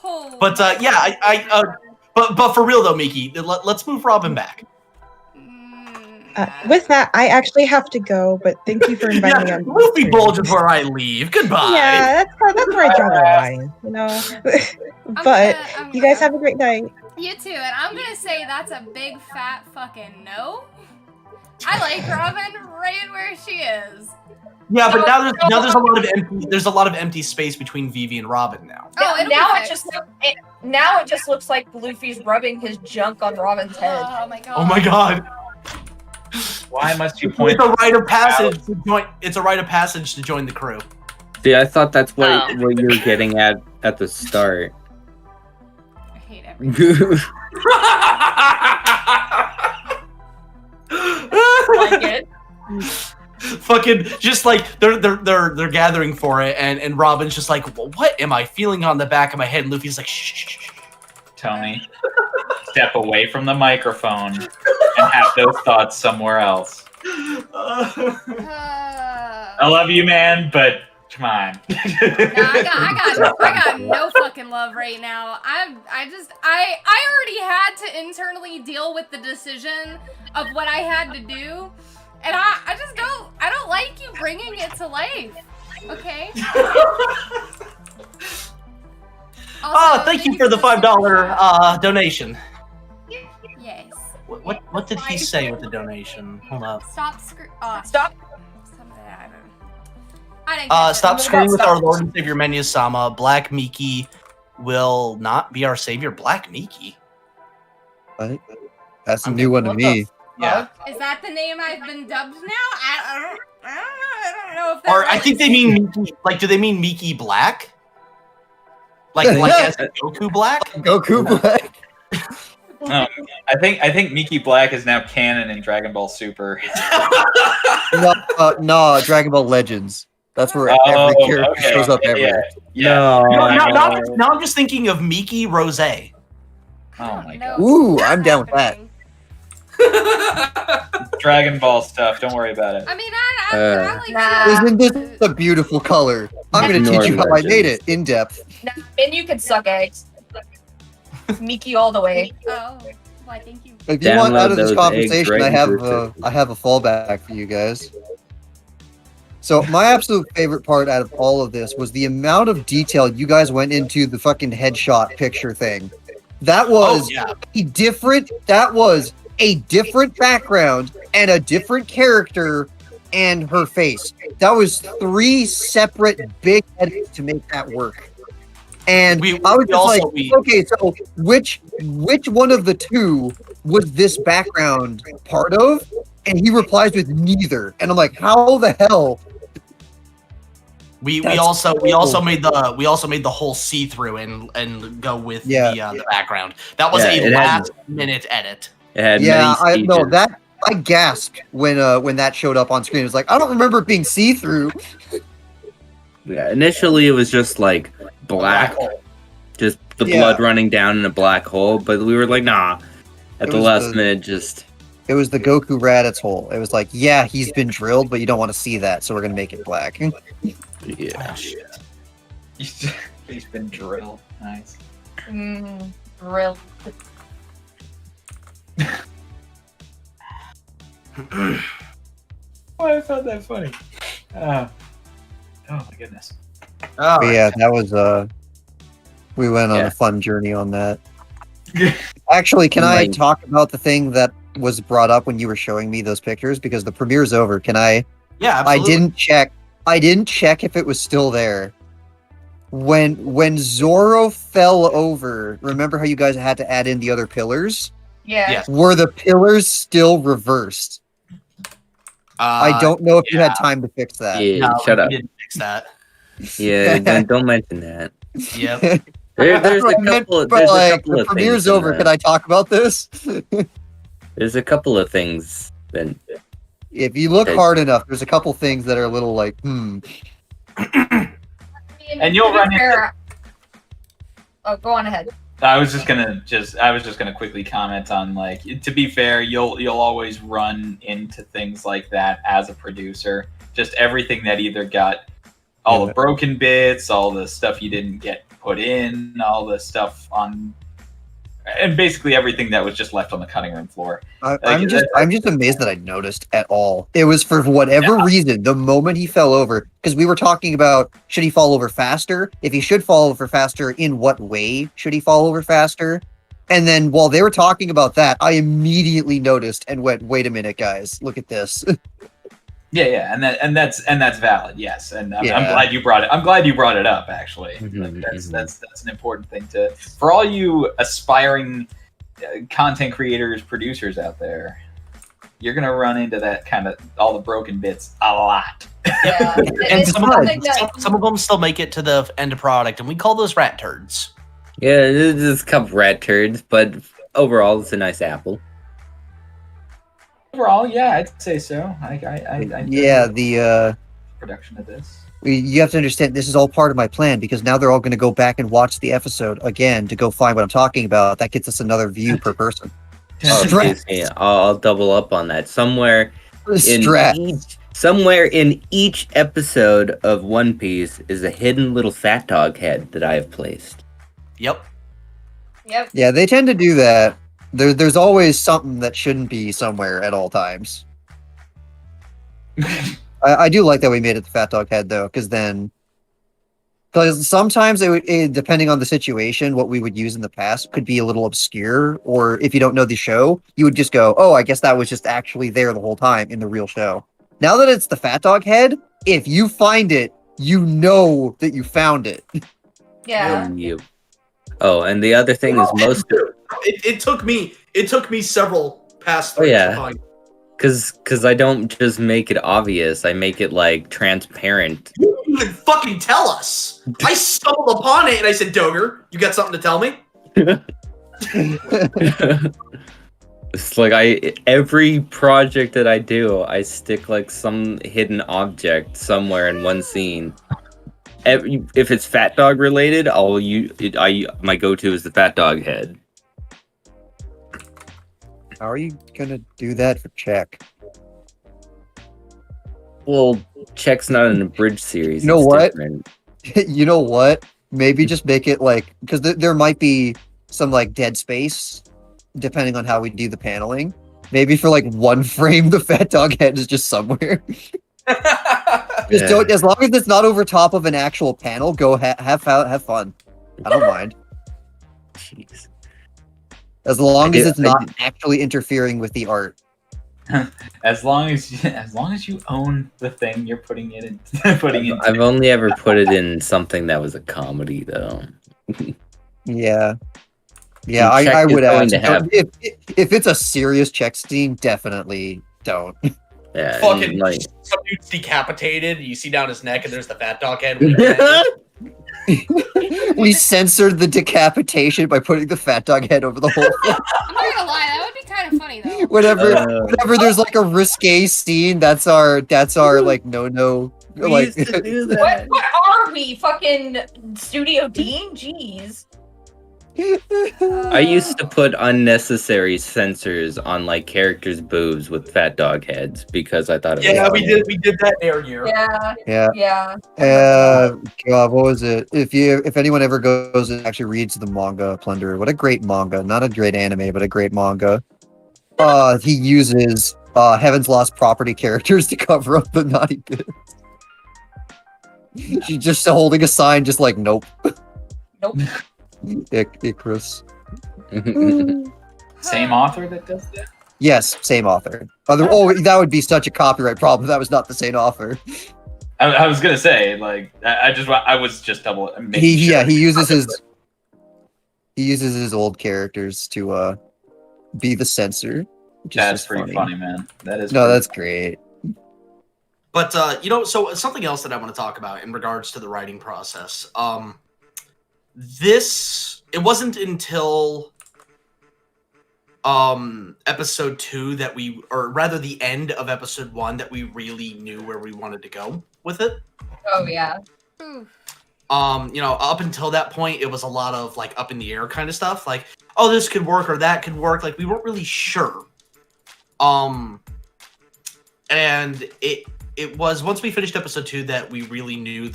Oh, But but for real though, Miki, let's move Robin back. With that, I actually have to go, but thank you for inviting me Yeah, on. Luffy stream. Bulge is where I leave. Goodbye. Yeah, that's where I draw the line, you know. But you guys have a great night. You too, and I'm gonna say that's a big fat fucking no. I like Robin right where she is. Yeah, but now there's a lot of empty space between Vivi and Robin now. Oh, it'll now be it fixed. just looks like Luffy's rubbing his junk on Robin's head. Oh my god. Oh my god. Why must you point? It's a rite of passage to join. It's a rite of passage to join the crew. See, I thought that's what Oh. what you were getting at the start. I hate everything. Like it. Fucking just like they're gathering for it, and Robin's just like, well, what am I feeling on the back of my head? And Luffy's like, shh. Tony, step away from the microphone and have those thoughts somewhere else. I love you, man, but come on. I got no fucking love right now. I already had to internally deal with the decision of what I had to do, and I don't like you bringing it to life. Okay. Also, Thank you for the $5 donation. Yes. What did he say with the donation? Hold up. Stop Stop. I didn't get Stop it. screwing with our Lord and Savior Menu-sama. Black Miki will not be our savior. Black Miki. What? That's a new one to me. Yeah. Is that the name I've been dubbed now? I don't know if that's Or I think they mean Miki. Like, do they mean Miki Black? Like as in Goku Black? Goku Black. I think Miki Black is now canon in Dragon Ball Super. No, Dragon Ball Legends. That's where Oh, every character okay. shows up everywhere. Yeah. Now I'm just thinking of Miki Rose. Oh my god. Ooh, I'm down with that. Dragon Ball stuff. Don't worry about it. I mean, I like Nah. Isn't this a beautiful color? I'm gonna teach you how I made it in depth. Nah, and you can suck eggs. Miki all the way. Oh, why? Thank you. If you want out of this Download those conversation, eggs I right have into I have a fallback for you guys. So my absolute favorite part out of all of this was the amount of detail you guys went into the fucking headshot picture thing. That was a different background and a different character and her face. That was 3 separate big edits to make that work. And I was just like, okay, so which one of the two was this background part of? And he replies with neither. And I'm like, how the hell? We also made the whole see-through and go with the background. That was a last minute edit. It had I gasped when that showed up on screen. It was like, I don't remember it being see-through. Yeah, initially it was just like black, just the blood running down in a black hole. But we were like, nah. At the last minute, just it was the Goku Raditz hole. It was like, yeah, he's been drilled, but you don't want to see that, so we're gonna make it black. yeah. Oh, shit. He's been drilled. Nice. Real. Why I found that funny. Oh my goodness. Oh, But yeah, that was we went on a fun journey on that. Actually, can I talk about the thing that was brought up when you were showing me those pictures? Because the premiere's over. Can I? Yeah, absolutely. I didn't check if it was still there. When Zoro fell over, remember how you guys had to add in the other pillars? Yeah. Yes. Were the pillars still reversed? I don't know if you had time to fix that. Yeah, No, shut we up. didn't fix that. Yeah, don't mention that. Yep. There's a But couple. like, There's a couple the of premiere's things in over. that. Can I talk about this? There's a couple of things that If you look Okay. hard enough, there's a couple things that are a little like, And you'll run into. Oh, go on ahead. I was just gonna quickly comment on, like, to be fair, you'll always run into things like that as a producer. Just everything that either got all the broken bits, all the stuff you didn't get put in, all the stuff on, and basically everything that was just left on the cutting room floor. I'm just amazed that I noticed at all. It was for whatever reason, the moment he fell over, because we were talking about should he fall over faster? If he should fall over faster, in what way should he fall over faster? And then while they were talking about that, I immediately noticed and went, "Wait a minute, guys, look at this." Yeah, and that's valid. Yes, and I'm Yeah. glad you brought it. I'm glad you brought it up. Actually, Mhm, that's an important thing for all you aspiring content creators, producers out there. You're gonna run into that kind of all the broken bits a lot. Yeah. And It's some of, something them, that- some of them still make it to the end product, and we call those rat turds. Yeah, it's just a couple rat turds, but overall, it's a nice apple. Overall, yeah, I'd say so. I Yeah, the production of this. you have to understand this is all part of my plan because now they're all going to go back and watch the episode again to go find what I'm talking about. That gets us another view per person. Oh, Stress. excuse me. I'll double up on that. Somewhere Stress. in each episode of One Piece is a hidden little fat dog head that I have placed. Yep. Yep. Yeah, they tend to do that. There's always something that shouldn't be somewhere at all times. I do like that we made it the fat dog head though, because sometimes depending on the situation, what we would use in the past could be a little obscure, or if you don't know the show, you would just go, "Oh, I guess that was just actually there the whole time in the real show." Now that it's the fat dog head, if you find it, you know that you found it. Yeah. You. Oh, and the other thing is most. It took me several past Oh, yeah. to find. Cause I don't just make it obvious. I make it like transparent. You didn't even fucking tell us. I stumbled upon it and I said, "Doger, you got something to tell me?" It's like every project that I do, I stick like some hidden object somewhere in one scene. If it's fat dog related, my go-to is the fat dog head. How are you gonna do that for check? Well, check's not an abridged series. You know it's what? different. You know what? Maybe just make it like, because there might be some like dead space depending on how we do the paneling. Maybe for like one frame, the fat dog head is just somewhere. Just don't, as long as it's not over top of an actual panel, go have fun. I don't mind. Jeez. As long as it's I not actually interfering with the art. As long as you own the thing you're putting it in, I've only ever put it in something that was a comedy, though. Yeah. And Yeah, I check is would going ask. to have- If it's a serious check scene, definitely don't. Yeah, Fucking and, like, some dude's decapitated. You see down his neck, and there's the fat dog head. We censored the decapitation by putting the fat dog head over the whole thing. I'm not gonna lie, that would be kind of funny though. Whenever there's like a risque scene, that's our like no we like used to do that. What are we? Fucking Studio Dean? Jeez. I used to put unnecessary censors on like characters' boobs with fat dog heads because I thought it was Yeah, funny. we did that air year. Yeah. yeah. Yeah. God, what was it? If anyone ever goes and actually reads the manga Plunder, what a great manga! Not a great anime, but a great manga. He uses Heaven's Lost Property characters to cover up the naughty bits. She's just holding a sign, just like nope. Nope. Icarus. Same author that does that. Yes, same author. That would be such a copyright problem. If that was not the same author. I was gonna say, like, I was just double. making sure. He uses his old characters to be the censor. Which is That's just pretty funny, man. That is. No, pretty that's great. But so something else that I want to talk about in regards to the writing process. It wasn't until episode 2 that we, or rather the end of episode 1 that we really knew where we wanted to go with it. Oh yeah. Ooh. Up until that point, it was a lot of like up in the air kind of stuff. Like, oh, this could work or that could work. Like, we weren't really sure. And it was once we finished episode 2 that we really knew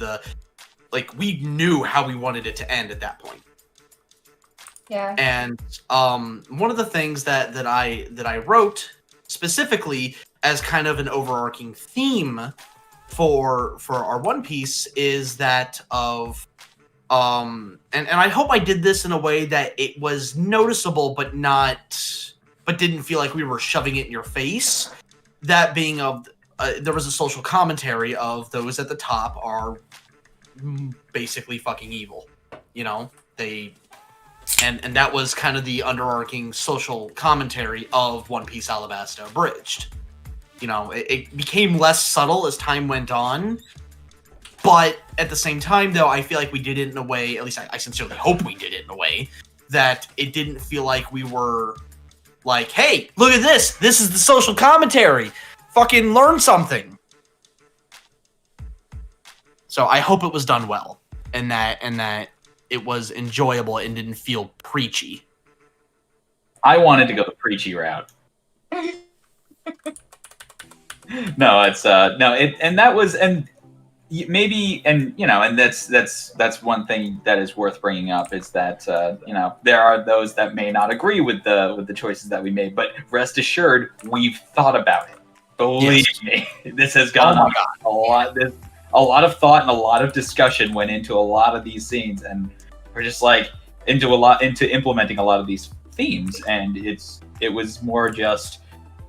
we knew how we wanted it to end at that point. Yeah. And one of the things that I wrote specifically as kind of an overarching theme for our One Piece is that of and I hope I did this in a way that it was noticeable but didn't feel like we were shoving it in your face. That being there was a social commentary of those at the top are basically fucking evil. They and that was kind of the underarching social commentary of One Piece Alabasta Abridged. It became less subtle as time went on, but at the same time, though, I feel like we did it in a way, at least I sincerely hope we did it in a way, that it didn't feel like we were like, hey, look at this! This is the social commentary! Fucking learn something! So I hope it was done well, and that it was enjoyable and didn't feel preachy. I wanted to go the preachy route. No, it's and that was, and maybe, and and that's one thing that is worth bringing up is that there are those that may not agree with the choices that we made, but rest assured we've thought about it. Believe me, this has gone on a lot. A lot of thought and a lot of discussion went into a lot of these scenes, and we're just like into implementing a lot of these themes, and it was more just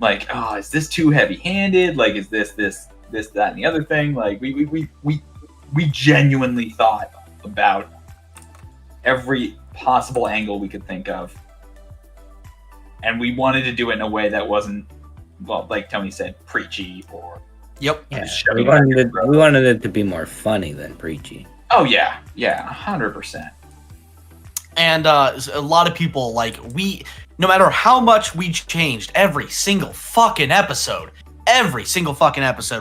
like, oh, is this too heavy-handed? Like, is this, that, and the other thing? Like, we genuinely thought about every possible angle we could think of, and we wanted to do it in a way that wasn't, well, like Tony said, preachy or. Yep. Yeah, we wanted it to be more funny than preachy. Oh yeah, 100%. And a lot of people, like, no matter how much we changed every single fucking episode,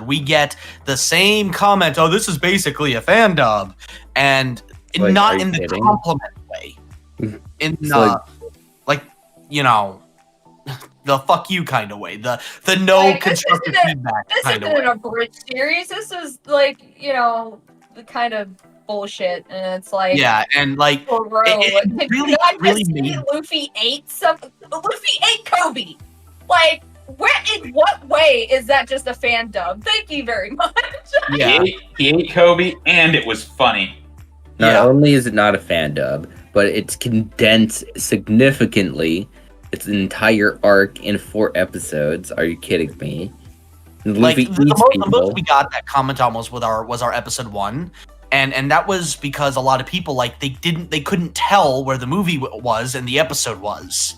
we get the same comment, oh, this is basically a fan dub. And Like, not in the compliment way. In the fuck you kind of way. The no Like, constructive feedback This kind isn't of way. an abridged series. This is like, the kind of bullshit, and it's like, Yeah, and like for real. it Did really- you not really just see made- Luffy ate something? Luffy ate Kobe. Like, in what way is that just a fan dub? Thank you very much. Yeah. He ate Kobe, and it was funny. Not Yeah. only is it not a fan dub, but it's condensed significantly. It's an entire arc in 4 episodes. Are you kidding me? And Like Luffy the eats most people. we got that comment almost was our episode 1, and that was because a lot of people, like, they couldn't tell where the movie was and the episode was.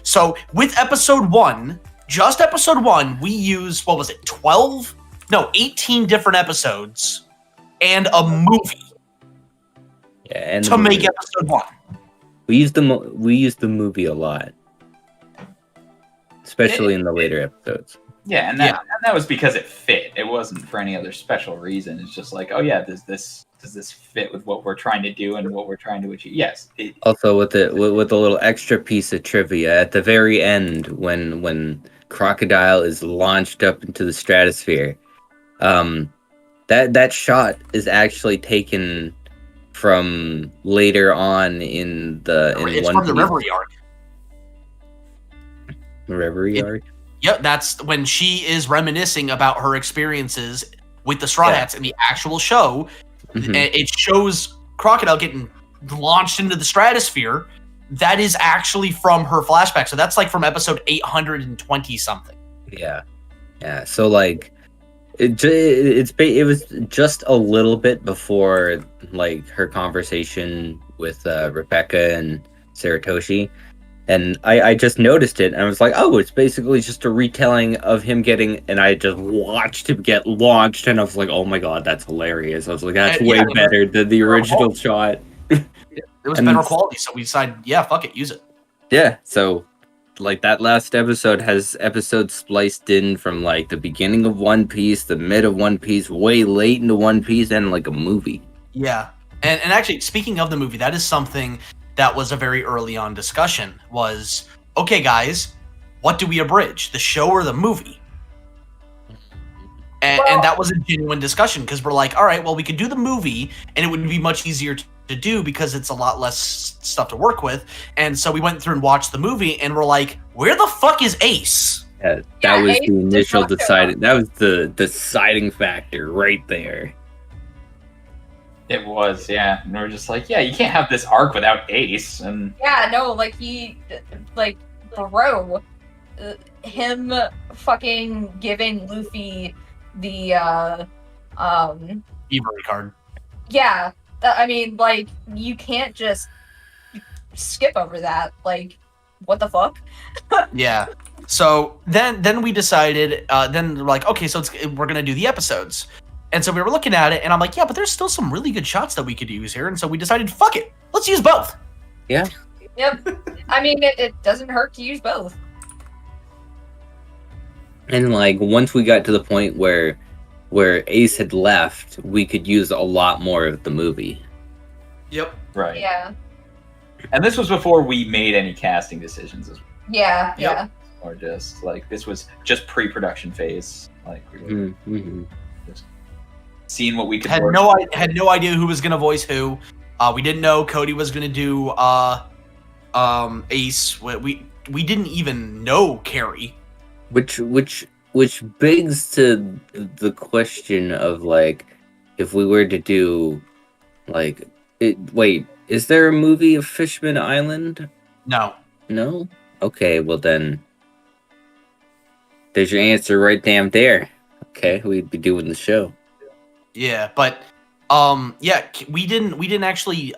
So with episode 1, just episode 1, we used, what was it, 18 different episodes and a movie Yeah, and to make episode 1. we used the movie a lot, especially in the later episodes. Yeah, and that was because it fit. It wasn't for any other special reason. It's just like, oh yeah, does this fit with what we're trying to do and what we're trying to achieve? Yes. Also, with a little extra piece of trivia at the very end, when Crocodile is launched up into the stratosphere, that shot is actually taken from later on in It's One from the Piece. Reverie arc. Reverie arc. Yep, that's when she is reminiscing about her experiences with the Straw Hats in the actual show. Mhm. And it shows Crocodile getting launched into the stratosphere. That is actually from her flashback. So that's like from episode 820 something. Yeah. So like, it was just a little bit before like her conversation with Rebecca and Saratoshi, and I just noticed it and I was like, oh, it's basically just a retelling of him getting, and I just watched him get launched and I was like, oh my god, that's hilarious. I was like, that's way better than the original shot. It was And better it's- quality, so we decided, yeah, fuck it, use it. Yeah, so like that last episode has episodes spliced in from like the beginning of One Piece, the mid of One Piece, way late into One Piece, and like a movie. Yeah, and actually, speaking of the movie, that is something that was a very early on discussion. Was okay, guys, what do we abridge, the show or the movie? And that was a genuine discussion because we're like, all right, well, we could do the movie, and it would be much easier to do because it's a lot less stuff to work with. And so we went through and watched the movie, and we're like, where the fuck is Ace? That Yeah, was Ace the did initial not show deciding. That was the deciding factor right there. It was, yeah. And we're just like, yeah, you can't have this arc without Ace. And Yeah, no, like bro, him fucking giving Luffy the Ebury card. yeah, I mean, like, you can't just skip over that. Like, what the fuck? Yeah. So then we decided. Then we're like, okay, so we're gonna do the episodes. And so we were looking at it, and I'm like, yeah, but there's still some really good shots that we could use here. And so we decided, fuck it, let's use both. Yeah. Yep. I mean, it doesn't hurt to use both. And like once we got to the point where Ace had left, we could use a lot more of the movie. Yep. right. Yeah. And this was before we made any casting decisions, Yeah. Yep. Yeah. or just like this was just pre-production phase. Like we were Mm-hmm. just seeing what we could Had work no with. had no idea who was gonna voice who. We didn't know Cody was gonna do Ace. We didn't even know Carrie. Which begs to the question of like, if we were to do like, wait, is there a movie of Fishman Island? No. No? Okay, well then, there's your answer right damn there. Okay, we'd be doing the show. Yeah, but yeah, we didn't actually.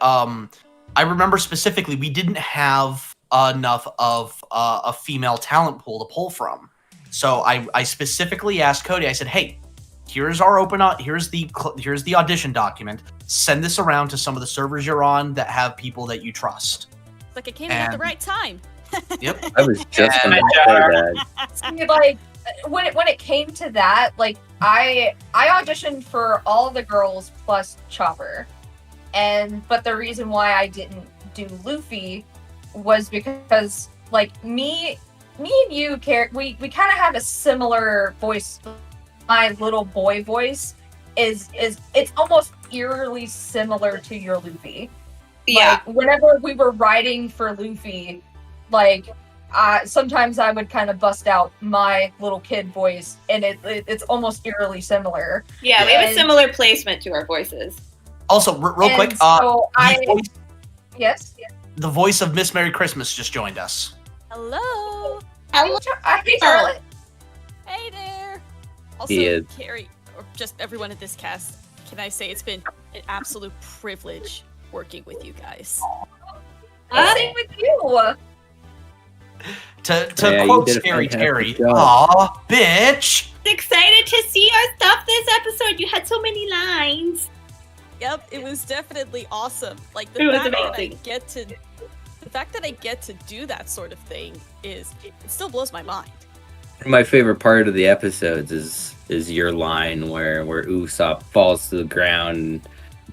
I remember specifically we didn't have enough of a female talent pool to pull from. So I specifically asked Cody. I said, "Hey, here's our here's the audition document. Send this around to some of the servers you're on that have people that you trust." It's like it came in at the And- right time. Yep. I was just And- gonna say that. See, like, when it came to that, like, I auditioned for all the girls plus Chopper, but the reason why I didn't do Luffy was because, like, me and you, we kind of have a similar voice. My little boy voice is it's almost eerily similar to your Luffy. Yeah. Like, whenever we were writing for Luffy, like, sometimes I would kind of bust out my little kid voice, and it's almost eerily similar. Yeah, we have a And- similar placement to our voices. Also, real And quick, so yes. the voice of Miss Merry Christmas just joined us. Hello. Hey, Charlotte. Hey there. Also, Yeah. Carrie, or just everyone at this cast, can I say it's been an absolute privilege working with you guys. Same with you. To Yeah, you quote did a Scary fantastic Terry, job. aw, bitch. Excited to see our stuff this episode. You had so many lines. Yep, it was definitely awesome. Like It the was fact that I amazing. get to do that sort of thing it still blows my mind. My favorite part of the episodes is your line where Usopp falls to the ground, and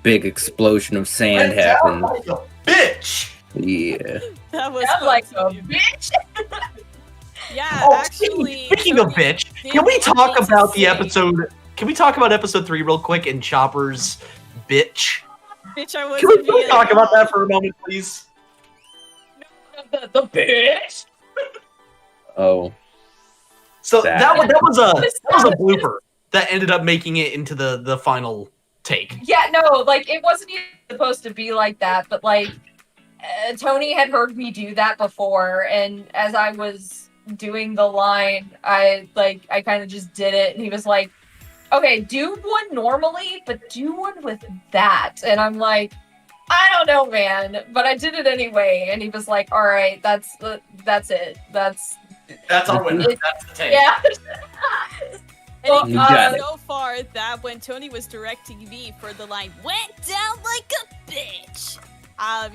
big explosion of sand Went down happens. like a bitch. Yeah. That was I'm fun like to a do. bitch. Yeah, Oh, actually. speaking of Cody bitch, did can we want talk me to about the say- episode? Can we talk about episode 3 real quick in Chopper's bitch? Bitch, I was Can we talk about that for a moment, please? The bitch. Oh. So Sad. that was a blooper that ended up making it into the final take. Yeah, no, like, it wasn't even supposed to be like that, but, like, Tony had heard me do that before, and as I was doing the line, I kind of just did it, and he was like, okay, do one normally, but do one with that. And I'm like, I don't know, man, but I did it anyway. And he was like, all right, that's it. That's our winner. That's the take. Yeah. And You got it. so far that when Tony was directing me for the line "went down like a bitch,"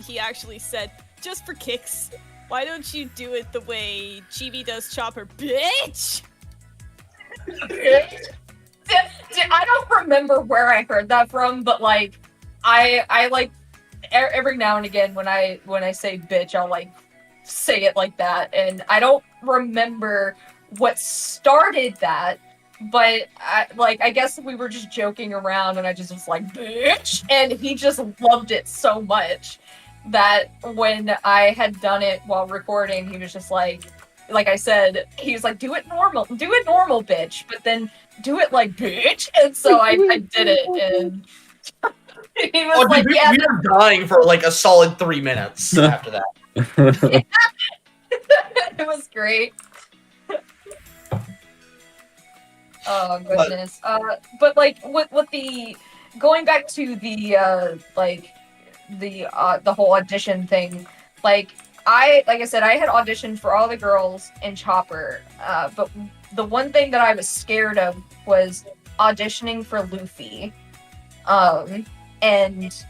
he actually said, "Just for kicks," Why don't you do it the way Chibi does Chopper, bitch? I don't remember where I heard that from, but like, I like every now and again when I say bitch, I'll like say it like that, and I don't remember what started that, but I guess we were just joking around, and I just was like bitch, and he just loved it so much that when I had done it while recording, he was just like I said, he was like, do it normal, bitch, but then do it like bitch, and so I did it, and he was like, dude, yeah, we were dying for like a solid 3 minutes after that. it was great. Oh goodness. But like with the going back to the the whole audition thing, like I said, I had auditioned for all the girls in Chopper, but the one thing that I was scared of was auditioning for Luffy, and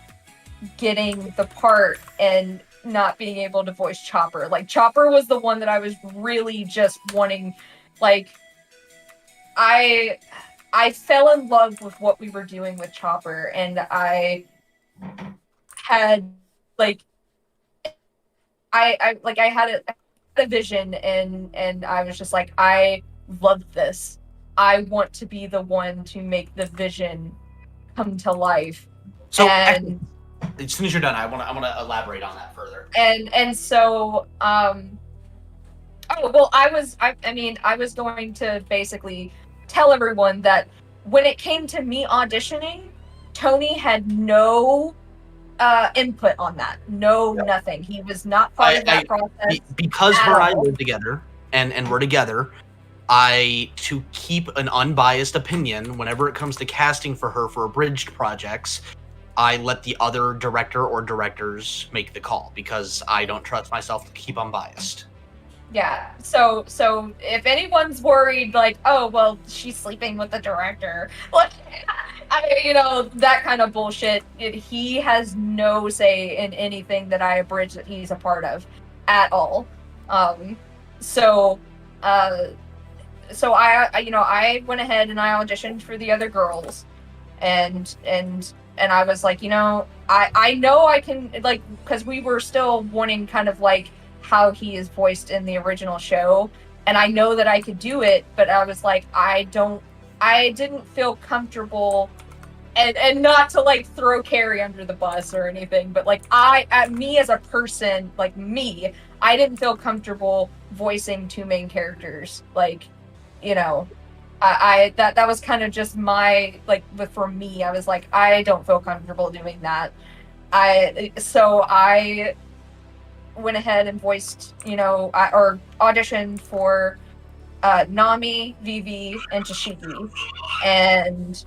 getting the part and not being able to voice Chopper. Like, Chopper was the one that I was really just wanting. Like, I fell in love with what we were doing with Chopper, and I had I had a vision, and I was just like, I love this. I want to be the one to make the vision come to life. So and as soon as you're done, I want to elaborate on that further. And so I was going to basically tell everyone that when it came to me auditioning, Tony had no input on that. Nothing. He was not part of that process. Because her and I live together and we're together, to keep an unbiased opinion whenever it comes to casting for her for abridged projects, I let the other director or directors make the call because I don't trust myself to keep unbiased. Yeah. So if anyone's worried, like, oh well, she's sleeping with the director, like, that kind of bullshit. He has no say in anything that I abridge that he's a part of, at all. So I went ahead and I auditioned for the other girls, and I was like, I know I can, like, because we were still wanting kind of like how he is voiced in the original show, and I know that I could do it, but I was like, I didn't feel comfortable, and not to like throw Carrie under the bus or anything, but like me as a person, like me, I didn't feel comfortable voicing two main characters, like, that was kind of just my, like, but for me, I was like, I don't feel comfortable doing that. So I went ahead and voiced, or auditioned for Nami, Vivi, and Tashigi, and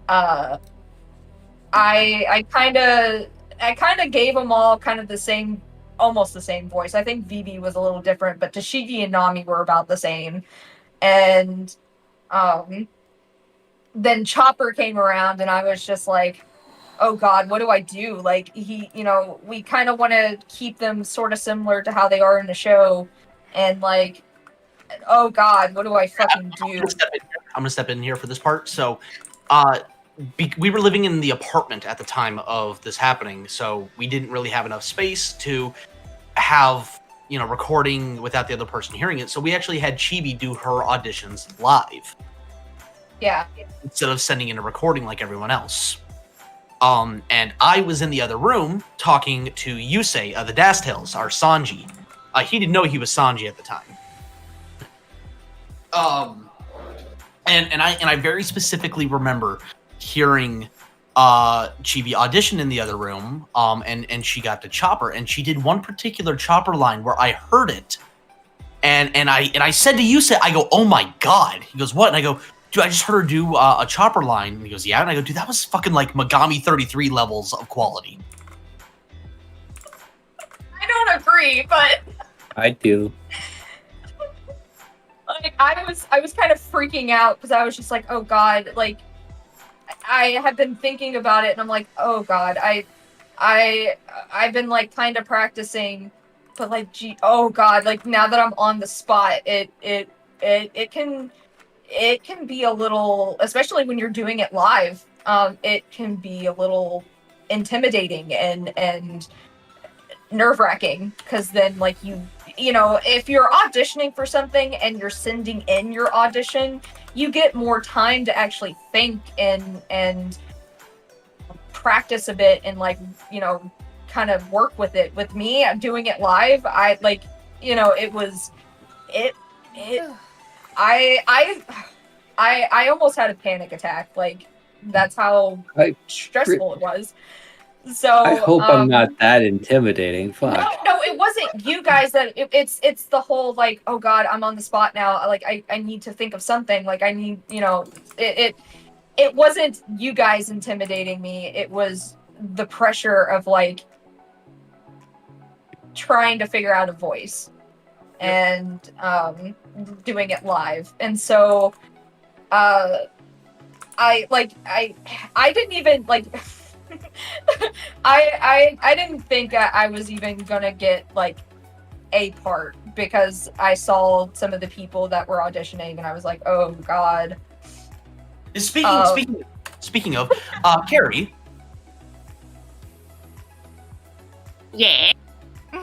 I kind of gave them all kind of the same, almost the same voice. I think Vivi was a little different, but Tashigi and Nami were about the same. And then Chopper came around, and I was just like, oh God, what do I do? Like, we kind of want to keep them sort of similar to how they are in the show, and like, oh God, what do I fucking do? I'm gonna step in here for this part. So, we were living in the apartment at the time of this happening, so we didn't really have enough space to have, recording without the other person hearing it. So we actually had Chibi do her auditions live. Yeah. Instead of sending in a recording like everyone else. And I was in the other room talking to Yusei of the Dastales, our Sanji. He didn't know he was Sanji at the time. And I very specifically remember hearing Chibi audition in the other room, and she got to Chopper, and she did one particular Chopper line where I heard it, and I said to Yusei, I go, oh my God. He goes, what? And I go, dude, I just heard her do a Chopper line. And he goes, yeah. And I go, dude, that was fucking like Megami 33 levels of quality. I don't agree, but I do. like, I was kind of freaking out because I was just like, oh God, like, I have been thinking about it, and I'm like, oh God, I've been like kind of practicing but like, oh god, like now that I'm on the spot, it can be a little, especially when you're doing it live. It can be a little intimidating and nerve-wracking, because then like you know, if you're auditioning for something and you're sending in your audition, you get more time to actually think and practice a bit and like, you know, kind of work with it. With me, I'm doing it live. I like, you know, I almost had a panic attack. Like, that's how stressful it was. So I hope I'm not that intimidating. Fuck. No, it wasn't you guys. That it's the whole like, oh god, I'm on the spot now. Like I need to think of something. Like I need, you know, it wasn't you guys intimidating me. It was the pressure of like trying to figure out a voice and doing it live. And so I didn't even like I didn't think that I was even gonna get like a part, because I saw some of the people that were auditioning and I was like, oh god. Speaking of, Carrie. Yeah.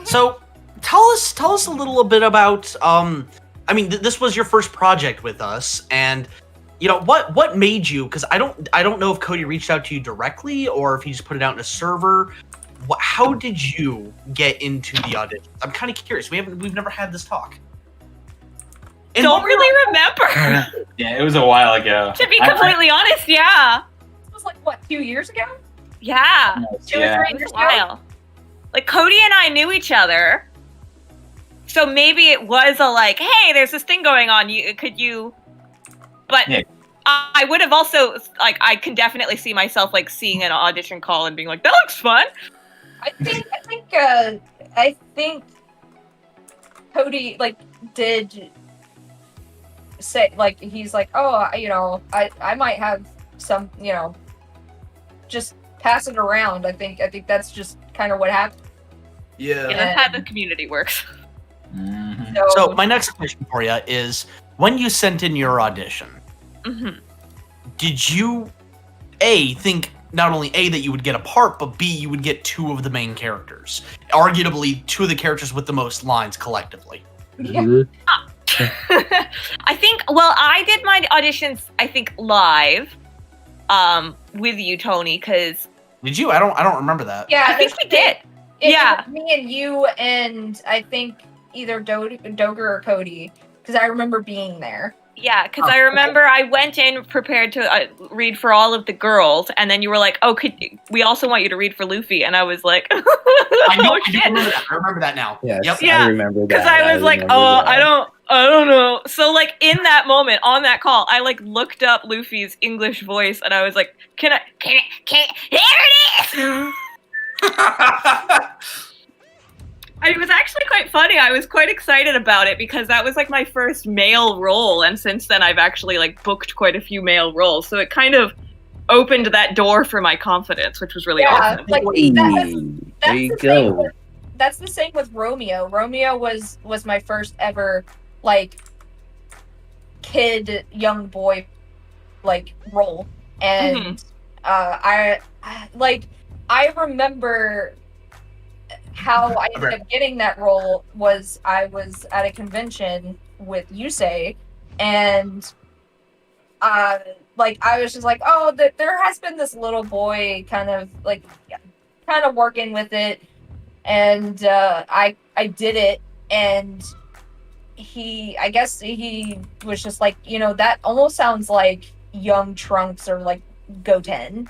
So tell us a little bit about I mean, this was your first project with us, and you know what made you? Because I don't know if Cody reached out to you directly or if he just put it out in a server. How did you get into the audition? I'm kind of curious. We've never had this talk. And don't really remember. Yeah, it was a while ago. To be completely honest, yeah. It was like what, 2 years ago? Yeah. Two or 3 years ago. Like Cody and I knew each other. So maybe it was a like, hey, there's this thing going on. But yeah. I would have also, like, I can definitely see myself, like, seeing an audition call and being like, that looks fun. I think Cody, like, did say, like, he's like, oh, you know, I might have some, you know, just pass it around. I think that's just kind of what happened. Yeah. And that's how the community works. Mm-hmm. So my next question for you is, when you sent in your audition, did you think not only that you would get a part, but B, you would get 2 of the main characters, arguably 2 of the characters with the most lines collectively? Yeah. I think, well, I did my auditions, I think, live with you, Tony, because... Did you? I don't remember that. Yeah, I think we did. Yeah. Me and you and I think either Doger or Cody, because I remember being there. Yeah, because I remember I went in prepared to read for all of the girls, and then you were like, "Oh, we also want you to read for Luffy," and I was like, I remember that now. Yes, yep. I remember that. Because I was like, "Oh, I don't know." So like in that moment on that call, I like looked up Luffy's English voice, and I was like, "Can I? Here it is!" It was actually quite funny. I was quite excited about it because that was like my first male role, and since then I've actually like booked quite a few male roles. So it kind of opened that door for my confidence, which was really awesome. Like, there you go. That's the same with Romeo. Romeo was my first ever like kid, young boy like role, and I remember how I ended up getting that role was I was at a convention with Yusei, and like I was just like, oh, there has been this little boy kind of working with it, and I did it, and I guess he was just like, you know, that almost sounds like young Trunks or like Goten.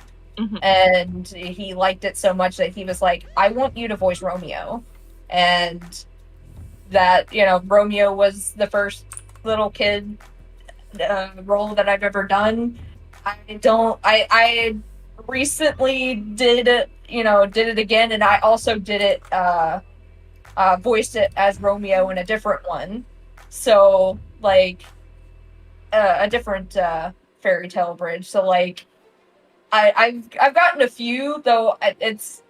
And he liked it so much that he was like, I want you to voice Romeo. And that, you know, Romeo was the first little kid role that I've ever done. I recently did it again, and I also did it, voiced it as Romeo in a different one. So, like, a different fairy tale bridge. So, like, I've gotten a few, though. It's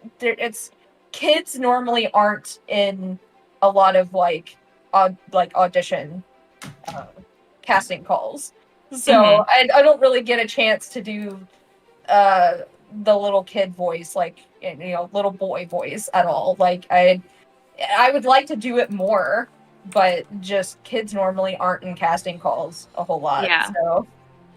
kids normally aren't in a lot of like audition casting calls. So I don't really get a chance to do the little kid voice, like, you know, little boy voice at all. Like I would like to do it more, but just kids normally aren't in casting calls a whole lot. Yeah. So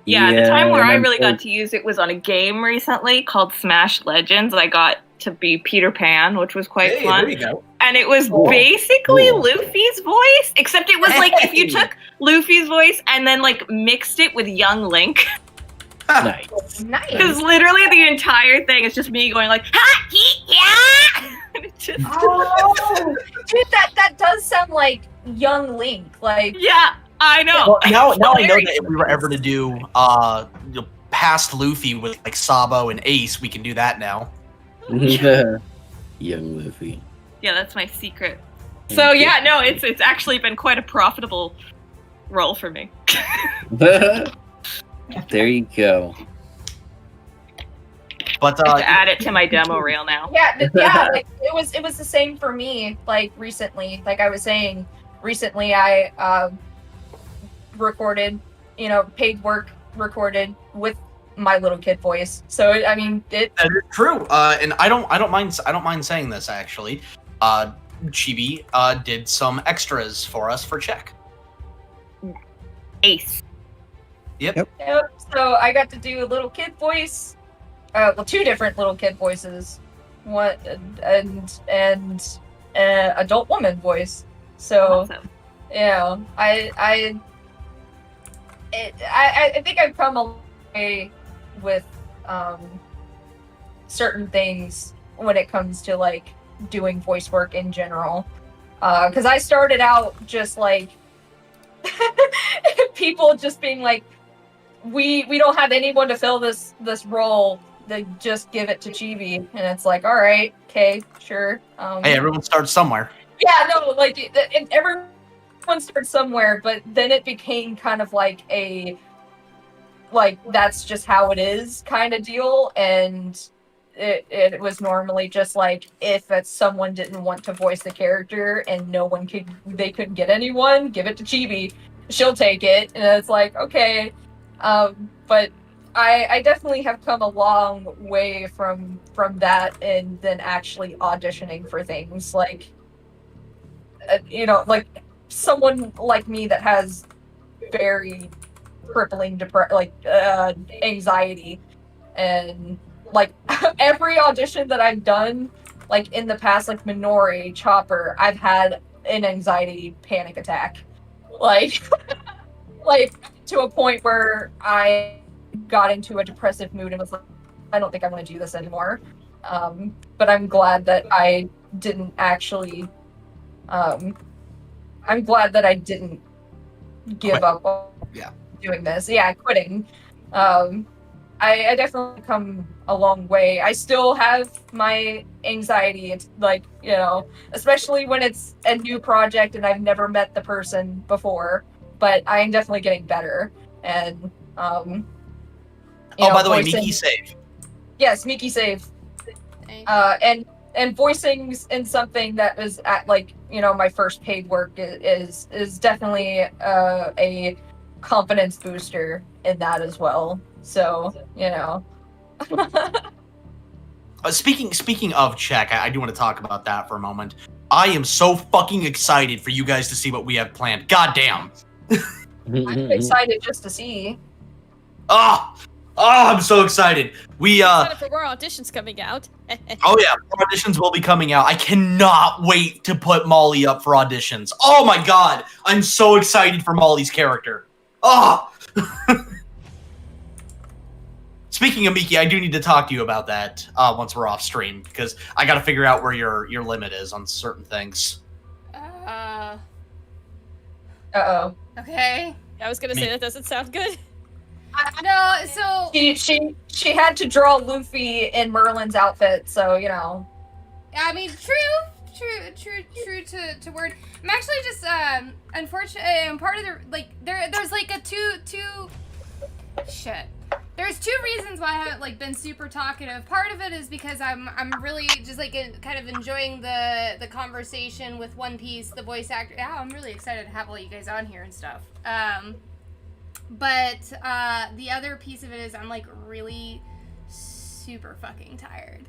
Yeah, the time where I and really got to use it was on a game recently called Smash Legends. I got to be Peter Pan, which was quite Hey, fun. there you go. And it was Cool. basically Cool. Luffy's voice, except it was like if you Hey. took Luffy's voice and then like mixed it with young Link. Nice. Because nice. literally the entire thing is just me going like, ha, he, yeah! And it just, Oh, dude, that does sound like young Link. Like, yeah, I know. Well, now I know Hilarious. that if we were ever to do past Luffy with like Sabo and Ace, we can do that now. Young Luffy. Yeah, that's my secret. So yeah, no, it's actually been quite a profitable role for me. There you go. But I have to add it to my demo reel now. yeah, like it was the same for me. Like recently, like I was saying, recently I recorded, you know, paid work recorded with my little kid voice. So I mean, it. that is true. And I don't mind saying this actually. Chibi did some extras for us for check. Ace. Yep. So I got to do a little kid voice. Well, two different little kid voices, one and adult woman voice. So Awesome. yeah, I think I've come a long way with certain things when it comes to like doing voice work in general. Because I started out just like people just being like, we don't have anyone to fill this role. They just give it to Chibi, and it's like, all right, okay, sure. Hey, everyone starts somewhere. Yeah, no, like everyone starts somewhere, but then it became kind of like a like that's just how it is kind of deal, and it was normally just like if someone didn't want to voice the character and they couldn't get anyone, give it to Chibi, she'll take it, and it's like okay, but I definitely have come a long way from that, and then actually auditioning for things like you know, like someone like me that has very crippling anxiety, and like every audition that I've done, like in the past, like Minori, Chopper, I've had an anxiety panic attack, like like to a point where I got into a depressive mood and was like, I don't think I want to do this anymore. But I'm glad that I didn't actually. I'm glad that I didn't give Quit. up on doing this. Yeah, quitting. I definitely come a long way. I still have my anxiety. It's like, you know, especially when it's a new project and I've never met the person before. But I'm definitely getting better. And By the way, voicing- Miki save. Yes, Miki save. Thanks. And voicing in something that was at like, you know, my first paid work is definitely a confidence booster in that as well. So, you know. Speaking of check, I do want to talk about that for a moment. I am so fucking excited for you guys to see what we have planned. God damn. I'm excited just to see. I'm so excited. We Sign up for more auditions coming out. Oh yeah, auditions will be coming out. I cannot wait to put Molly up for auditions. Oh my god, I'm so excited for Molly's character. Speaking of Miki, I do need to talk to you about that once we're off stream, because I got to figure out where your limit is on certain things. Uh-oh. Okay. I was gonna say that doesn't sound good. No, so She had to draw Luffy in Merlin's outfit, so you know. I mean, true to word. I'm actually just unfortunate. I'm part of the like there's like a two. Shit. There's two reasons why I haven't like been super talkative. Part of it is because I'm really just like kind of enjoying the conversation with One Piece, the voice actor. Yeah, I'm really excited to have all you guys on here and stuff. But the other piece of it is I'm like really super fucking tired.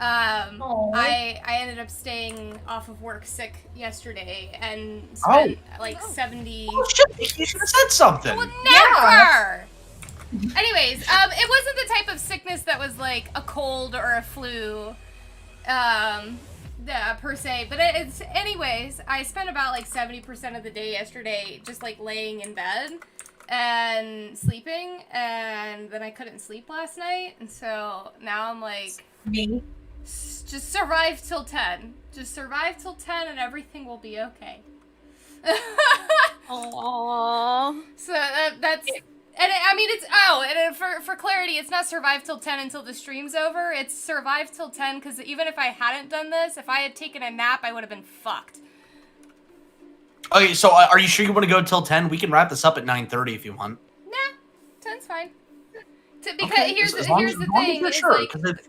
I ended up staying off of work sick yesterday and spent like 70. Oh shit! You should have said something. Well, never. Anyways, it wasn't the type of sickness that was like a cold or a flu, per se. But anyways, I spent about like 70% of the day yesterday just like laying in bed and sleeping, and then I couldn't sleep last night, and so now I'm like, just survive till 10. Just survive till 10, and everything will be okay. Aww. So that's. And I mean, and for clarity, it's not survive till 10 until the stream's over. It's survive till 10 because even if I hadn't done this, if I had taken a nap, I would have been fucked. Okay, so are you sure you want to go till 10? We can wrap this up at 9:30 if you want. Nah, 10's fine. Because Okay, here's as the long as thing, you're is sure, like, 'cause it-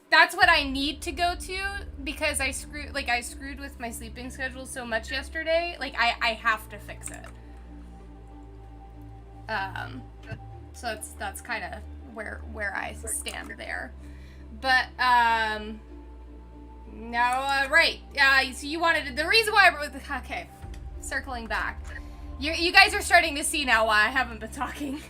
that's what I need to go to because I screwed with my sleeping schedule so much yesterday. Like I have to fix it. So that's kind of where I stand there, but no, right? So you wanted the reason why okay, circling back, you guys are starting to see now why I haven't been talking.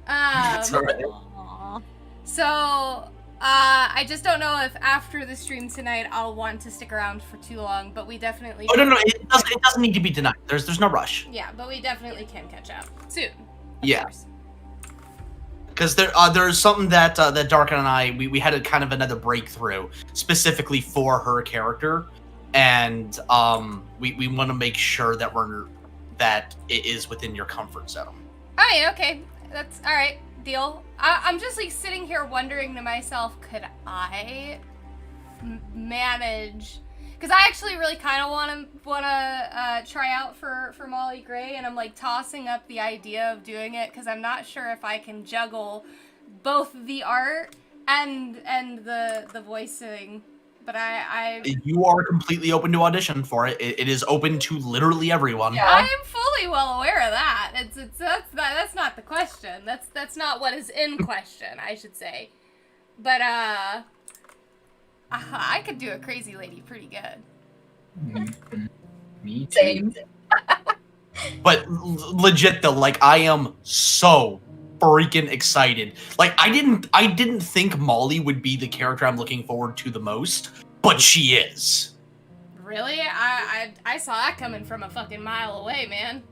That's all right. Aww. So I just don't know if after the stream tonight I'll want to stick around for too long, but we definitely. Oh no, it doesn't need to be tonight. There's no rush. Yeah, but we definitely can catch up soon. Yeah. Because there's something that Dark and I we had a kind of another breakthrough specifically for her character, and we want to make sure that it is within your comfort zone. Oh yeah, okay, that's all right. Deal. I'm just like sitting here wondering to myself, could I manage? Because I actually really kind of want to try out for Molly Gray, and I'm like tossing up the idea of doing it because I'm not sure if I can juggle both the art and the voicing. But I You are completely open to audition for it. It is open to literally everyone. Yeah. I am fully well aware of that. That's not the question. That's not what is in question, I should say. But I could do a crazy lady pretty good. Me too. Same. But legit though, like I am so freaking excited. Like I didn't think Molly would be the character I'm looking forward to the most, but she is. Really? I saw that coming from a fucking mile away, man.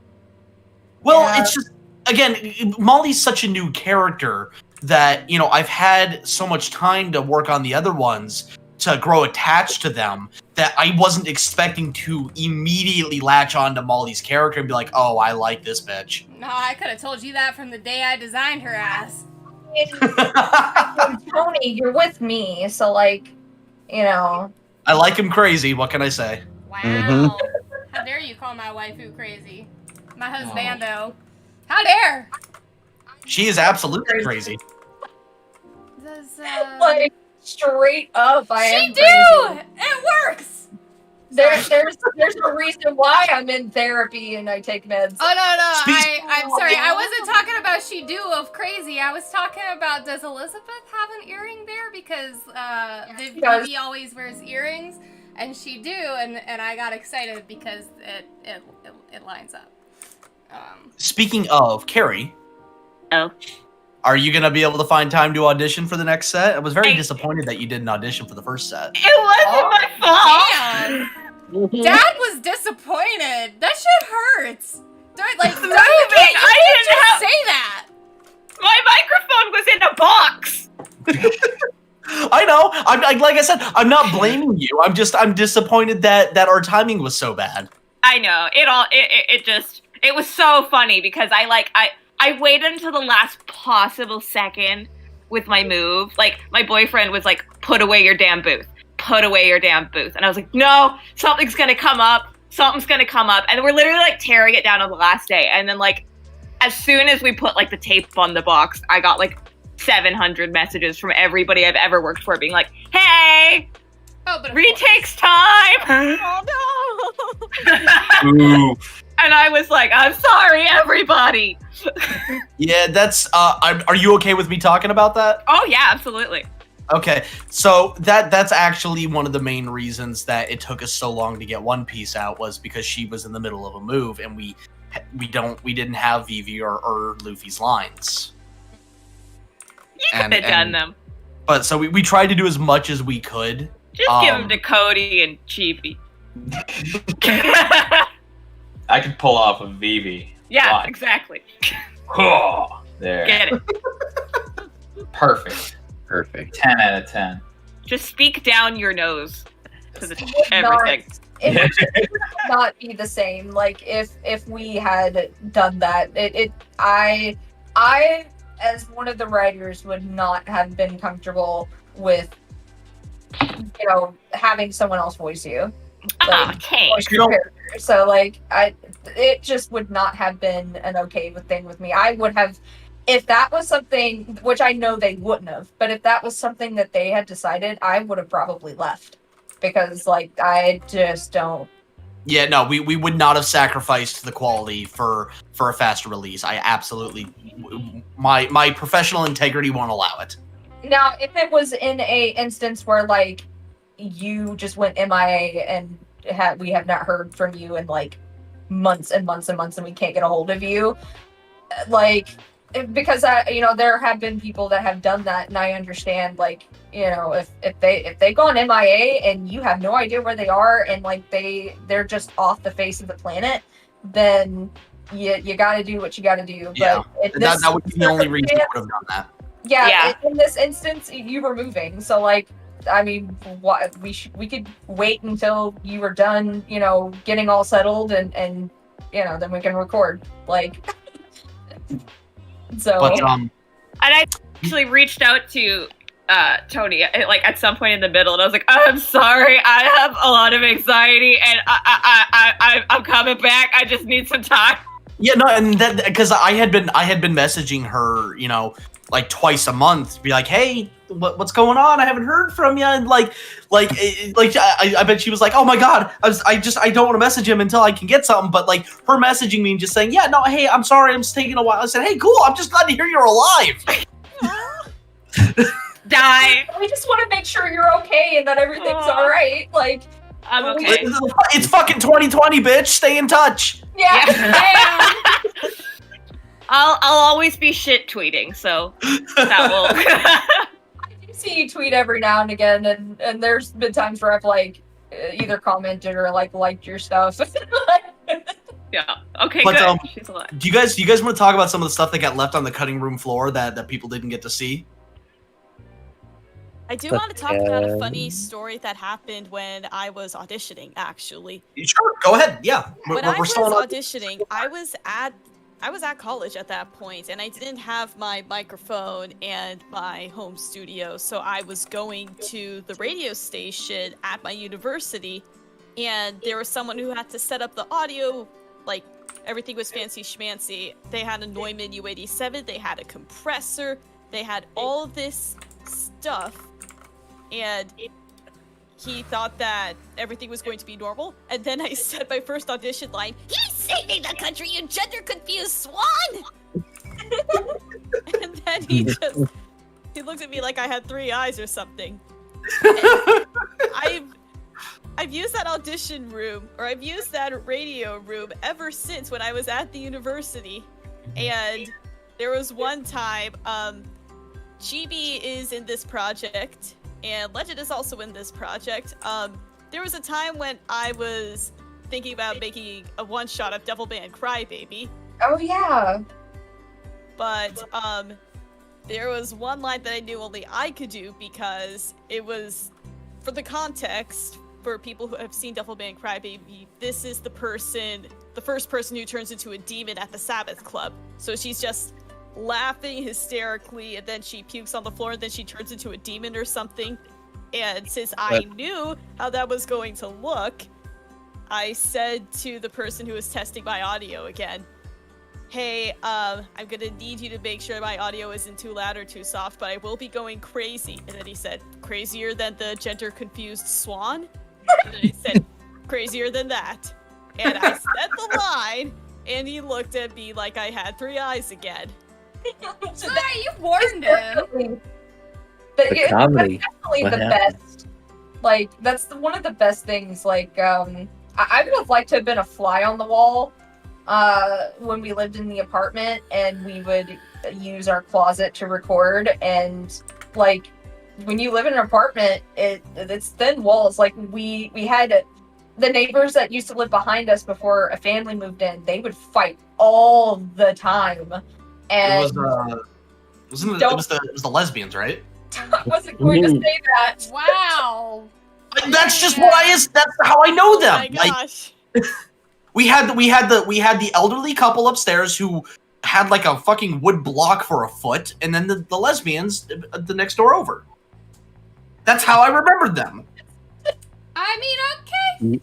Well, Yeah. it's just again, Molly's such a new character that, I've had so much time to work on the other ones to grow attached to them that I wasn't expecting to immediately latch on to Molly's character and be like, oh, I like this bitch. No, I could have told you that from the day I designed her ass. Tony, you're with me, so like, I like him crazy, what can I say? Wow. Mhm. How dare you call my waifu crazy? My husbando. How dare? She is absolutely crazy. Does, like straight up, I am she do! crazy. It works! There's a reason why I'm in therapy and I take meds. Oh, no, Speak- I'm sorry. I wasn't talking about she do of crazy. I was talking about, does Elizabeth have an earring there? Because she does. Vivi always wears earrings, and she do, and I got excited because it lines up. Speaking of, Carrie, Oh. are you going to be able to find time to audition for the next set? I was very I- disappointed that you didn't audition for the first set. It wasn't my fault. Damn! Dad was disappointed. That shit hurts. Don't like. Moving. You can't I didn't just have- say that. My microphone was in a box. I know. I'm like I said, I'm not blaming you. I'm disappointed that our timing was so bad. I know. It was so funny because I waited until the last possible second with my move. Like, my boyfriend was like, put away your damn booth. Put away your damn booth. And I was like, no, something's gonna come up. Something's gonna come up. And we're literally like tearing it down on the last day. And then like, as soon as we put like the tape on the box, I got like 700 messages from everybody I've ever worked for being like, hey, Oh, but of retakes time! Oh Ooh. And I was like, I'm sorry, everybody! Yeah, that's. Are you okay with me talking about that? Oh, yeah, absolutely. Okay, so that's actually one of the main reasons that it took us so long to get One Piece out was because she was in the middle of a move and we didn't have Vivi or Luffy's lines. You could have done them. But so we tried to do as much as we could. Just give them to Cody and Chibi. I could pull off a Vivi. Yeah, line. exactly. Oh, there. Get it. Perfect. Perfect. 10 out of 10. Just speak down your nose to the Not- everything. It would not be the same. Like if we had done that, I as one of the writers would not have been comfortable with having someone else voice you. Oh, okay. Voice your character. So like it just would not have been an okay thing with me. I would have, if that was something, which I know they wouldn't have, but if that was something that they had decided, I would have probably left. Because, like, I just don't. Yeah, no, we would not have sacrificed the quality for a faster release. I absolutely, my professional integrity won't allow it. Now, if it was in a instance where, like, you just went MIA and we have not heard from you in, like, months and months and months and we can't get a hold of you, like, because there have been people that have done that, and I understand, like, if they've gone MIA and you have no idea where they are and like they're just off the face of the planet, then you got to do what you got to do. Yeah, but that would be the only reason I would have done that. Yeah, in this instance, you were moving, so like, I mean, what we could wait until you were done, getting all settled, and then we can record. Like, so. But And I actually reached out to Tony like at some point in the middle, and I was like, I'm sorry, I have a lot of anxiety, and I'm coming back. I just need some time. Yeah, no, and that because I had been messaging her, like twice a month, to be like, hey, what's going on? I haven't heard from you, and I bet she was like, oh my god, I don't want to message him until I can get something. But like her messaging me and just saying, yeah, no, hey, I'm sorry, I'm just taking a while. I said, hey, cool, I'm just glad to hear you're alive. Die. We just want to make sure you're okay and that everything's all right. Like, I'm okay. It's fucking 2020, bitch. Stay in touch. Yeah. I'll always be shit tweeting, so that will. I do see you tweet every now and again, and there's been times where I've like either commented or like liked your stuff. Yeah. Okay. But, good. She's alive. Do you guys want to talk about some of the stuff that got left on the cutting room floor that people didn't get to see? I do want to talk about a funny story that happened when I was auditioning, actually. Sure, go ahead. Yeah, When I was still on. auditioning, I was at college at that point, and I didn't have my microphone and my home studio, so I was going to the radio station at my university, and there was someone who had to set up the audio, like, everything was fancy schmancy. They had a Neumann U87, they had a compressor, they had all of this stuff, and he thought that everything was going to be normal, and then I said my first audition line, "He's saving the country, you gender-confused swan!" And then he looked at me like I had 3 eyes or something. I've used that audition room, or I've used that radio room ever since when I was at the university, and there was one time, Chibi is in this project, and Legend is also in this project. There was a time when I was thinking about making a one-shot of Devilman Crybaby. Oh yeah. But there was one line that I knew only I could do because it was, for the context, for people who have seen Devilman Crybaby, this is the first person who turns into a demon at the Sabbath Club. So she's just laughing hysterically, and then she pukes on the floor, and then she turns into a demon or something. And since I knew how that was going to look, I said to the person who was testing my audio again, hey, I'm gonna need you to make sure my audio isn't too loud or too soft, but I will be going crazy. And then he said, crazier than the gender-confused swan? And then I said, crazier than that. And I said the line, and he looked at me like I had 3 eyes again. So you warned him. But The comedy. That's definitely What the happened? best. Like, that's one of the best things. Like, I would have liked to have been a fly on the wall when we lived in the apartment and we would use our closet to record. And, like, when you live in an apartment, it's thin walls. Like, we had the neighbors that used to live behind us before a family moved in, they would fight all the time. And It was the lesbians, right? I wasn't going to say that. Wow. That's just that's how I know Oh them. my Like, gosh. we had the elderly couple upstairs who had like a fucking wood block for a foot, and then the lesbians the next door over. That's how I remembered them. I mean, okay.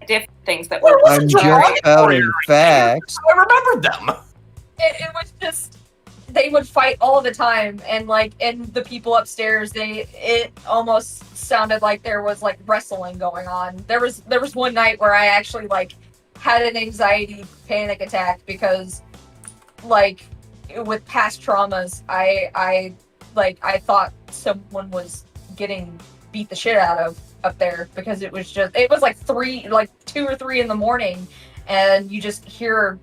Different things that were. I'm just shouting facts. I remembered them. It was just they would fight all the time, and like, and the people upstairs, it almost sounded like there was like wrestling going on. There was one night where I actually like had an anxiety panic attack because like with past traumas, I thought someone was getting beat the shit out of up there because it was like 2 or 3 in the morning, and you just hear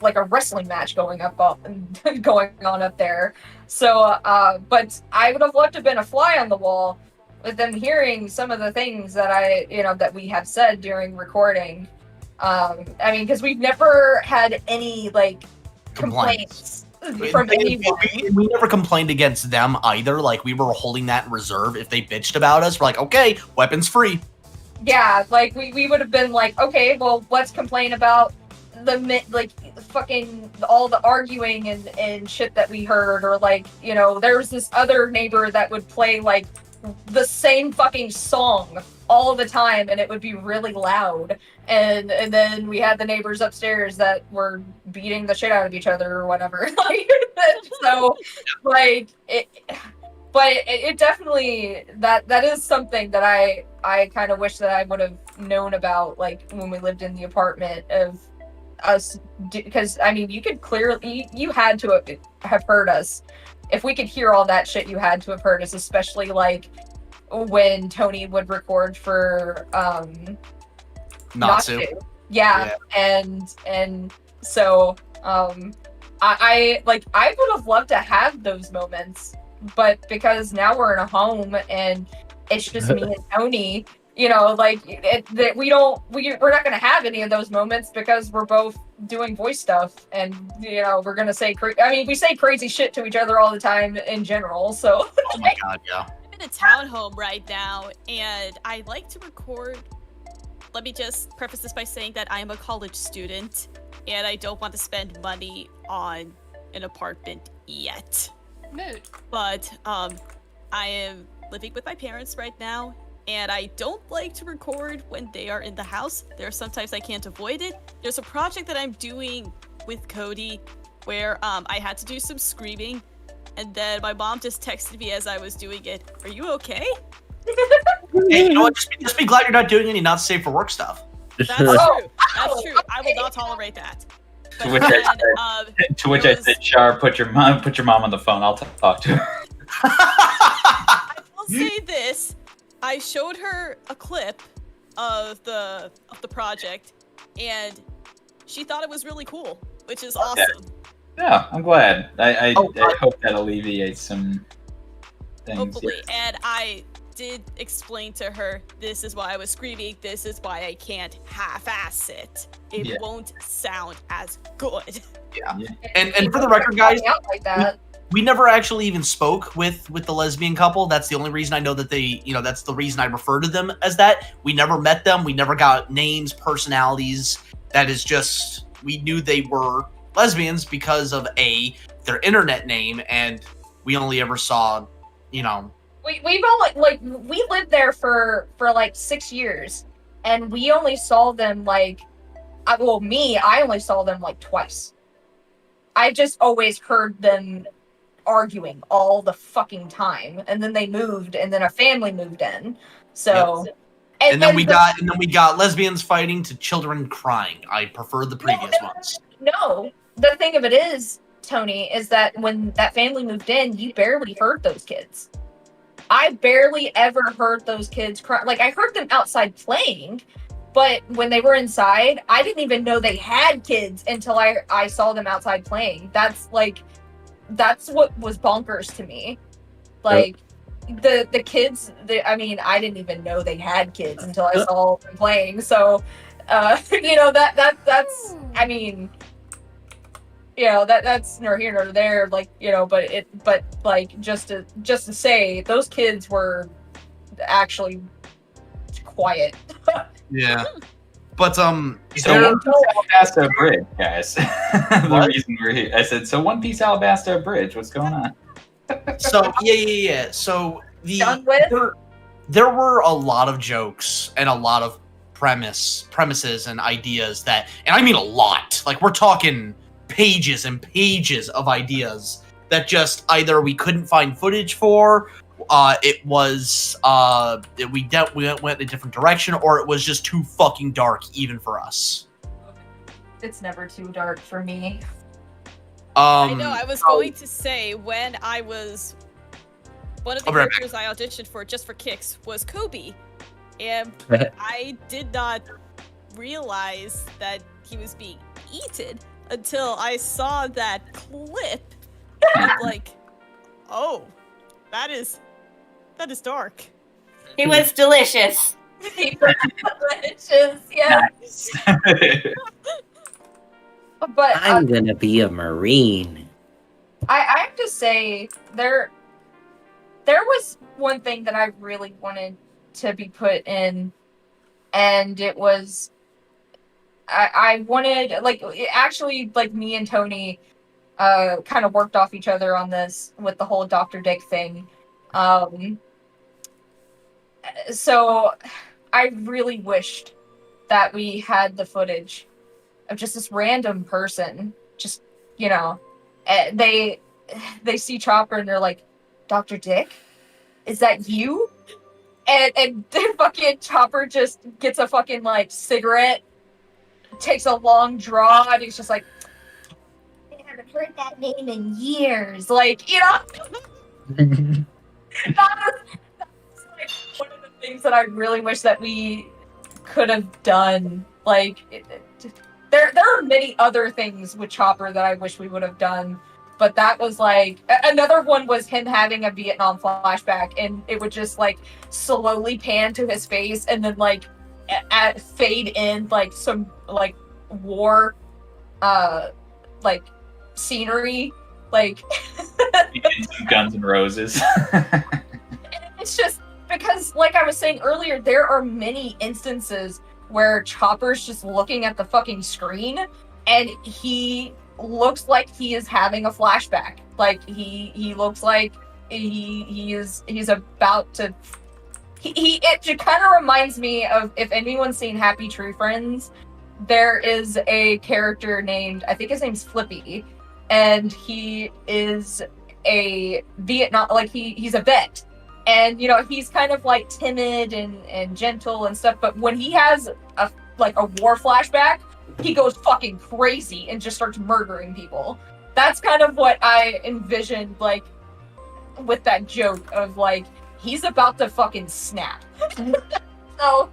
like a wrestling match going on up there. So, but I would have loved to have been a fly on the wall with them hearing some of the things that that we have said during recording. I mean, because we've never had any like complaints from anyone. We never complained against them either. Like, we were holding that in reserve. If they bitched about us, we're like, okay, weapons free. Yeah, like we would have been like, okay, well, let's complain about the like fucking all the arguing and shit that we heard, or like, there was this other neighbor that would play like the same fucking song all the time, and it would be really loud, and then we had the neighbors upstairs that were beating the shit out of each other or whatever. Like, so like it definitely that is something that I kind of wish that I would have known about, like when we lived in the apartment, of us, because I mean, you could clearly, you had to have heard us. If we could hear all that shit, you had to have heard us, especially like when Tony would record for Natsu. Yeah. And so I would have loved to have those moments, but because now we're in a home and it's just me and Tony, like we're not gonna have any of those moments because we're both doing voice stuff, and we're gonna say we say crazy shit to each other all the time in general. So Oh my god, yeah. I'm in a townhome right now, and I like to record. Let me just preface this by saying that I am a college student, and I don't want to spend money on an apartment yet. Mood. But I am living with my parents right now, and I don't like to record when they are in the house. There are sometimes I can't avoid it. There's a project that I'm doing with Cody where I had to do some screaming, and then my mom just texted me as I was doing it, "Are you okay?" Hey, you know what? Just be glad you're not doing any not safe for work stuff. That's true. That's true. I will not tolerate that. To which I said, Char, put your mom on the phone. I'll talk to her. I will say this. I showed her a clip of the project, and she thought it was really cool, which is awesome. Yeah, I'm glad. I hope that alleviates some things. Hopefully. Yes. And I did explain to her, this is why I was screaming, this is why I can't half-ass it. It won't sound as good. Yeah. And for the record, guys, out like that. we never actually even spoke with the lesbian couple. That's the only reason I know that they, that's the reason I refer to them as that. We never met them. We never got names, personalities. That is just, we knew they were lesbians because of their internet name, and we only ever saw, We've only we lived there for like 6 years, and we only saw them I only saw them like twice. I just always heard them arguing all the fucking time, and then they moved, and then a family moved in. So, and then we got lesbians fighting to children crying. I prefer the previous ones. No, the thing of it is, Tony, is that when that family moved in, you barely heard those kids. I barely ever heard those kids cry. Like, I heard them outside playing, but when they were inside, I didn't even know they had kids until I saw them outside playing. That's what was bonkers to me. Like, the kids, I mean, I didn't even know they had kids until I saw them playing. So, you know, that's, I mean, you know, that's nor here nor there, like, you know, but like, just to say, those kids were actually quiet. Yeah. But, So One Piece Alabasta Bridge, guys. The reason we're here. I said, so One Piece Alabasta Bridge, what's going on? So, yeah. So, there were a lot of jokes and a lot of premises and ideas that, and I mean a lot, like, we're talking pages and pages of ideas that just either we couldn't find footage for, it was we went a different direction, or it was just too fucking dark even for us. It's never too dark for me. I know, I was going to say, when I was... One of the characters I auditioned for, just for kicks, was Kobe. And I did not realize that he was being eaten until I saw that clip. And I'm like, oh, that is dark. He was delicious. Delicious, yeah. Nice. But I'm gonna be a Marine. I have to say, there was one thing that I really wanted to be put in, and it was I wanted, like, actually, like, me and Tony kind of worked off each other on this with the whole Dr. Dick thing. So I really wished that we had the footage of just this random person, just, you know, they see Chopper and they're like, Dr. Dick? Is that you? And fucking Chopper just gets a fucking, like, cigarette, takes a long draw, and he's just like, I haven't heard that name in years. Like, you know? That's like one of the things that I really wish that we could have done. Like, there are many other things with Chopper that I wish we would have done. But that was, like, another one was him having a Vietnam flashback, and it would just, like, slowly pan to his face and then, like, fade in, like, some, like, war, like, scenery, like... Some Guns N' Roses. It's just, because, like I was saying earlier, there are many instances where Chopper's just looking at the fucking screen, and he looks like he is having a flashback. Like, he looks like he's about to... It kind of reminds me of, if anyone's seen Happy Tree Friends, there is a character named, I think his name's Flippy, and he is a Vietnam, like, he's a vet. And, you know, he's kind of, like, timid and gentle and stuff, but when he has a war flashback, he goes fucking crazy and just starts murdering people. That's kind of what I envisioned, like, with that joke of, like, he's about to fucking snap. So,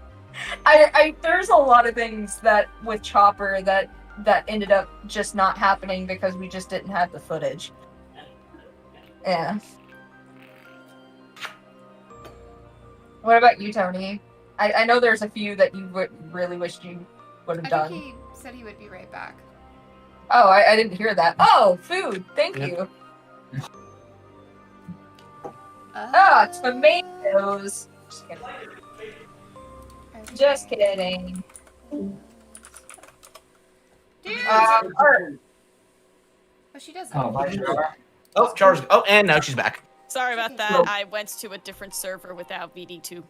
I there's a lot of things that, with Chopper, that ended up just not happening because we just didn't have the footage. Yeah. What about you, Tony? I know there's a few that you really wished you would have done. I think he said he would be right back. Oh, I didn't hear that. Oh, food. Thank you. Tomatoes. Just kidding. Just kidding. Dude! Art. Oh, she doesn't. Oh, Char's. Oh, and now she's back. Sorry about that. I went to a different server without VD2.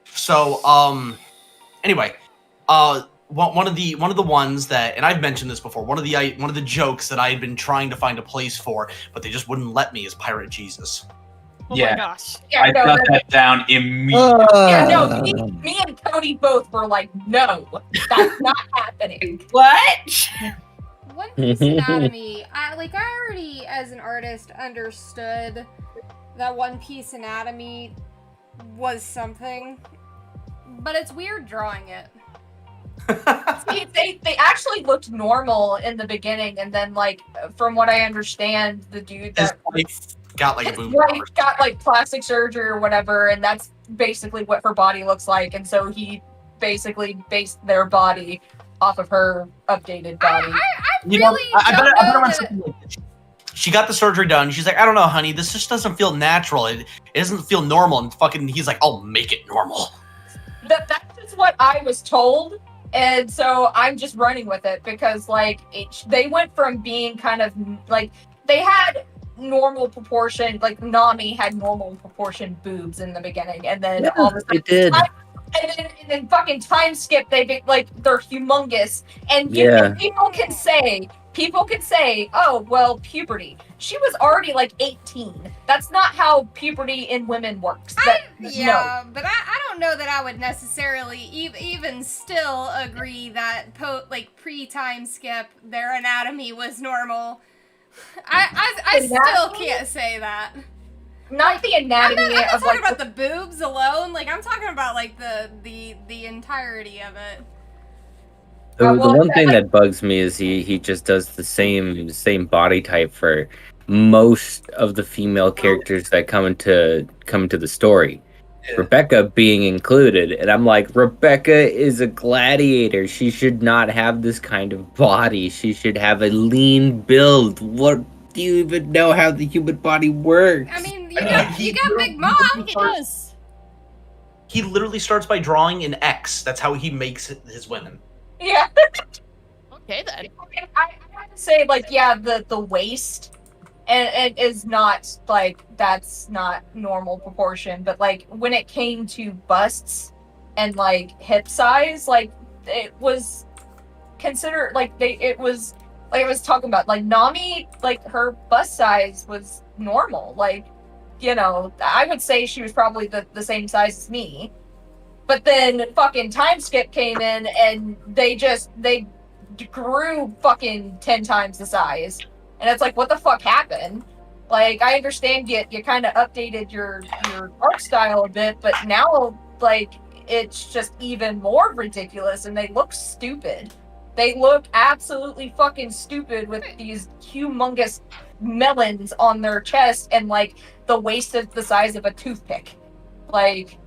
So, anyway, one of the ones that, and I've mentioned this before, one of the jokes that I had been trying to find a place for, but they just wouldn't let me, is Pirate Jesus. Oh Yeah. my gosh. Yeah, I no, shut that down immediately. yeah, no, me and Cody both were like, no, that's not happening. What? One Piece Anatomy, I already as an artist understood that One Piece Anatomy was something, but it's weird drawing it. See, they actually looked normal in the beginning, and then like from what I understand, the dude His that wife got like a his boob. wife got like plastic surgery or whatever, and that's basically what her body looks like, and so he basically based their body off of her updated body. I You know, really I don't better know run that- something like this. She got the surgery done. She's like, I don't know, honey. This just doesn't feel natural. It doesn't feel normal. And fucking, he's like, I'll make it normal. That's just what I was told, and so I'm just running with it because like they went from being kind of like they had normal proportion, like Nami had normal proportion boobs in the beginning, and then all of a sudden It did. and then fucking time skip, they're humongous, and Yeah. people can say, oh well, puberty. She was already like 18. That's not how puberty in women works. Yeah, but I don't know that I would necessarily even still agree that pre-time skip their anatomy was normal. I still can't say that. Not the I'm anatomy not of talking like about the boobs alone. Like I'm talking about like the entirety of it. The well, one thing that bugs me is he just does the same body type for most of the female characters that come into the story. Yeah. Rebecca being included, and I'm like, Rebecca is a gladiator. She should not have this kind of body. She should have a lean build. What do you even know how the human body works? I mean, you He got Big Mom. It does. He literally starts by drawing an X. That's how he makes his women. yeah. Okay then. I have to say, like, yeah, the waist and is not like that's not normal proportion, but like when it came to busts and like hip size, like it was considered like it was like I was talking about, like Nami, like her bust size was normal. Like, you know, I would say she was probably the same size as me. But then fucking time skip came in and they grew fucking 10 times the size. And it's like, what the fuck happened? Like, I understand you kind of updated your art style a bit, but now, like, it's just even more ridiculous and they look stupid. They look absolutely fucking stupid with these humongous melons on their chest and, like, the waist is the size of a toothpick. Like,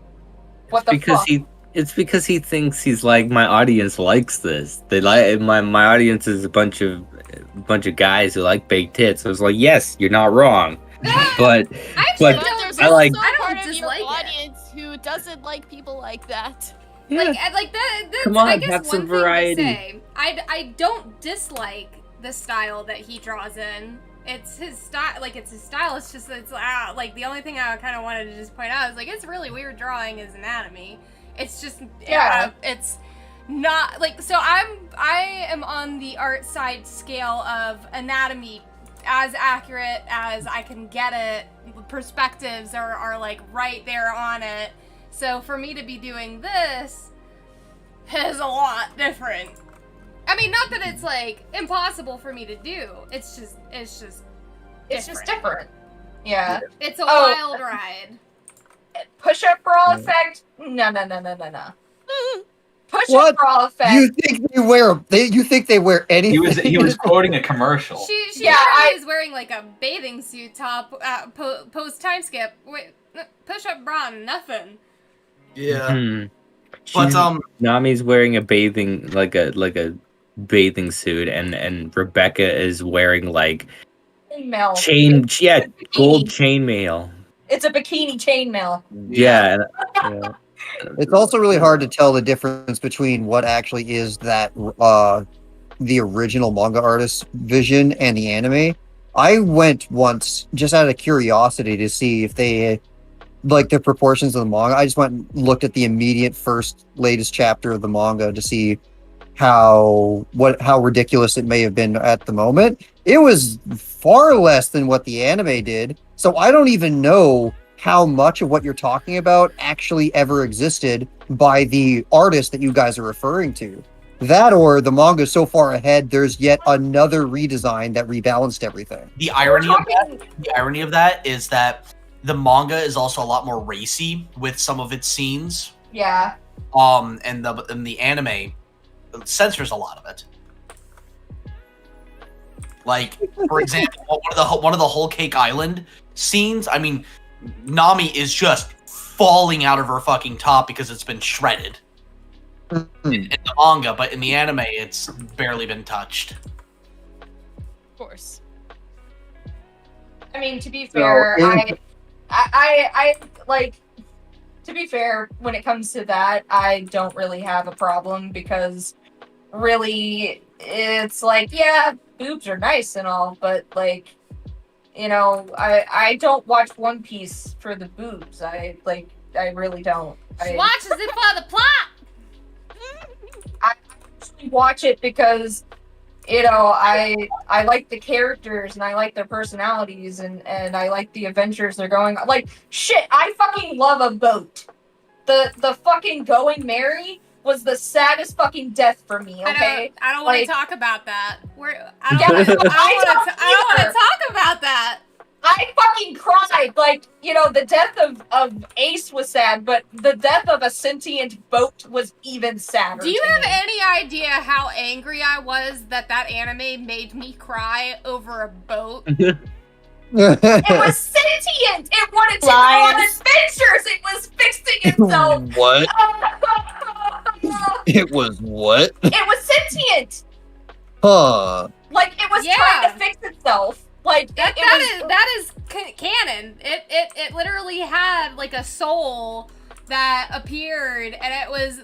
what the fuck? It's because he thinks he's like, my audience likes this. They like my audience is a bunch of guys who like big tits. I was like, yes, you're not wrong. But Actually, but But there's I also like- I don't part of your dislike it. audience who doesn't like people like that. yeah. Like that's, Come on, I guess have one some thing variety. To say. I don't dislike the style that he draws in. It's his style. Like, it's his style. It's just like the only thing I kind of wanted to just point out is like it's really weird drawing his anatomy. It's just it's not like, so I am on the art side scale of anatomy as accurate as I can get it. Perspectives are like right there on it. So for me to be doing this is a lot different. I mean, not that it's like impossible for me to do. It's just different. Yeah. It's a wild ride. Push-up bra effect? No. Push-up What? bra effect. You think they wear anything? He was quoting a commercial. She Yeah, is wearing like a bathing suit top post time skip. Wait, push up bra, nothing. Yeah. But But Nami's wearing a bathing bathing suit, and Rebecca is wearing like Chainmail. gold chainmail. It's a bikini chainmail. Yeah. It's also really hard to tell the difference between what actually is that the original manga artist's vision and the anime. I went once just out of curiosity to see if they like the proportions of the manga. I just went and looked at the immediate latest chapter of the manga to see how ridiculous it may have been at the moment, it was far less than what the anime did. So I don't even know how much of what you're talking about actually ever existed by the artist that you guys are referring to. That or the manga's so far ahead, there's yet another redesign that rebalanced everything. The irony of that is that the manga is also a lot more racy with some of its scenes. Yeah. And the anime censors a lot of it. Like, for example, one of the Whole Cake Island scenes. I mean, Nami is just falling out of her fucking top because it's been shredded in the manga, but in the anime, it's barely been touched. Of course. I mean, to be fair, I like. To be fair, when it comes to that, I don't really have a problem because really, it's like, yeah, boobs are nice and all, but like, you know, I don't watch One Piece for the boobs. I really don't. She watches it for the plot. I actually watch it because, you know, I like the characters and I like their personalities and I like the adventures they're going on. Like, shit, I fucking love a boat. The fucking Going Merry was the saddest fucking death for me, okay? I don't want to talk about that. I don't Yeah, want to either. talk about that. I fucking cried. Like, you know, the death of Ace was sad, but the death of a sentient boat was even sadder. Do you to have me. any idea how angry I was that anime made me cry over a boat? It was sentient! It wanted to go on adventures! It was fixing itself! What? It was what? It was sentient! Huh. Like, it was trying to fix itself. Like, that is canon. It literally had, like, a soul that appeared, and it was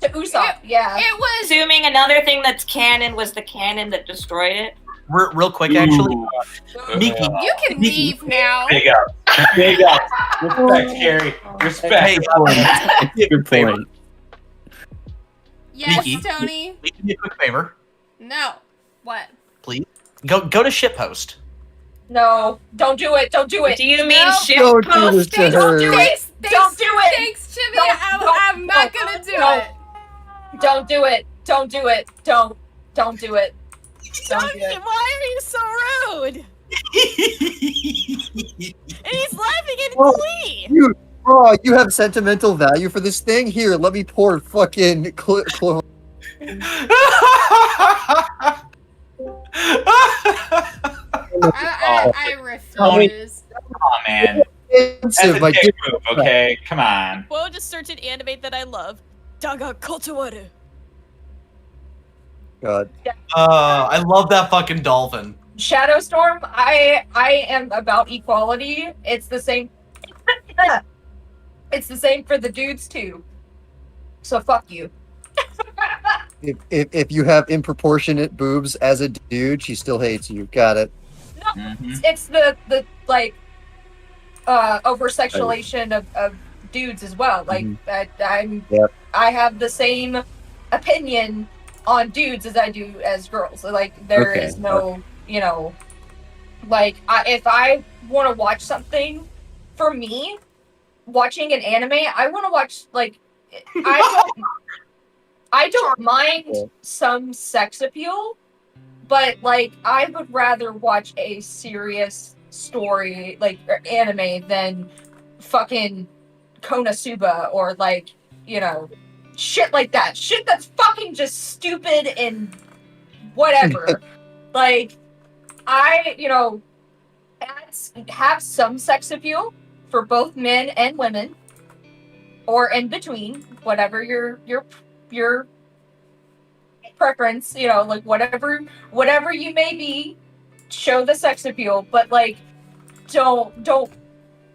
to Usopp, yeah. It was... Assuming another thing that's canon was the cannon that destroyed it. Real quick, actually. Miki. You can leave now. Big up. Big up. Respect, Gary. Respect. Good point. Yes, Miki, Tony? do me a quick favor. No. What? Please. Go to Shitpost. No, don't do it. Don't do it. Do you mean No. Don't do this to her. Don't do it. Don't do it. Thanks, Chibi. I'm not gonna do it. Don't do it. Don't do it. Don't do it. Don't do it. Why are you so rude? And he's laughing in Oh, glee. You have sentimental value for this thing? Here, let me pour fucking I refuse. Oh man. That's a my dick move, okay? Come on. Well, just search an anime that I love. Daga Kotowaru. God. I love that fucking dolphin. Shadowstorm, I am about equality. It's the same. It's the same for the dudes too. So fuck you. If you have improportionate boobs as a dude, she still hates you. Got it. No, it's the like over sexualization of dudes as well. Like I have the same opinion on dudes as I do as girls. Like there is no, you know, like if I want to watch something, for me, watching an anime, I want to watch like I don't mind some sex appeal, but like I would rather watch a serious story like anime than fucking Konosuba or like, you know, shit like that. Shit that's fucking just stupid and whatever. Like I, you know, have some sex appeal for both men and women, or in between, whatever your preference, you know, like whatever you may be, show the sex appeal, but like don't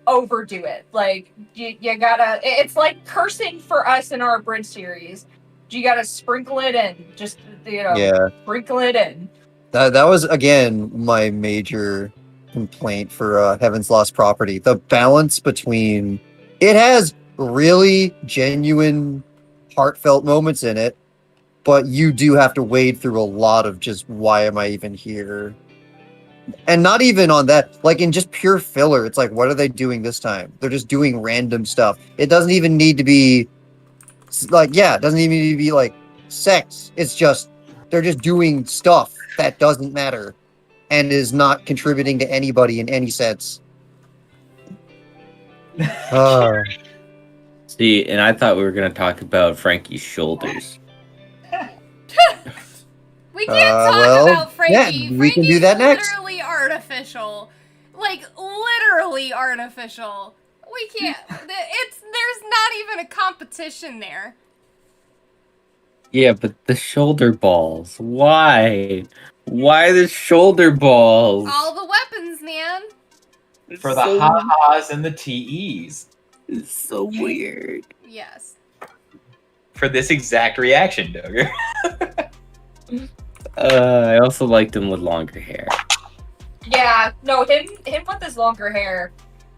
overdo it. Like you gotta, it's like cursing for us in our Bridge series. You gotta sprinkle it in, just, you know, sprinkle it in. That was again my major complaint for Heaven's Lost Property. The balance between it has really genuine, heartfelt moments in it, but you do have to wade through a lot of just why am I even here? And not even on that, like in just pure filler, it's like, what are they doing this time? They're just doing random stuff. It doesn't even need to be like, yeah, it doesn't even need to be like sex. It's just, they're just doing stuff that doesn't matter and is not contributing to anybody in any sense. See, and I thought we were going to talk about Frankie's shoulders. We can't talk well, about Frankie. yeah, we can do that next. Literally artificial. Like, literally artificial. We can't. There's not even a competition there. Yeah, but the shoulder balls. Why? Why the shoulder balls? All the weapons, man. For the ha-has and the TEs. It's so weird. Yes. For this exact reaction, Dogger. I also liked him with longer hair. Yeah, no, him with his longer hair,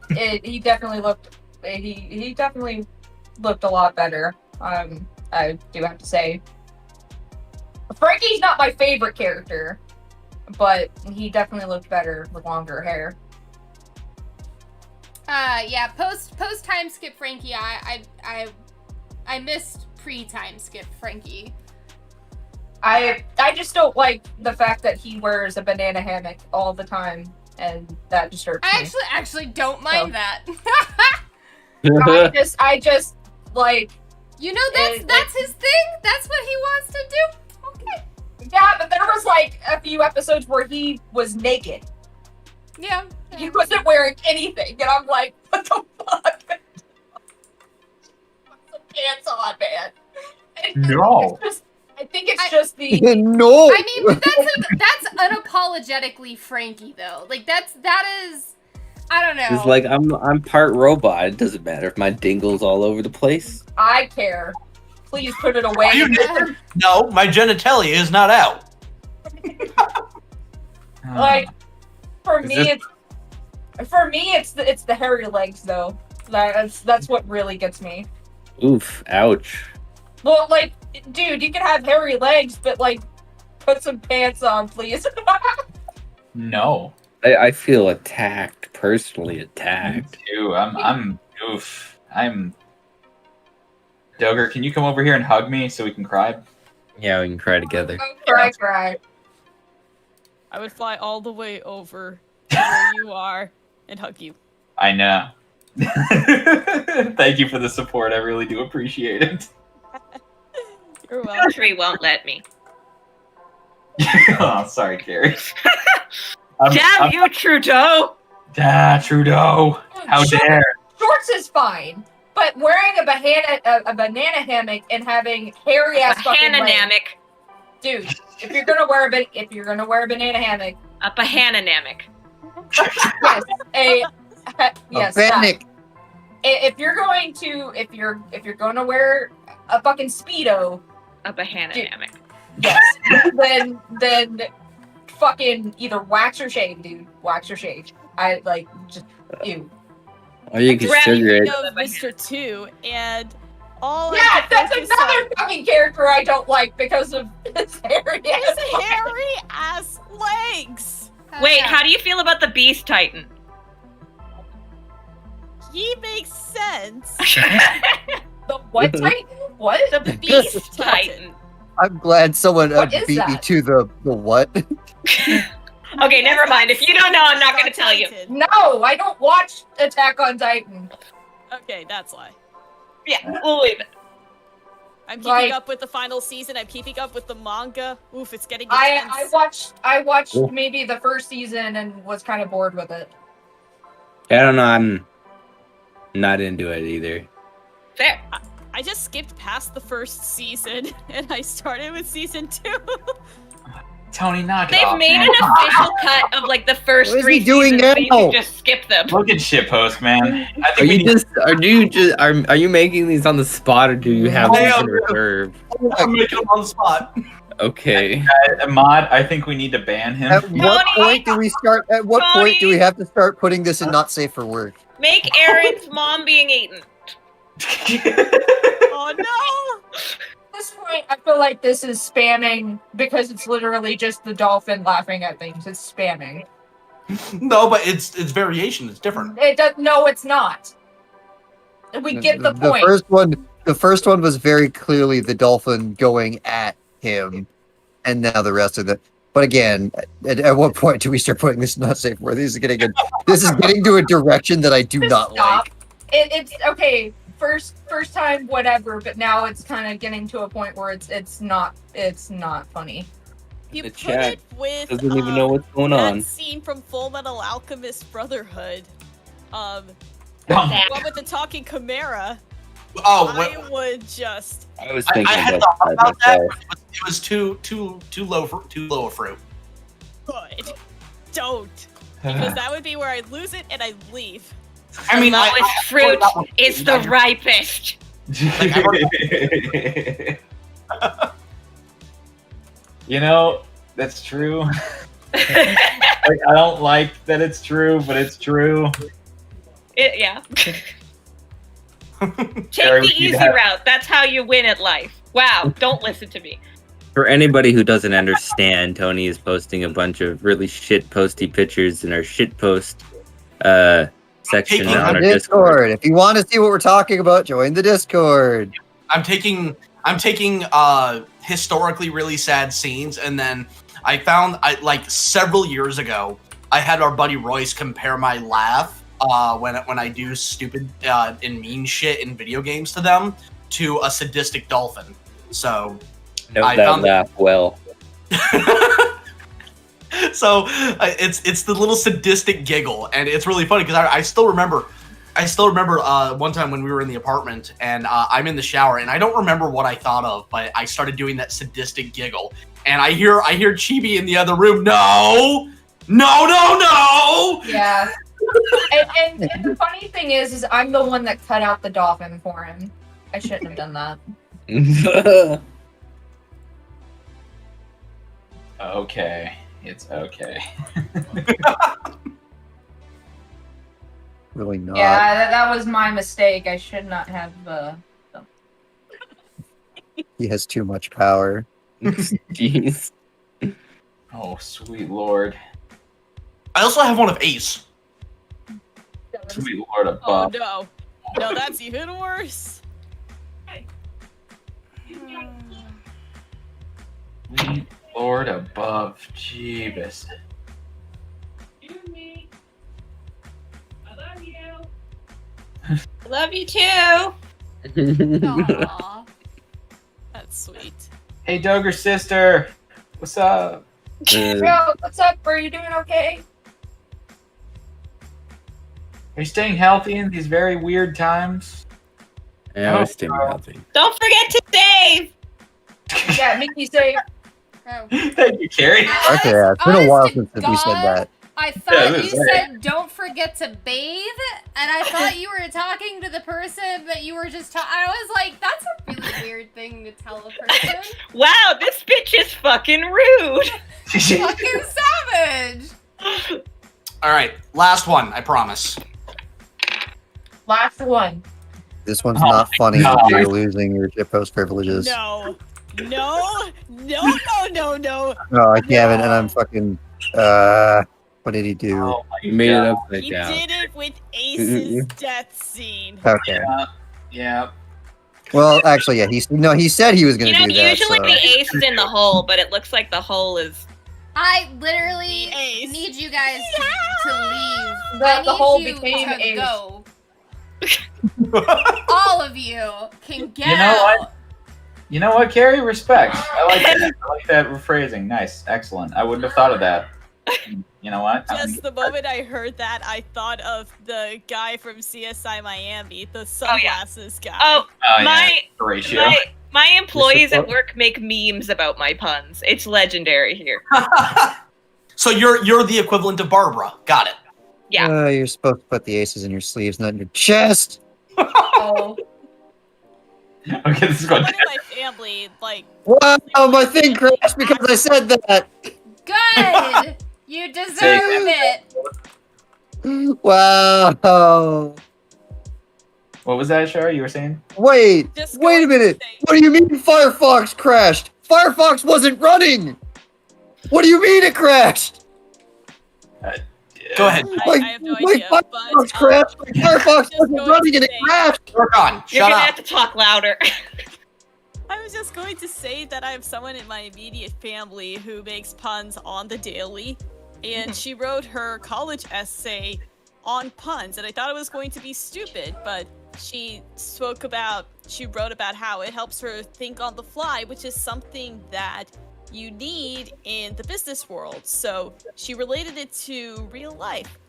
he definitely looked he definitely looked a lot better. I do have to say. Frankie's not my favorite character, but he definitely looked better with longer hair. Yeah, post time skip Frankie, I missed pre-time skip Frankie. I just don't like the fact that he wears a banana hammock all the time, and that disturbs me. I actually don't mind that. I just like. You know, that's his thing. That's what he wants to do. Okay. Yeah, but there was like a few episodes where he was naked. Yeah. He wasn't wearing anything, and I'm like, what the fuck? Put some pants on, man. No. I think it's just the. No. I mean, but that's unapologetically Frankie though. Like that is. I don't know. It's like I'm part robot. It doesn't matter if my dingle's all over the place. I care. Please put it away. Are you naked? No, my genitalia is not out. Like, for Is me, it's the hairy legs though. That's what really gets me. Oof! Ouch! Well, like, dude, you can have hairy legs, but like, put some pants on, please. No. I feel attacked. Personally attacked. Ew, I'm oof. Dogger, can you come over here and hug me so we can cry? Yeah, we can cry together. Cry. I would fly all the way over to where you are and hug you. I know. Thank you for the support. I really do appreciate it. You're welcome. Tree won't let me. Oh, sorry, Carrie. Damn you, Trudeau! Trudeau! How dare! Shorts is fine, but wearing a banana hammock and having hairy ass fucking legs, Hananamic. dude. If you're gonna wear a banana hammock, A pahananamic. yes, yes, a panic. if you're going to wear a fucking Speedo, A pahananamic. yes, then fucking either wax or shave, dude. Wax or shave. I like just ew. Or you can sugar it. of Mr. 2, and all I Yeah, could that's focus another fucking character I don't like because of his hairy ass. his hairy ass legs. Wait, how do you feel about the Beast Titan? He makes sense. The what Titan? What? The Beast Titan. I'm glad someone What is beat me that? to the what. Okay, never mind. If you don't know, I'm not going to tell you. No, I don't watch Attack on Titan. Okay, that's why. Yeah, we'll leave it. I'm keeping up with the final season. I'm keeping up with the manga. Oof, it's getting intense. I watched Oof. maybe the first season and was kind of bored with it. I don't know. I'm not into it either. Fair. I just skipped past the first season and I started with season 2. Tony, knock it They've off. made an official cut of like the first What is 3 he doing seasons, so you now? can just skip them. Look at Shitpost, man. I Are think we need are you making these on the spot, or do you have I these am. in reserve? I'm making them on the spot. Okay. Ahmad, I think we need to ban him. At what Tony! point do we start? At what Tony! point do we have to start putting this in not safe for work? Make Aaron's mom being eaten. Oh no! this point, I feel like this is spamming because it's literally just the dolphin laughing at things. It's spamming. No, but it's variation. It's different. It does. No, it's not. We get the point. The first one was very clearly the dolphin going at him, and now the rest of the. But again, at what point do we start putting this not safe word? This is getting to a direction that I do not Stop. like. It's okay. First time, whatever. But now it's kind of getting to a point where it's not funny. You The put chat it with doesn't even know what's going that on. scene from Full Metal Alchemist Brotherhood. Oh, One with the talking chimera. Oh, I would just. I was I thinking had about thought that about that. myself. But it was too low a fruit. Good. Don't. Because that would be where I'd lose it and I'd leave. I mean, the lowest I fruit that one- is the ripest. You know, that's true. Like, I don't like that it's true, but it's true. Yeah. Take Very the easy to easy have- route. That's how you win at life. Wow, don't listen to me. For anybody who doesn't understand, Tony is posting a bunch of really shit posty pictures in our shit post section taking on On our Discord. Discord. If you want to see what we're talking about, join the Discord. I'm taking historically really sad scenes, and then I found like several years ago I had our buddy Royce compare my laugh when I do stupid and mean shit in video games to them to a sadistic dolphin. So Know I that found laugh well. so it's the little sadistic giggle, and it's really funny because I still remember one time when we were in the apartment, and I'm in the shower, and I don't remember what I thought of, but I started doing that sadistic giggle, and I hear Chibi in the other room. No. Yeah. and the funny thing is I'm the one that cut out the dolphin for him. I shouldn't have done that. Okay, it's okay. Really not. Yeah, that was my mistake. I should not have. He has too much power. Jeez. Oh, sweet lord. I also have one of Ace. Sweet lord Oh above. no. No, that's even worse. Sweet lord above. Jeebus. Love you too. Aw. That's sweet. Hey, Doger sister. What's up? Yo, what's up? Are you doing okay? Are you staying healthy in these very weird times? Yeah, I was staying healthy. Don't forget to save. Yeah, Miki say. Oh. Thank you, Carrie. Okay, yeah, it's been a Honest while to since we said God, that. I Yeah, thought this you is right. said don't forget to bathe, and I thought you were talking to the person that you were just talking. I was like, that's a really weird thing to tell a person. Wow, this bitch is fucking rude. Fucking savage. All right, last one. I promise. Last one. This one's Oh not funny. God. You're losing your shitpost privileges. No. No. No, no, no, no. No, I can't, and I'm fucking. What did he do? Oh my You made it God. upside He down. did it with Ace's death scene. Okay. Yeah. Well, actually, yeah. He said he was going You to know, do that. usually so- the ace is in the hole, but it looks like the hole is. I literally Ace. need you guys to leave. The I need whole you became to Ace. go. All of you can get You know out. what? You know what, Carrie? Respect. I like that. I like that rephrasing. Nice. Excellent. I wouldn't have thought of that. You know what? Just the moment I heard that, I thought of the guy from CSI Miami, the sunglasses guy. Oh, Oh, yeah. my The ratio. my employees at work make memes about my puns. It's legendary here. So you're the equivalent of Barbara. Got it. Yeah. You're supposed to put the aces in your sleeves, not in your chest. Oh, Okay, this is going One of my family, like, Wow, my thing crashed because I said that. Good. You deserve it. Wow. What was that, Shara? You were saying? Wait, Just wait a going to minute. say- What do you mean Firefox crashed? Firefox wasn't running. What do you mean it crashed? Go ahead. I have no idea. Firefox But, crashed. My Firefox just wasn't going running to and it say- crashed. Work on. You're Shut gonna up. have to talk louder. I was just going to say that I have someone in my immediate family who makes puns on the daily, and she wrote her college essay on puns, and I thought it was going to be stupid, but she wrote about how it helps her think on the fly, which is something that you need in the business world. So she related it to real life.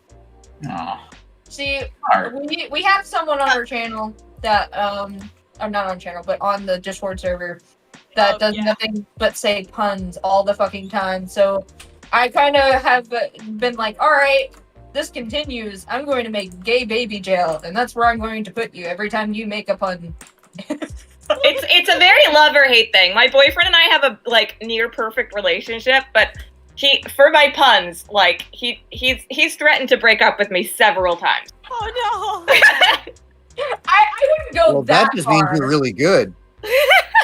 Aw. See, Smart. we have someone on our channel that I'm not on channel, but on the Discord server that Oh, does yeah. nothing but say puns all the fucking time. So I kind of have been like, all right, this continues. I'm going to make gay baby jail, and that's where I'm going to put you every time you make a pun. It's a very love or hate thing. My boyfriend and I have a like near perfect relationship, but he for my puns, like he's threatened to break up with me several times. Oh I wouldn't go Well, that that just far. means you're really good.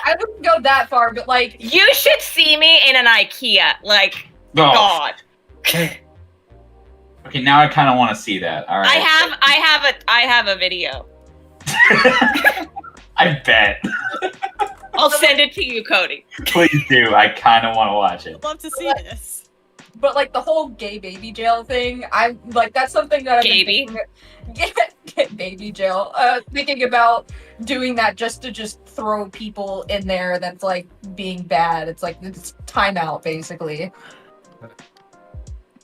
I wouldn't go that far, but like, You should see me in an IKEA. Like Oh, God. okay, now I kind of want to see that. All right. I have a video. I bet. I'll send it to you, Cody. Please do. I kind of want to watch no! it. I'd love to see this. but like the whole gay baby jail thing, I'm like that's something that I've been Gaby? thinking, baby jail. Thinking about doing that just to throw people in there that's like being bad. It's like it's timeout basically.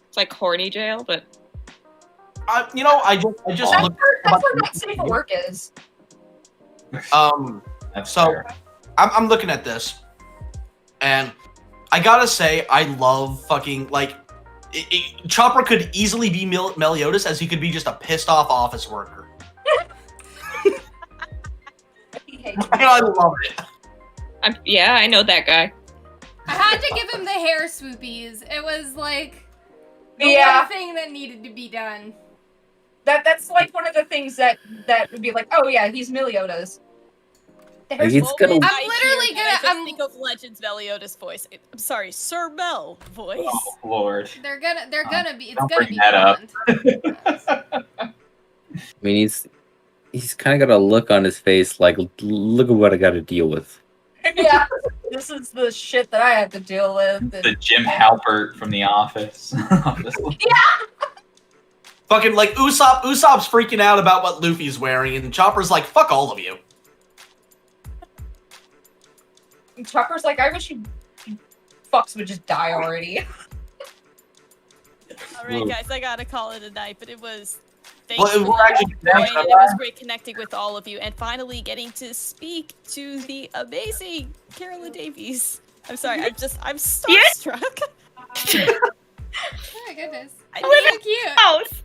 It's like horny jail, but You know, I just That's looked. where not safe for work is. That's So- fair. I'm looking at this, and I gotta say, I love fucking like. Chopper could easily be Meliodas, as he could be just a pissed off office worker. He hates me. I love it. yeah, I know that guy. I had to give him the hair swoopies. It was like the Yeah. one thing that needed to be done. That's like one of the things that would be like, oh yeah, he's Meliodas. Like, it's gonna- Moment I'm I literally hear that, gonna- I just I'm- think of Legends Meliodas voice. I'm sorry, Sir Mel voice. Oh Lord. They're gonna be. It's don't gonna bring be that up. blonde. I mean, he's kind of got a look on his face like, look at what I got to deal with. Yeah, this is the shit that I have to deal with. The Jim Halpert from The Office. Fucking like Usopp's freaking out about what Luffy's wearing, and Chopper's like, "Fuck all of you." Chopper's like, I wish you fucks would just die already. Alright, guys, I gotta call it a night, but it was. Well, Thanks we're for actually- joining. It was great connecting with all of you and finally getting to speak to the amazing Carolyn Davies. I'm sorry, I'm starstruck. Oh my goodness. I Live mean, in Cute. house.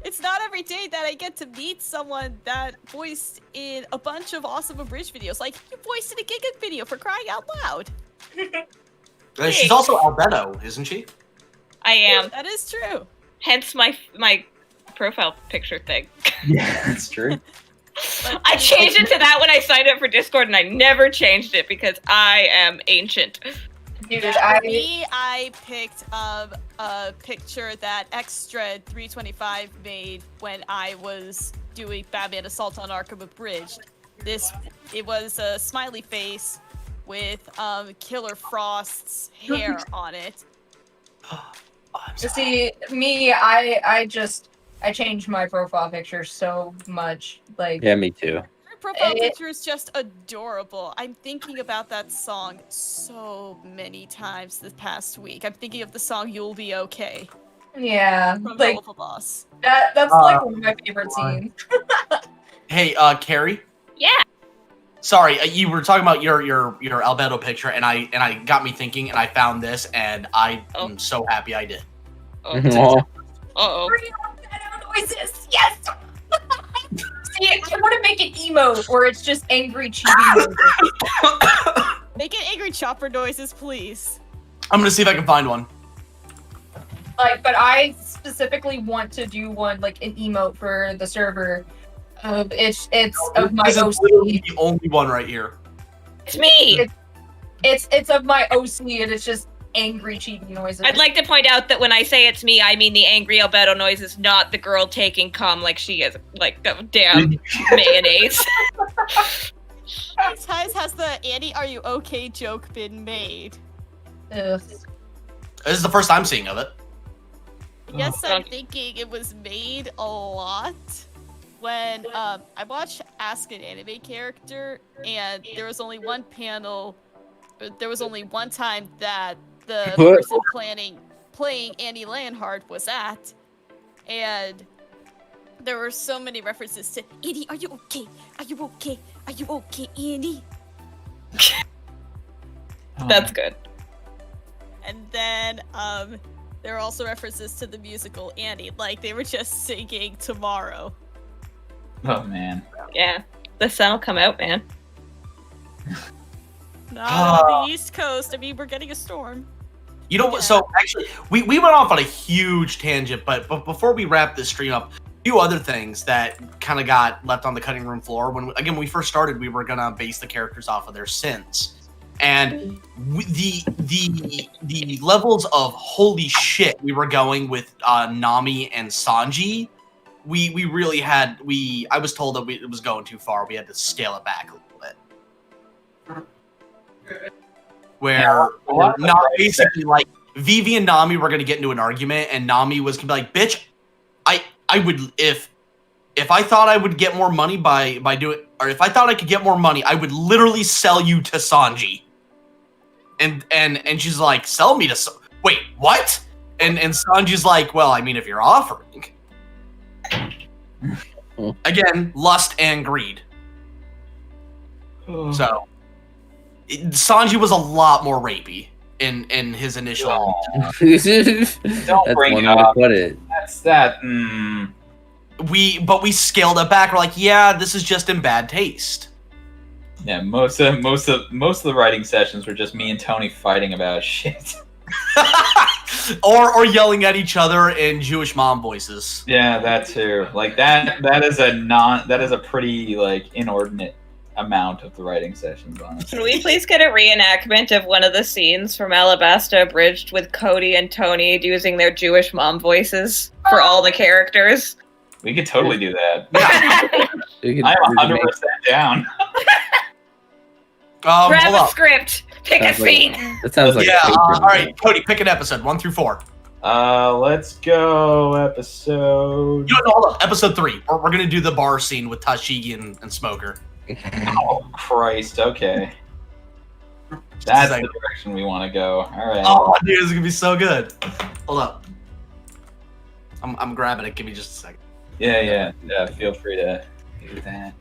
it's not every day that I get to meet someone that voiced in a bunch of awesome abridged videos. Like, you voiced in a Giga video for crying out loud. She's also Albedo, isn't she? I am. That is true. Hence my profile picture thing. Yeah, that's true. But I changed it to that when I signed up for Discord, and I never changed it because I am ancient. Dude, For me, I picked a picture that Extra 325 made when I was doing Batman Assault on Arkham Abridged. It was a smiley face with Killer Frost's hair on it. see, me, I changed my profile picture so much. Like, Yeah, me too. Her profile Eh. picture is just adorable. I'm thinking about that song so many times this past week. I'm thinking of the song "You'll Be Okay" yeah, from like Hell of a Boss. that's like one of my favorite scenes. Hey, Carrie. Yeah. Sorry, you were talking about your Albedo picture, and I got me thinking, and I found this, and I am so happy I did. Oh. Aw. Noises, yes. See, I want to make it emote, or it's just angry chibi noises. Make it angry chopper noises, please. I'm gonna see if I can find one. Like, but I specifically want to do one like an emote for the server It's of my This is OC. literally the only one right here. It's me. It's of my OC, and it's just angry cheating noises. I'd like to point out that when I say it's me, I mean the angry albedo noise is not the girl taking cum like she is, like the damn mayonnaise. Has the Annie, are you okay joke been made? Ugh. This is the first I'm seeing of it. Yes, I'm thinking it was made a lot when I watched Ask an Anime Character, and there was only one panel. There was only one time that the person playing Annie Leonhardt was at, and there were so many references to Annie. Are you okay? Are you okay? Are you okay, Annie? That's good. And then there are also references to the musical Annie, like they were just singing Tomorrow. Oh man. Yeah, the sun will come out, man. Not on the East Coast. I mean, we're getting a storm. You know what? So actually, we went off on a huge tangent, but before we wrap this stream up, a few other things that kind of got left on the cutting room floor. When we first started, we were gonna base the characters off of their sins, and the levels of holy shit we were going with Nami and Sanji. We really had I was told that it was going too far. We had to scale it back a little bit. Where not basically like Vivi and Nami were gonna get into an argument, and Nami was gonna be like, "Bitch, I would if I thought I would get more money by doing, or if I thought I could get more money, I would literally sell you to Sanji." And she's like, "Sell me to wait, what?" And Sanji's like, "Well, I mean, if you're offering." Again, lust and greed. So Sanji was a lot more rapey in his initial. Don't That's bring one it way to up. put it. That's that. We scaled it back. We're like, yeah, this is just in bad taste. Yeah, most of the writing sessions were just me and Tony fighting about shit. or yelling at each other in Jewish mom voices. Yeah, that too. Like that is a pretty like inordinate amount of the writing sessions, honestly. Can we please get a reenactment of one of the scenes from Alabasta Abridged with Cody and Tony using their Jewish mom voices for all the characters? We could totally do that. You I'm can- 100% down. Grab Hold a up. script. Pick a Sounds like- scene. That sounds like Yeah. Patreon. All right, Cody, pick an episode 1 through 4. Let's go episode. You know, hold up. Episode 3. We're gonna do the bar scene with Tashigi and Smoker. Oh Christ! Okay, that's the direction we want to go. All right. Oh, dude, this is gonna be so good. Hold up. I'm grabbing it. Give me just a second. Yeah. Feel free to do that.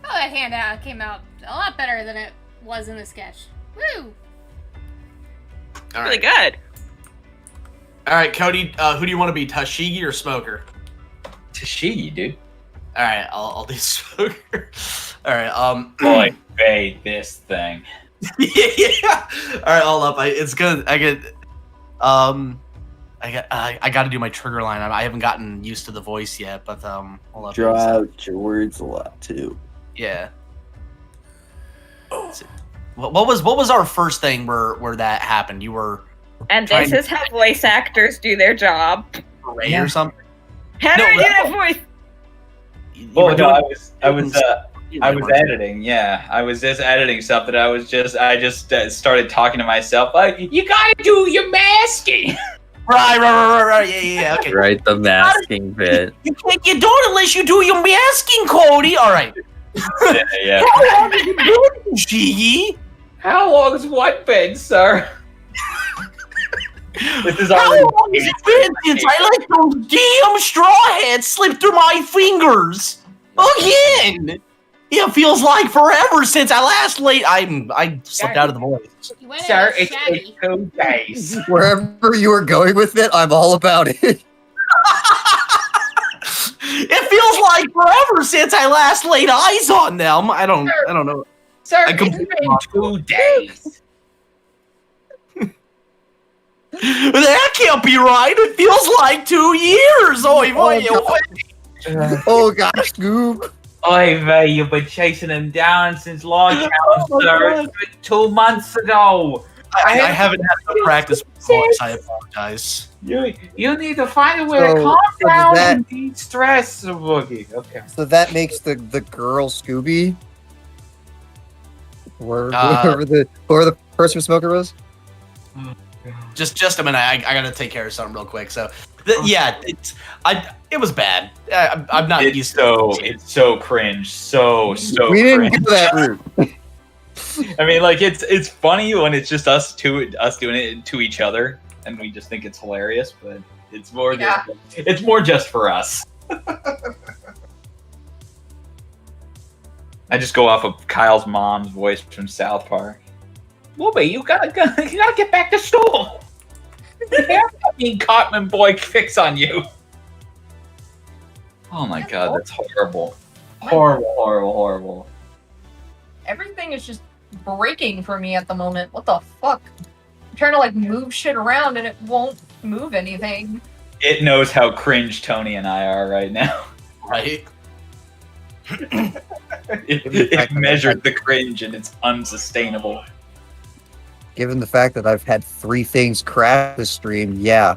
Oh, that handout came out a lot better than it was in the sketch. Woo! All Really right. good. All right, Cody. Who do you want to be, Tashigi or Smoker? Tashigi, dude. All right, I'll do Smoker. All right. Boy, fade this thing. Yeah. All right, hold up. I got to do my trigger line. I haven't gotten used to the voice yet, but hold up. Draw out your words a lot too. Yeah. What was our first thing where that happened? You were And this is how voice actors do their job. Ray or something? How do I do that voice? You were doing- I was editing. Yeah, I was just editing something. I just started talking to myself like, you gotta do your masking. Right. Yeah. Okay. Right, the masking bit. You don't unless you do your masking, Cody. All right. Yeah. How long have you been, Shiggy? How long has what been, sir? This is How already. long has it been since I let those damn straw hats slip through my fingers? Again! It feels like forever since I last laid. I slipped out of the voice. You went Sir, in it's shaggy. been 2 days. Wherever you were going with it, I'm all about it. It feels like forever since I last laid eyes on them. I don't know. Sir, I it's completely been 2 days. That can't be right. It feels like 2 years. Oh gosh, Scoob. Oy vey, you've been chasing him down since lockdown, sir. 2 months ago. I haven't had enough practice with voice. I apologize. You need to find a way to So, calm so down that- and de-stress, Boogie. Okay. So that makes the girl Scooby. Whoever the person smoker was. Just a minute. I gotta take care of something real quick. So, yeah, it was bad. I'm not used to it. It's so cringe. So We didn't cringe. do that route. I mean, like it's funny when it's just us doing it to each other, and we just think it's hilarious. But it's more it's more just for us. I just go off of Kyle's mom's voice from South Park. Whoopi, you gotta get back to school. Mean Cartman boy fix on you. Oh my god, that's horrible. Horrible. Everything is just breaking for me at the moment. What the fuck? I'm trying to like move shit around and it won't move anything. It knows how cringe Tony and I are right now. Right? It measured the cringe and it's unsustainable. Given the fact that I've had 3 things crash this stream, yeah.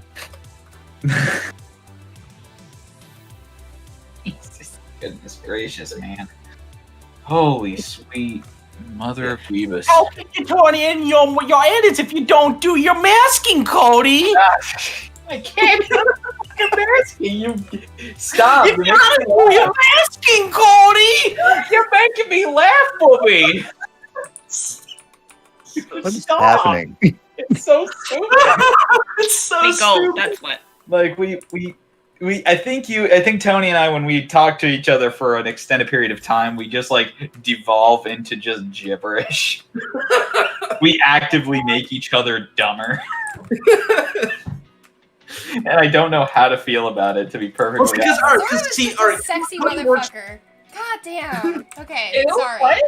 Goodness gracious, man. Holy sweet mother of Phoebus. How can you turn in your edits if you don't do your masking, Cody? I can't do the masking. You stop. You gotta do your masking, Cody! You're making me laugh, Booby. What's Stop. happening? It's so stupid. It's so Nico, stupid. that's what. Like I think Tony and I, when we talk to each other for an extended period of time, we just like devolve into just gibberish. We actively make each other dumber. And I don't know how to feel about it, to be perfectly honest. Zoro is such a sexy motherfucker. God damn. Okay, Ew, sorry. what?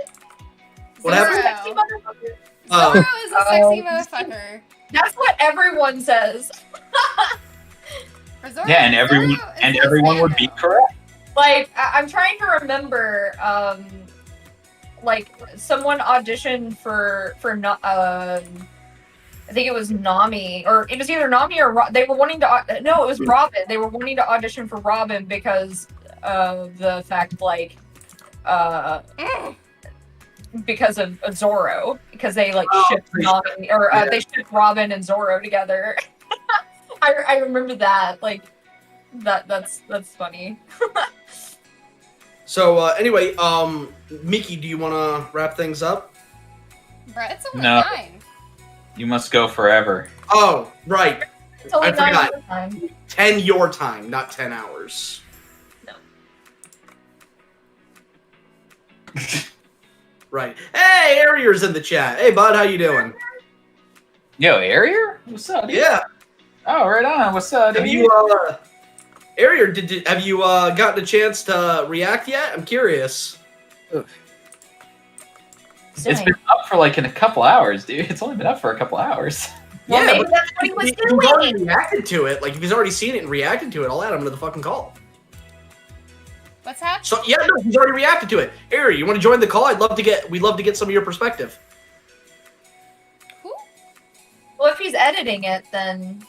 What Zoro. happened? Sexy motherfucker. Zoro is a sexy Oh. motherfucker. That's what everyone says. For Zoro, Yeah, and Zoro is everyone would be Fando. correct. Like, I'm trying to remember, like, someone auditioned for I think it was Nami, or it was either Nami or they were wanting to, no, it was Robin. They were wanting to audition for Robin because of the fact, like, because of Zoro, because they, like, shipped Nami, or they shipped Robin and Zoro together. I remember that, like, that's funny. So, anyway, Miki, do you want to wrap things up? Bruh, it's only No. 9. You must go forever. Oh, right. It's only I forgot. 9 your time. 10 your time, not 10 hours. Right. Hey, Arrear's in the chat. Hey, bud, how you doing? Yo, Arier? What's up, dude? Yeah. Oh, right on. What's up, Have dude? you, Arrear, have you, gotten a chance to react yet? I'm curious. It's been up for like in a couple hours, dude. It's only been up for a couple hours. Well, Yeah, maybe but that's what he was if he's already doing. reacted to it, like, if he's already seen it and reacted to it, I'll add him to the fucking call. What's that? So, yeah, no, he's already reacted to it. Arrear, you want to join the call? We'd love to get some of your perspective. Who? Well, if he's editing it, then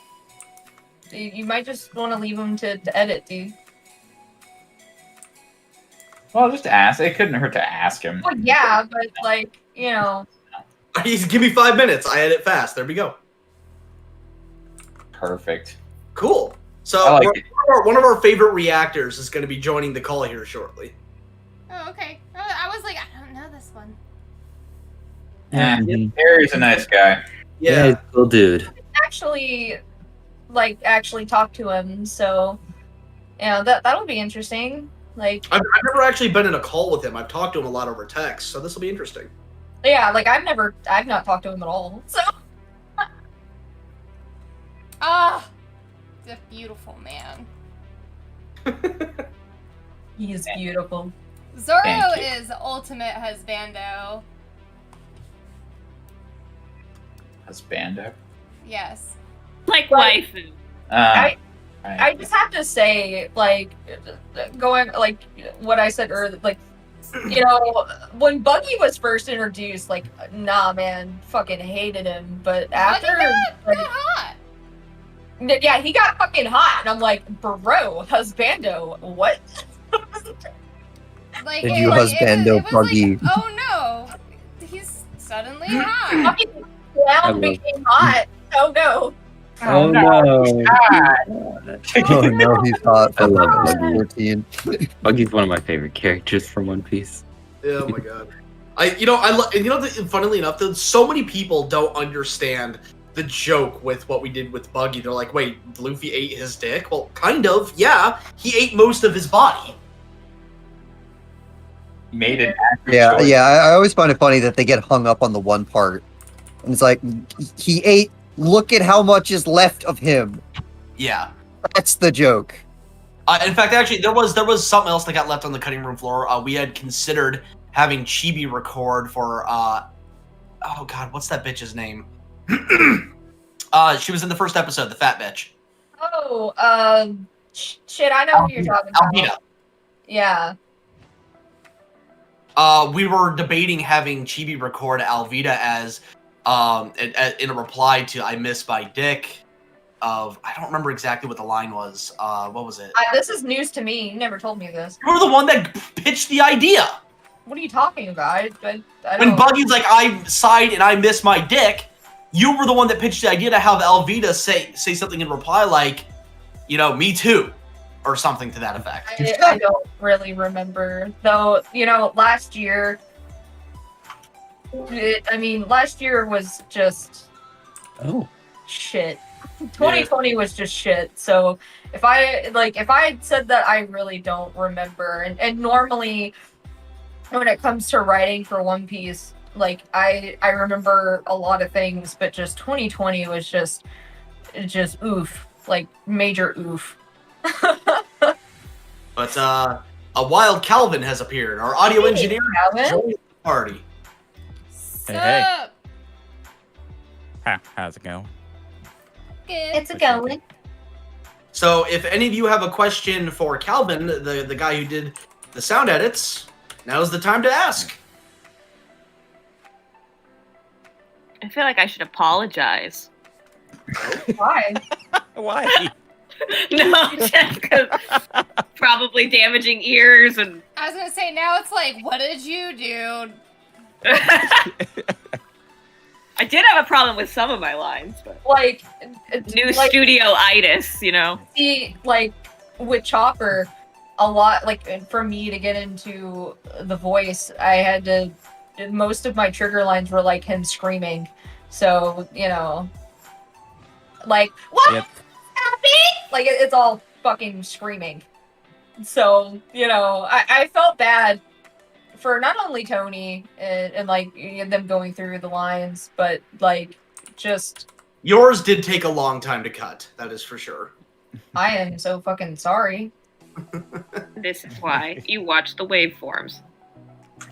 you might just want to leave him to edit, dude. Well, just ask. It couldn't hurt to ask him. Well, yeah, but like, you know, Give me 5 minutes. I edit fast. There we go. Perfect. Cool. So I like it. one of our favorite reactors is going to be joining the call here shortly. Oh, okay. I was like, I don't know this one. Yeah, Mhm. Arier's a nice guy. Yeah. he's a cool dude. actually talk to him, so you know that'll be interesting. Like, I've never actually been in a call with him. I've talked to him a lot over text, so this will be interesting. yeah, like I've not talked to him at all. So Ah, the beautiful man. he is beautiful. Zoro Thank you. is ultimate husbando. Husbando. Yes. Like But- waifu. I Right. just have to say, like, going like what I said earlier, like, you know, when Buggy was first introduced, like, nah, man, fucking hated him. But after, Got hot. yeah, he got fucking hot, and I'm like, bro, husbando, what? Like, Did you husbando Buggy? Like, oh no, he's suddenly hot. Fucking clown became hot. Oh no. Oh no! Oh no, he's hot. I love Buggy Buggy. 14. Buggy's one of my favorite characters from One Piece. Oh my god. Funnily enough, though, so many people don't understand the joke with what we did with Buggy. They're like, wait, Luffy ate his dick? Well, kind of, yeah. He ate most of his body. Made an accurate Yeah, choice. yeah. I always find it funny that they get hung up on the one part. And it's like, he ate, look at how much is left of him. Yeah. That's the joke. In fact, actually, there was something else that got left on the cutting room floor. We had considered having Chibi record for, oh god, what's that bitch's name? She was in the first episode, the fat bitch. Oh, shit, I know who you're talking about. Alvita. Yeah. We were debating having Chibi record Alvita as in a reply to "I miss my dick." I don't remember exactly what the line was. What was it? This is news to me. You never told me this. You were the one that pitched the idea. What are you talking about? I When don't. Buggy's like, "I sighed and I miss my dick," you were the one that pitched the idea to have Alvita say something in reply like, you know, "Me too," or something to that effect. I don't really remember. Though, you know, last year. Last year was just Oh. shit. 2020 was just shit. So if I had said that, I really don't remember. And normally, when it comes to writing for One Piece, like I remember a lot of things, but just 2020 was just oof, like major oof. But a wild Calvin has appeared. Our audio Hey, engineer Calvin. joined the party. Hey. Sup? How's it going? Good. It's a going. So if any of you have a question for Calvin, the guy who did the sound edits, now's the time to ask. I feel like I should apologize. Why? Why? No, just because probably damaging ears and. I was gonna say, now it's like, what did you do? I did have a problem with some of my lines, but Like new like, studio-itis, you know. see, like with Chopper, a lot like for me to get into the voice, I had to. Most of my trigger lines were like him screaming, so you know, like what? Yep. Help me! Like it's all fucking screaming. So you know, I felt bad for not only Tony and like them going through the lines, but like just Yours did take a long time to cut, that is for sure. I am so fucking sorry. This is why you watch the waveforms.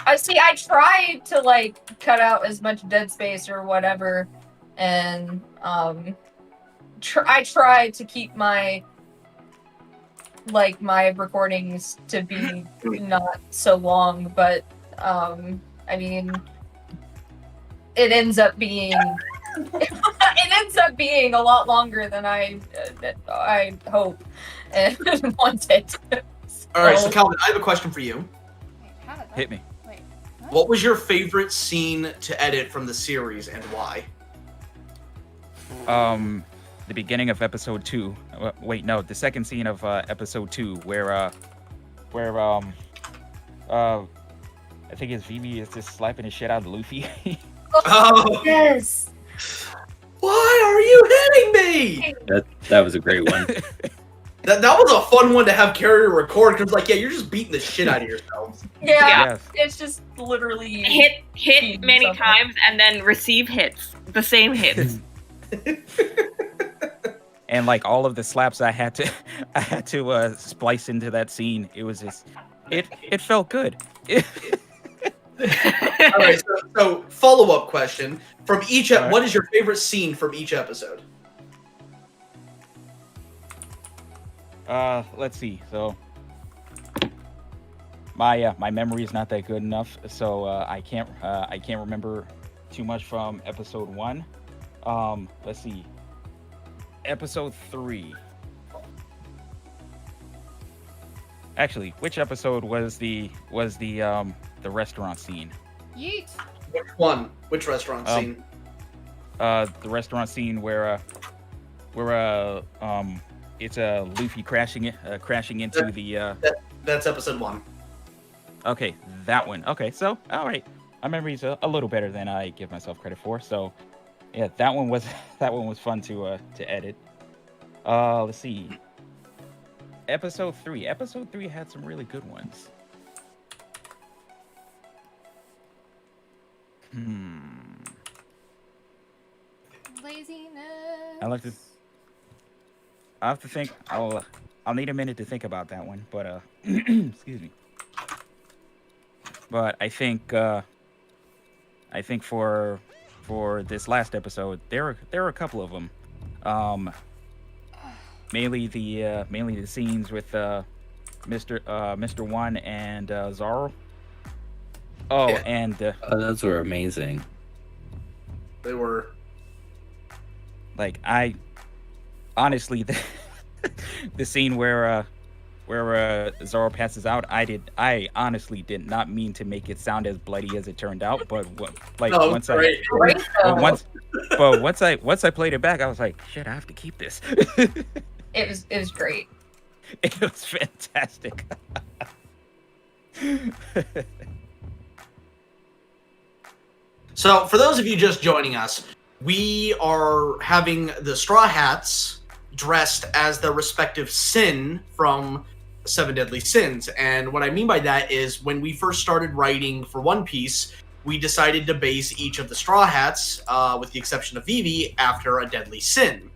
I tried to like cut out as much dead space or whatever, and I tried to keep my recordings to be not so long, but I mean, it ends up being a lot longer than I hope and wanted. All right, so Calvin, I have a question for you. Wait, how did that... Hit me. Wait. What was your favorite scene to edit from the series and why? The beginning of episode 2. Wait, no, the second scene of episode 2, where I think it's Vivi is just slapping the shit out of Luffy. Oh, Yes. why are you hitting me? That was a great one. That was a fun one to have Carrier record because, like, yeah, you're just beating the shit out of yourselves. Yeah, Yes. it's just literally Hit Feed many something. times and then receive hits. The same hits. And like all of the slaps I had to splice into that scene, it was just it felt good. All right, so follow-up question from each. All right. What is your favorite scene from each episode? let's see. So my memory is not that good enough, so I can't remember too much from episode 1. Let's see. Episode 3. Actually, which episode was the restaurant scene? Yeet. Which one? Which restaurant scene? The restaurant scene where it's Luffy crashing into the. That's episode 1. Okay, that one. Okay, so all right, my memory's a little better than I give myself credit for. So, yeah, that one was fun to edit. Let's see. Episode 3. Episode 3 had some really good ones. Laziness. I'll have to think. I'll need a minute to think about that one. But excuse me. But I think for this last episode, there were a couple of them. Mainly the scenes with Mr. One and Zoro. Oh, yeah. And those were amazing. They were. Like, I honestly, the scene where Zoro passes out, I honestly did not mean to make it sound as bloody as it turned out, but once I played it back, I was like, shit, I have to keep this. It was great. It was fantastic. So, for those of you just joining us, we are having the Straw Hats dressed as their respective sin from Seven Deadly Sins. And what I mean by that is when we first started writing for One Piece, we decided to base each of the Straw Hats, with the exception of Vivi, after a deadly sin.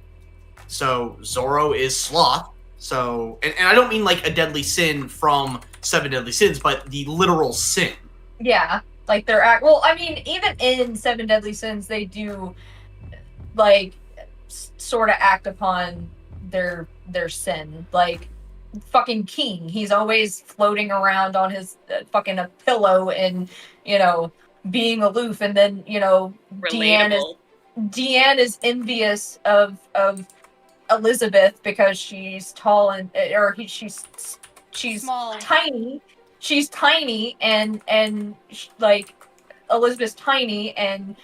So Zoro is Sloth. So, and I don't mean like a deadly sin from Seven Deadly Sins, but the literal sin. Yeah, like well, I mean, even in Seven Deadly Sins, they do like sort of act upon their sin. Like fucking King, he's always floating around on his fucking a pillow and being aloof, and then Relatable. Deanne is envious of Elizabeth because she's tall and she's Small. tiny. She's tiny and like Elizabeth's tiny and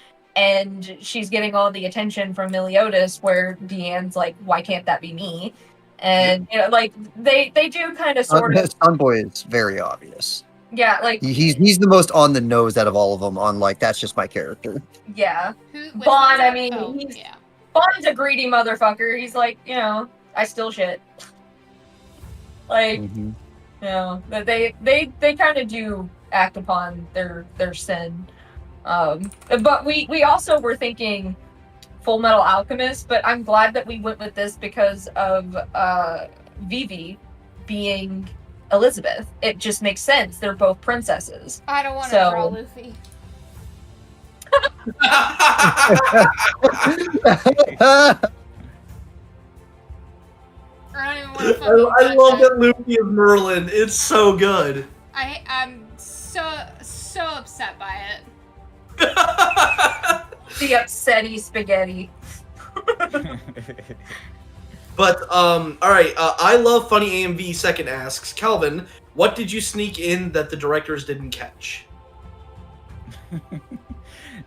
she's getting all the attention from Meliodas, where Deanne's like, why can't that be me? And like they do kind of sort of. Sunboy is very obvious. Yeah, like he's the most on the nose out of all of them. On like, that's just my character. Yeah, Which Bond. one's I that? mean, Oh, he's yeah. Bond's a greedy motherfucker. He's like, I steal shit. Like, but they kind of do act upon their sin. But we also were thinking Full Metal Alchemist, but I'm glad that we went with this because of Vivi being Elizabeth. It just makes sense. They're both princesses. I don't want to draw Luffy. I don't even want to I love that Luffy is Merlin. It's so good. I'm so upset by it. The upsetty spaghetti. But all right. I love funny AMV. Second asks Calvin, what did you sneak in that the directors didn't catch?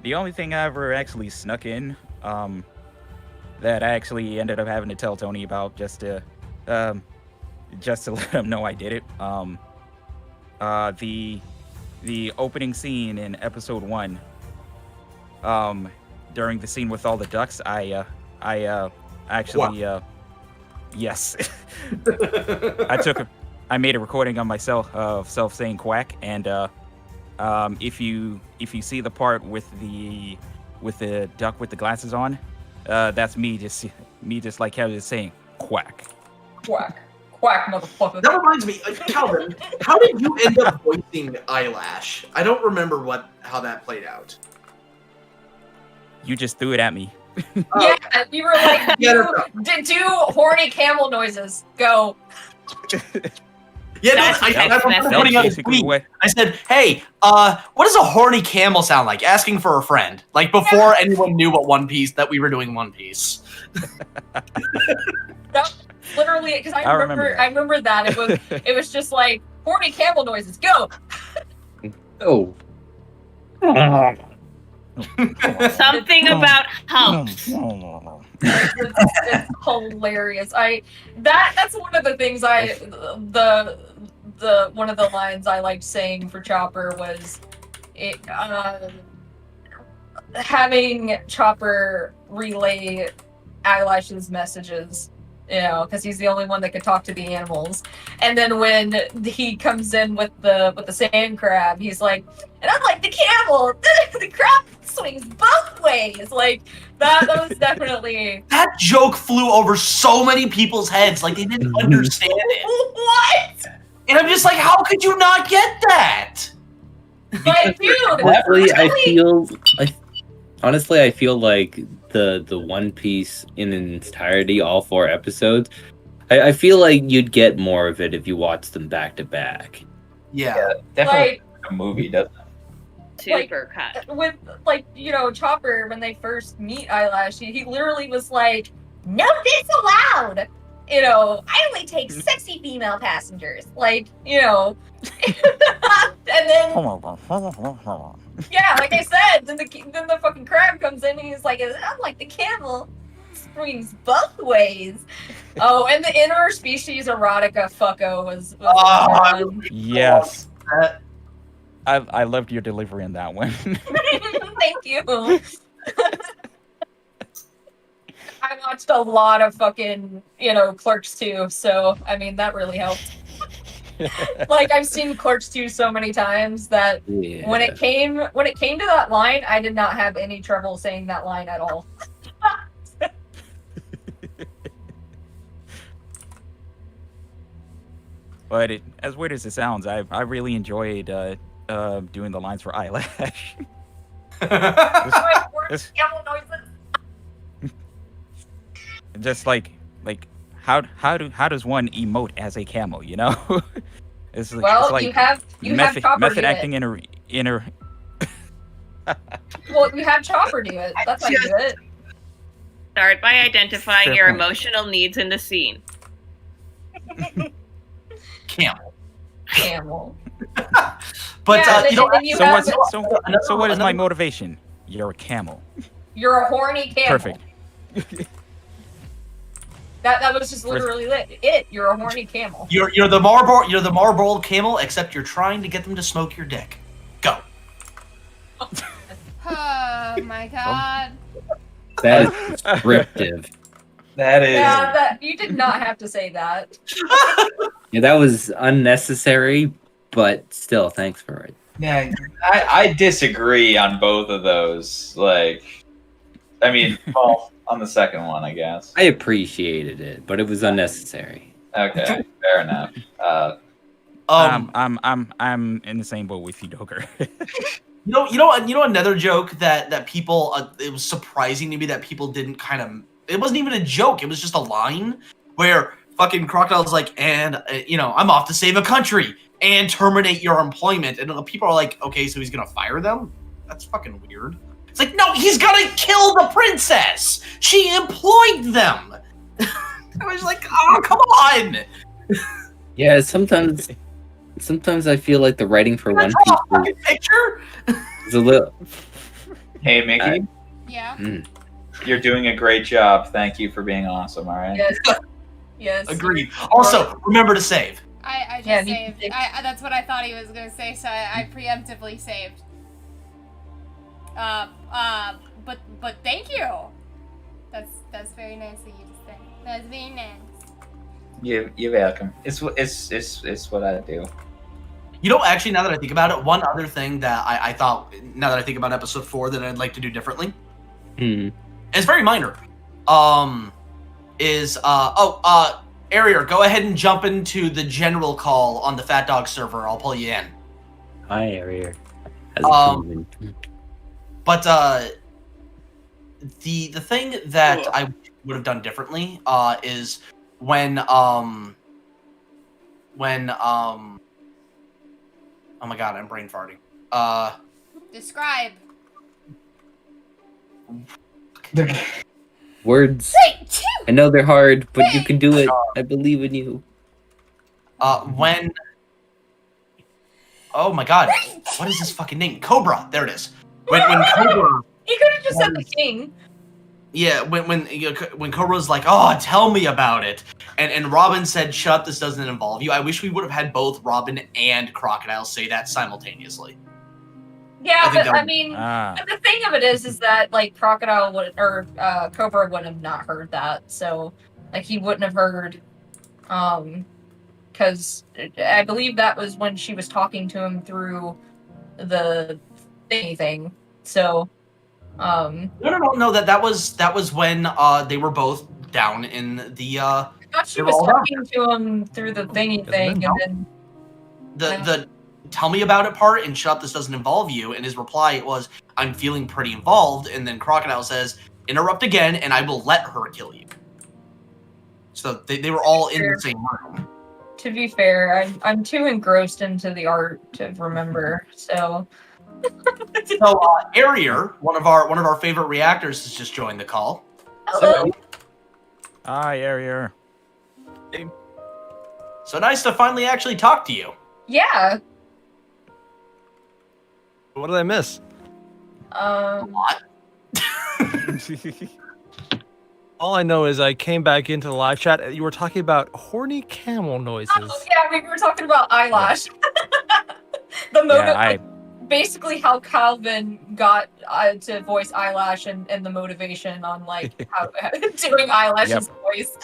The only thing I ever actually snuck in, that I actually ended up having to tell Tony about just to let him know I did it. The opening scene in episode 1, during the scene with all the ducks, I actually, yes, I made a recording on myself of self saying quack, and if you see the part with the duck with the glasses on, that's me just like how it's saying quack. Quack, motherfucker. That reminds me, Calvin, how did you end up voicing Eyelash? I don't remember how that played out. You just threw it at me. Yeah, we were like, Yeah, do horny camel noises. Go. Yeah, no, That's- I that's remember messy. putting out a basically tweet. what. I said, "Hey, what does a horny camel sound like?" Asking for a friend, like before anyone knew what One Piece that we were doing One Piece. Literally, because I remember remember that. that it was just like horny camel noises. Go. Oh. Something about house. It's hilarious. That's one of the things the one of the lines I liked saying for Chopper was it having Chopper relay Eyelash's messages, you know, because he's the only one that could talk to the animals. And then when he comes in with the sand crab, he's like, and I'm like the camel, the crab swings both ways. Like that was definitely That joke flew over so many people's heads, like they didn't understand it. what? And I'm just like, how could you not get that? Like, dude, Honestly, I feel like the One Piece in its entirety, all 4 episodes, I feel like you'd get more of it if you watched them back to back. Yeah. Definitely a movie, doesn't it? Super cut. with like, you know, Chopper when they first meet Eyelash, he literally was like, "No disallowed." You know, I only take sexy female passengers. Like, you know, and then yeah, like I said, then the fucking crab comes in and he's like, "I'm like the camel, swings both ways." Oh, and the interspecies erotica fucko was fun. Yes. I loved your delivery on that one. Thank you. I watched a lot of fucking, you know, Clerks 2, so I mean that really helped. Like I've seen Clerks 2 so many times that Yeah. when it came to that line, I did not have any trouble saying that line at all. But as weird as it sounds, I really enjoyed doing the lines for Eyelash. My worst This- camel noises. Just like how does one emote as a camel? You know, it's like, Well, it's like you have Chopper method do acting it. in a Well, you have Chopper do it. That's how you do it. Start by identifying Fair your point. emotional needs in the scene. Camel. Camel. But Yeah, you know, and you so have so what is my another- motivation? You're a camel. You're a horny camel. Perfect. That was just literally it. You're a horny camel. you're the Marlboro camel, except you're trying to get them to smoke your dick. Go. Oh my god. That is descriptive. That is. Yeah, that you did not have to say that. Yeah, that was unnecessary, but still, thanks for it. Yeah, I disagree on both of those. Like, I mean, well, on the second one, I guess. I appreciated it, but it was unnecessary. Okay, fair enough. I'm in the same boat with you, Doker. You know another joke that people it was surprising to me that people didn't kind of, it wasn't even a joke, it was just a line where fucking Crocodile's like, and I'm off to save a country and terminate your employment, and people are like, okay, so he's gonna fire them? That's fucking weird. It's like, no, he's gonna kill the princess. She employed them. I was like, oh, come on. Yeah, sometimes I feel like the writing for One Draw a Piece fucking picture. is a little. Hey, Mickey, Yeah. you're doing a great job. Thank you for being awesome. All right. Yes. Yes. Agreed. Also, remember to save. I just Yeah, saved. That's what I thought he was gonna say, so I preemptively saved. But thank you. That's very nice of you to say. That's very nice. You're welcome. It's what I do. You know, actually, now that I think about it, one other thing that I thought, now that I think about episode 4, that I'd like to do differently, Hmm. it's very minor. Arier, go ahead and jump into the general call on the PhatDog server. I'll pull you in. Hi, Arier. How's it going? But the thing that I would have done differently is when oh my god, I'm brain farting. Describe. Words. 3, 2. I know they're hard, but you can do it. I believe in you. When. Oh my god, what is this fucking name? Cobra. There it is. When Cobra. You could have just said the king. Yeah, when Cobra's like, oh, tell me about it, and Robin said, shut, this doesn't involve you. I wish we would have had both Robin and Crocodile say that simultaneously. Yeah, but I Ah. mean, the thing of it is that like Crocodile would or Cobra would have not heard that, so like he wouldn't have heard, because I believe that was when she was talking to him through the thingy thing. So, No. That was when they were both down in the. I thought she they were was all down talking to him through the thingy thing, and then the tell me about it part and shut, this doesn't involve you, and his reply was, I'm feeling pretty involved, and then Crocodile says, interrupt again and I will let her kill you. So they were all in the same room. to be fair, I'm too engrossed into the art to remember. So, So Arier, one of our favorite reactors, has just joined the call. hello. Hi, Arier. So nice to finally actually talk to you. Yeah. What did I miss? What? All I know is I came back into the live chat. You were talking about horny camel noises. Oh, yeah, we were talking about eyelash. The motive, Yeah, basically how Calvin got to voice eyelash and the motivation on like how doing eyelash's voice.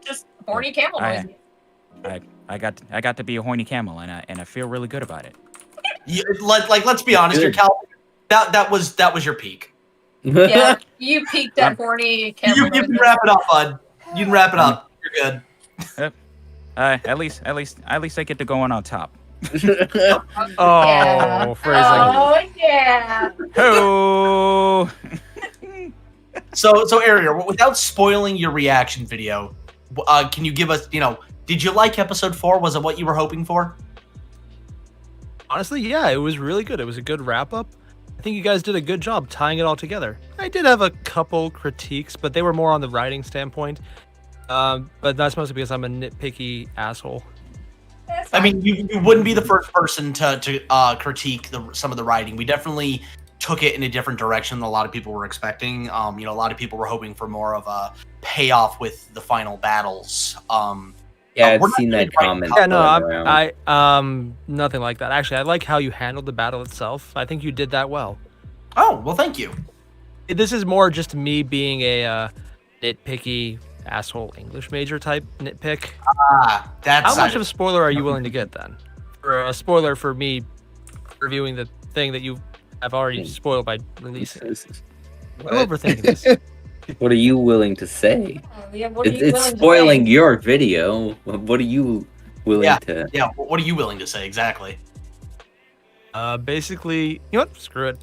Just horny camel noises. I got to be a horny camel, and I feel really good about it. Let's be honest, your Calvin, that was your peak. Yeah, you peaked at horny camel You noises. can wrap it up, bud. You can wrap it up. You're good. At least I get to go on top. Oh, Yeah. phrasing. Oh yeah. Oh. So Ariel, without spoiling your reaction video, can you give us, did you like episode 4? Was it what you were hoping for? Honestly, yeah, it was really good. It was a good wrap up. I think you guys did a good job tying it all together. I did have a couple critiques, but they were more on the writing standpoint. But that's mostly because I'm a nitpicky asshole. I mean, you wouldn't be the first person to critique some of the writing. We definitely took it in a different direction than a lot of people were expecting. A lot of people were hoping for more of a payoff with the final battles. Yeah, I've we're not seen really that writing comment. Yeah, no, going around. I nothing like that. Actually, I like how you handled the battle itself. I think you did that well. Oh, well, thank you. This is more just me being a nitpicky asshole English major type nitpick. That's How much of a spoiler are you willing to get then? For a spoiler for me reviewing the thing that you have already spoiled by releasing. I'm overthinking this. What are you willing to say? Yeah, what are you It's willing to spoiling say? your video. What are you willing to? Yeah, what are you willing to say exactly? Basically, you know what? Screw it.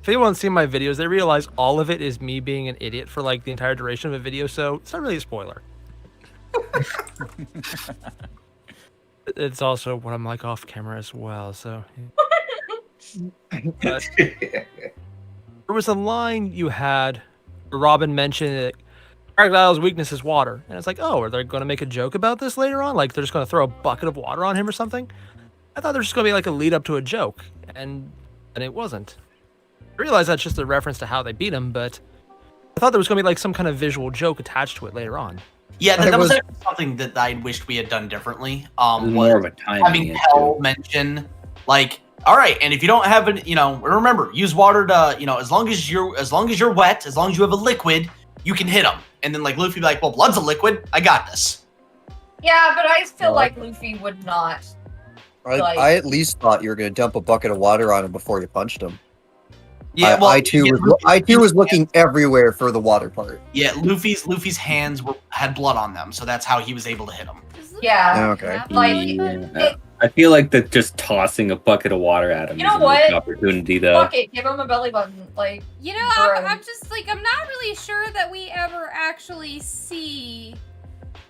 If anyone's seen my videos, they realize all of it is me being an idiot for like the entire duration of a video, so it's not really a spoiler. It's also what I'm like off camera as well, so. But there was a line you had where Robin mentioned that Crocodile's weakness is water. And it's like, oh, are they going to make a joke about this later on? Like they're just going to throw a bucket of water on him or something? I thought there was just going to be like a lead up to a joke. And it wasn't. I realize that's just a reference to how they beat him, but I thought there was going to be like some kind of visual joke attached to it later on. Yeah, that was actually something that I wished we had done differently. Was more of a timing having issue. Pell mention, like, all right, and if you don't have it, remember, use water to, as long as you're wet, as long as you have a liquid, you can hit them. And then like Luffy be like, well, blood's a liquid, I got this. Yeah, but I feel like Luffy would not. I at least thought you were going to dump a bucket of water on him before you punched him. Yeah, I too was looking everywhere for the water part. Yeah, Luffy's hands had blood on them, so that's how he was able to hit him. Yeah. Okay. Like, I feel like that just tossing a bucket of water at him You know is a missed what? opportunity, though. Fuck it, give him a belly button. Like, You know, Bro. I'm just like, I'm not really sure that we ever actually see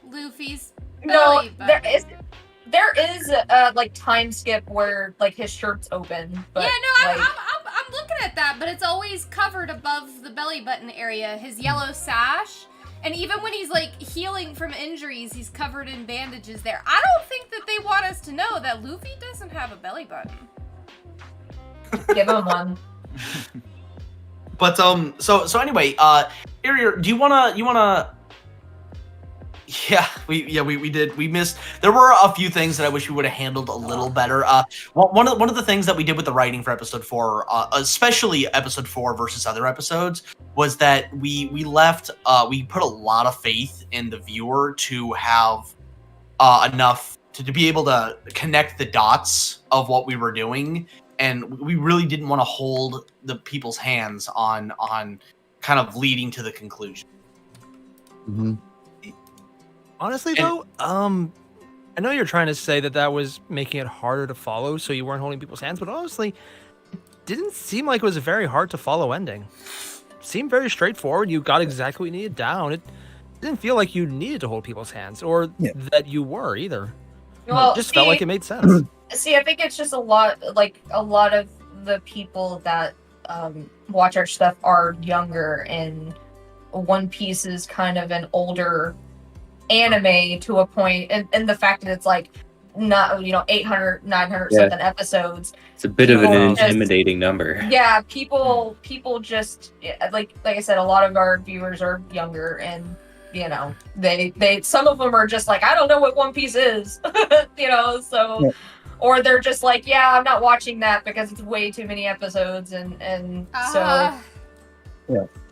Luffy's no, belly there button. is a like time skip where like his shirt's open. But, Yeah, no, like, I'm looking at that, but it's always covered above the belly button area, his yellow sash. And even when he's like healing from injuries, he's covered in bandages there. I don't think that they want us to know that Luffy doesn't have a belly button. give him one. But so anyway, Arier, do you wanna? Yeah, we did. We missed. There were a few things that I wish we would have handled a little better. One of the things that we did with the writing for episode 4, especially episode 4 versus other episodes, was that we left. We put a lot of faith in the viewer to have enough to be able to connect the dots of what we were doing, and we really didn't want to hold the people's hands on kind of leading to the conclusion. Mm-hmm. Honestly, though, I know you're trying to say that was making it harder to follow, so you weren't holding people's hands, but honestly, it didn't seem like it was a very hard to follow ending. It seemed very straightforward. You got exactly what you needed down. It didn't feel like you needed to hold people's hands, or that you were either. Well, it just felt like it made sense. See, I think it's just a lot of the people that watch our stuff are younger, and One Piece is kind of an older anime to a point, and the fact that it's like not 800, 900 something episodes. It's a bit of an People just- intimidating number. Yeah, people just like I said, a lot of our viewers are younger, and they some of them are just like, I don't know what One Piece is, so or they're just like, yeah, I'm not watching that because it's way too many episodes, and so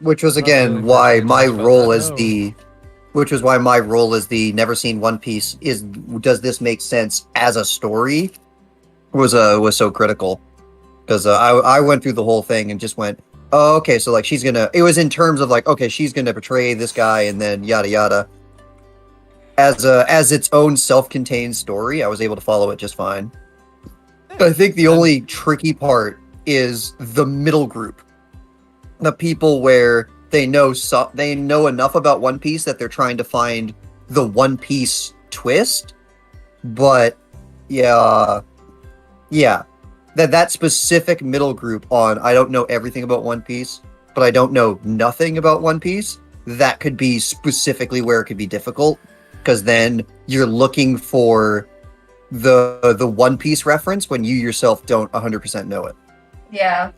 Which was again why my role as the never seen One Piece is, does this make sense as a story, was so critical, because I went through the whole thing and just went, oh, okay, so like it was in terms of like, okay, she's gonna portray this guy and then yada yada. As its own self-contained story, I was able to follow it just fine. I think the only tricky part is the middle group, the people where they know enough about One Piece that they're trying to find the One Piece twist, but that specific middle group on, I don't know everything about One Piece, but I don't know nothing about One Piece, that could be specifically where it could be difficult, because then you're looking for the One Piece reference when you yourself don't 100% know it. yeah.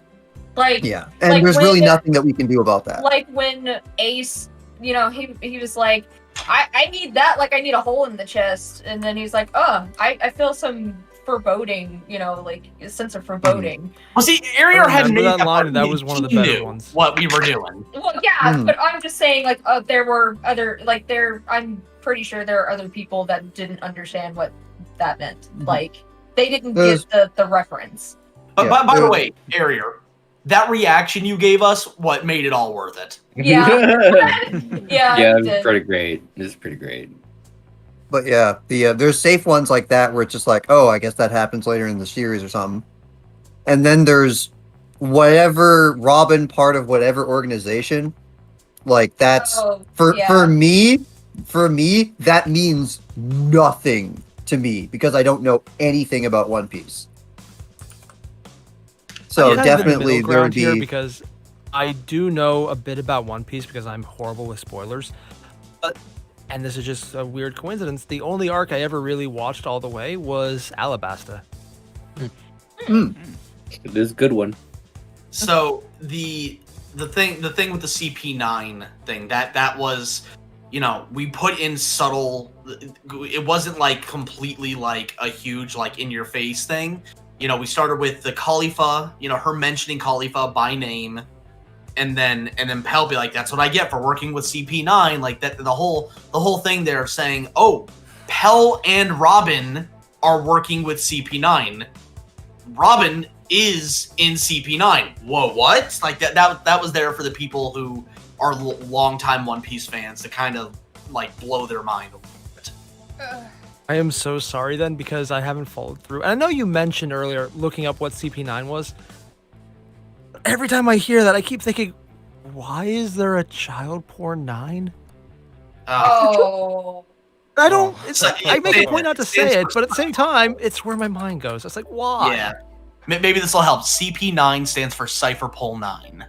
And like there's when- really nothing that we can do about that. Like when Ace, he was like, I need that, like I need a hole in the chest, and then he's like, oh, I feel some foreboding, like a sense of foreboding. Well, see, Arier had remember made that line, and that was one of the he better knew ones. what we were doing. Well, yeah, but I'm just saying, like, there were other, like, I'm pretty sure there are other people that didn't understand what that meant. Like, they didn't get the reference. But by the way, Arier, that reaction you gave us, what made it all worth it? Yeah. Yeah, it's pretty great. It's pretty great. But there's safe ones like that where it's just like, oh, I guess that happens later in the series or something. And then there's whatever Robin part of whatever organization, like that's for me, that means nothing to me because I don't know anything about One Piece. So I'm kind of in the definitely middle there would ground here be because I do know a bit about One Piece because I'm horrible with spoilers. And this is just a weird coincidence. The only arc I ever really watched all the way was Alabasta. It is a good one. So the thing with the CP9 thing, that was, we put in subtle. It wasn't like completely like a huge like in your face thing. We started with the Khalifa, her mentioning Khalifa by name, and then Pell be like, that's what I get for working with CP9. Like that, the whole thing there saying, oh, Pell and Robin are working with CP9. Robin is in CP9. Whoa, what? Like that was there for the people who are longtime One Piece fans to kind of like blow their mind a little bit. I am so sorry then because I haven't followed through. And I know you mentioned earlier looking up what CP9 was. Every time I hear that, I keep thinking, why is there a child porn 9? Oh. I don't. Oh. It's So I make a it point not to stands say it, for but at the same time, it's where my mind goes. It's like, why? Yeah. Maybe this will help. CP9 stands for Cipher Pole 9.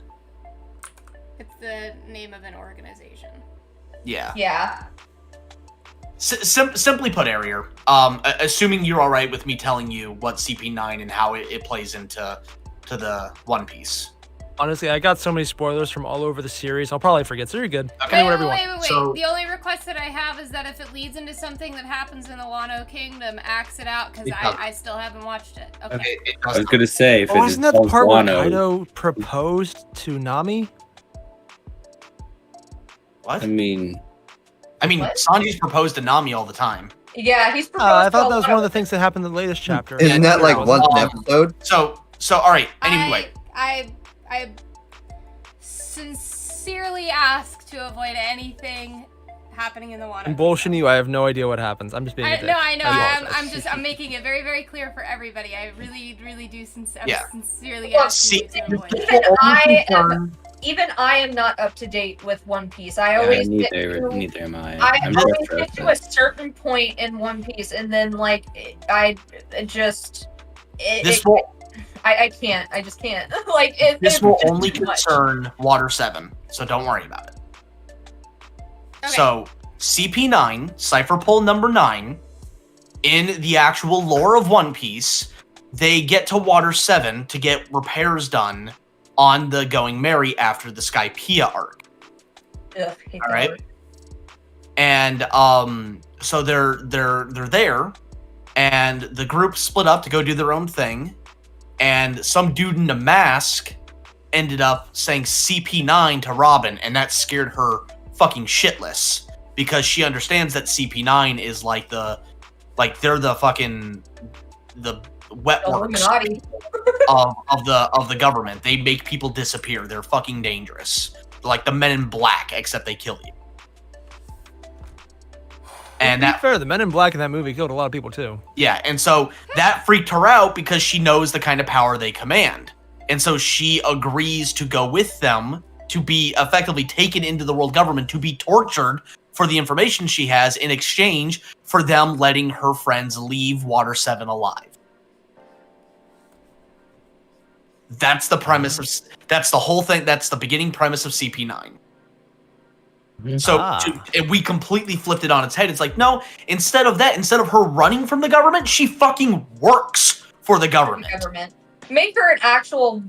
It's the name of an organization. Yeah. Yeah. Simply put, Arier, assuming you're all right with me telling you what CP9 and how it plays into the One Piece. Honestly, I got so many spoilers from all over the series. I'll probably forget. So you're good. Okay. Whatever you want. Wait. So- The only request that I have is that if it leads into something that happens in the Wano Kingdom, axe it out, because I still haven't watched it. Okay. It I does. was gonna say, if Oh, it isn't that the involves part where Wano, Kaido proposed to Nami? What? I mean, What? Sanji's proposed to Nami all the time. Yeah, he's proposed I to thought a that was lot one of the things that happened in the latest chapter. Isn't that like Wasn't once it? an episode? So all right. Anyway, I sincerely ask to avoid anything happening in the Wano. I'm bullshitting you. I have no idea what happens. I'm just being a dick. No, I know. I apologize. I'm making it very, very clear for everybody. I really do Yeah. sincerely Well, ask you to avoid it. Even I am not up to date with One Piece. I yeah, always get neither to, am I. I I'm always sure get to a certain point in One Piece, and then like I just this will I can't. I just can't. Like this it's will just only too much. concern Water 7, so don't worry about it. Okay. So CP9, Cipher Pole number 9, in the actual lore of One Piece, they get to Water 7 to get repairs done on the Going Merry after the Skypiea arc. Ugh, hate All that right. word. And so they're there, and the group split up to go do their own thing, and some dude in a mask ended up saying CP9 to Robin, and that scared her fucking shitless because she understands that CP9 is like they're the fucking the wet works Illuminati. of the government. They make people disappear. They're fucking dangerous. They're like the Men in Black, except they kill you. And To be that fair, the Men in Black in that movie killed a lot of people too. yeah, and so that freaked her out because she knows the kind of power they command. And so she agrees to go with them to be effectively taken into the world government to be tortured for the information she has in exchange for them letting her friends leave Water 7 alive. That's the premise of that's the whole thing. That's the beginning premise of CP9. So and we completely flipped it on its head. It's like, no, instead of that, instead of her running from the government, she fucking works for the government. Make her an actual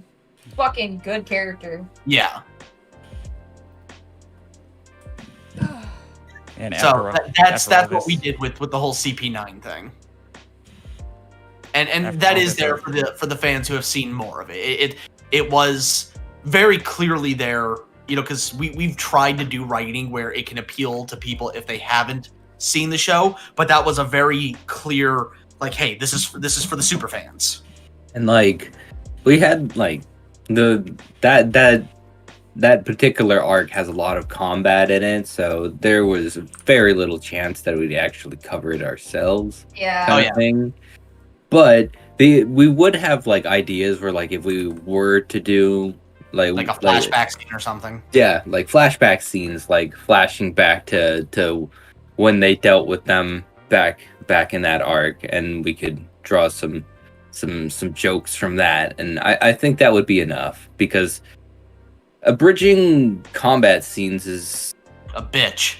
fucking good character. Yeah. And So that's after all what we this- did with the whole CP9 thing. And After that all is this, there for the fans who have seen more of it. It was very clearly there, you know, because we've tried to do writing where it can appeal to people if they haven't seen the show, but that was a very clear like, hey, this is for the super fans. And like we had like that particular arc has a lot of combat in it, so there was very little chance that we'd actually cover it ourselves. Yeah. Kind of thing. But we would have like ideas where like if we were to do like a flashback scene or something. Yeah, like flashback scenes, like flashing back to when they dealt with them back in that arc, and we could draw some jokes from that, and I think that would be enough because abridging combat scenes is a bitch.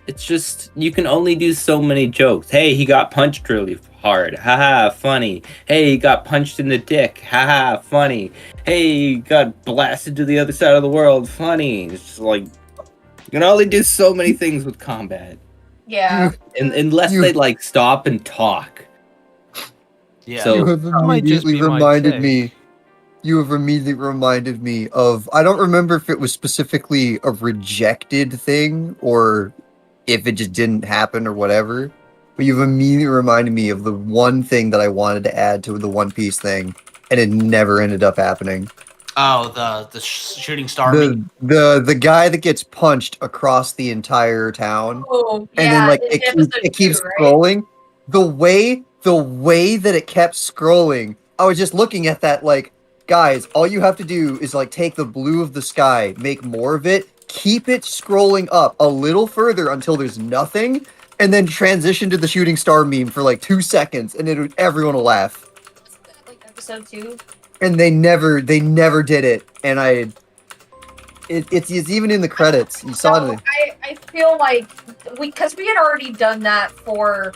It's just you can only do so many jokes. Hey, he got punched really hard. Haha, funny. Hey, he got punched in the dick. Haha, funny. Hey, he got blasted to the other side of the world. Funny. It's just like you can only do so many things with combat. Yeah. And unless they like stop and talk. Yeah. So You have immediately reminded me. You have immediately reminded me of. I don't remember if it was specifically a rejected thing or if it just didn't happen or whatever. But you've immediately reminded me of the one thing that I wanted to add to the One Piece thing, and it never ended up happening. Oh, the shooting star. meme. The guy that gets punched across the entire town, Oh, and then yeah, like in it episode keeps 2, right? scrolling. The way that it kept scrolling, I was just looking at that like, guys, all you have to do is like take the blue of the sky, make more of it, keep it scrolling up a little further until there's nothing, and then transition to the shooting star meme for like 2 seconds, and everyone will laugh. Like episode 2. And they never did it, and it's even in the credits. You saw So it. I feel like because we had already done that for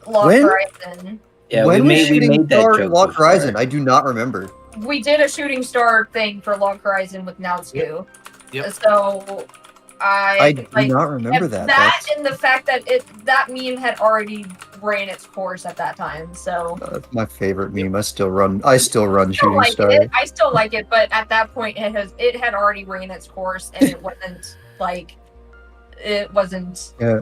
Log When? Horizon. Yeah, When was we Shooting made that Star joke Lock before. Horizon? I do not remember. We did a shooting star thing for Log Horizon with Naotsku. Yep. So I do like, not remember and that. That That's, and the fact that that meme had already ran its course at that time. So that's my favorite meme. I still run I still Shooting like Star. it. I still like it, but at that point it had already ran its course, and it wasn't like it wasn't. Yeah,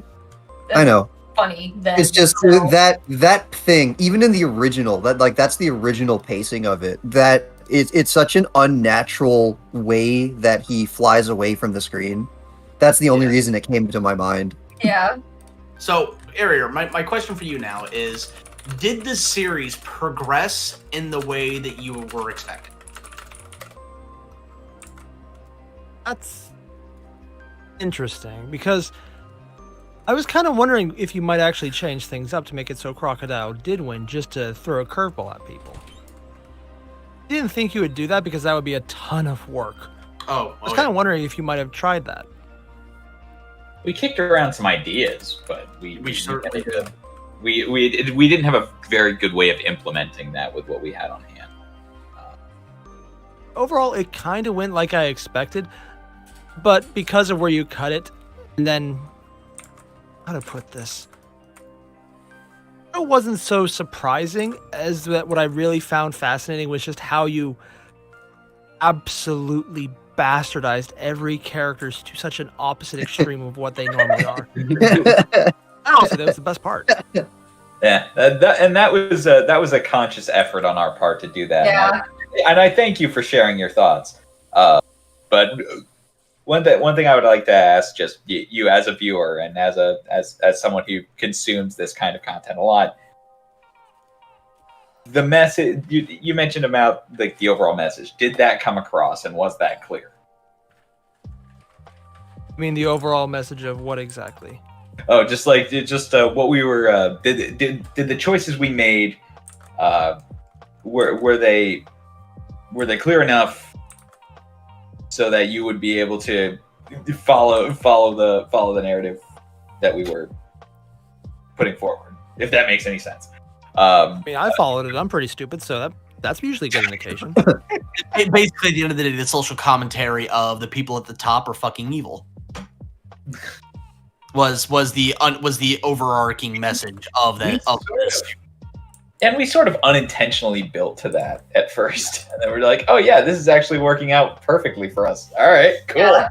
I know. Funny then. It's just so. that thing. Even in the original, that's the original pacing of it. That it's such an unnatural way that he flies away from the screen. That's the only reason it came to my mind. Yeah. So, Arier, my question for you now is, did this series progress in the way that you were expecting? That's interesting, because I was kind of wondering if you might actually change things up to make it so Crocodile did win, just to throw a curveball at people. I didn't think you would do that because that would be a ton of work. Oh, I was kind of wondering if you might have tried that. We kicked around some ideas, but we certainly did. We didn't have a very good way of implementing that with what we had on hand. Overall, it kind of went like I expected, but because of where you cut it, and then how to put this, it wasn't so surprising as that. What I really found fascinating was just how you absolutely bastardized every character to such an opposite extreme of what they normally are. Honestly, that was the best part. Yeah, that was a conscious effort on our part to do that. Yeah. And I thank you for sharing your thoughts. But one thing I would like to ask, just you as a viewer and as someone who consumes this kind of content a lot, the message you mentioned about like the overall message, did that come across and was that clear? I mean, the overall message of what exactly? Oh, just what we were. Did the choices we made were they clear enough so that you would be able to follow the narrative that we were putting forward, if that makes any sense? I mean, I followed it. I'm pretty stupid, so that's usually a good indication. Basically, at the end of the day, the social commentary of the people at the top are fucking evil. Was the overarching message of that of this. And we sort of unintentionally built to that at first, and then we're like, "Oh yeah, this is actually working out perfectly for us." All right, cool. Yeah.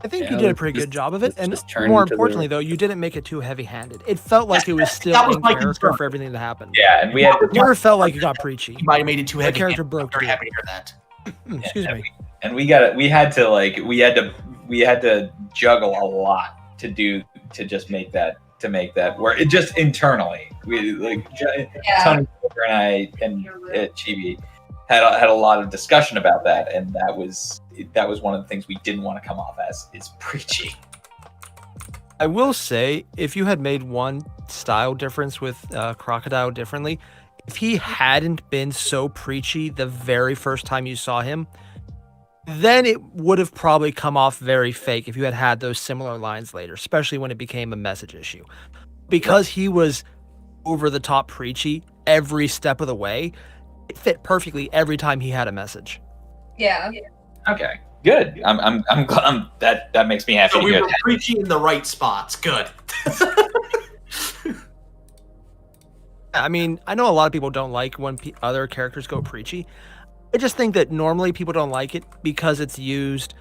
I think you did a pretty good job of it, and turn more into importantly, though, you didn't make it too heavy-handed. It felt like it was still that was in my character concern. for everything that happened. Yeah, and we had It never felt like it got preachy. You might have made it too The heavy. character I'm broke very through. happy to hear that. Excuse me. and we had to juggle a lot to just make that work. It just internally, we like Tony and I and Chibi had a lot of discussion about that, and that was one of the things we didn't want to come off as is preachy. I will say, if you had made one style difference with Crocodile differently, if he hadn't been so preachy the very first time you saw him, then it would have probably come off very fake if you had those similar lines later, especially when it became a message issue. Because he was over the top preachy every step of the way, it fit perfectly every time he had a message. Yeah. Okay, good. I'm glad that makes me happy. So to we hear were that. preaching in the right spots. Good. I mean, I know a lot of people don't like when other characters go preachy. I just think that normally people don't like it because it's used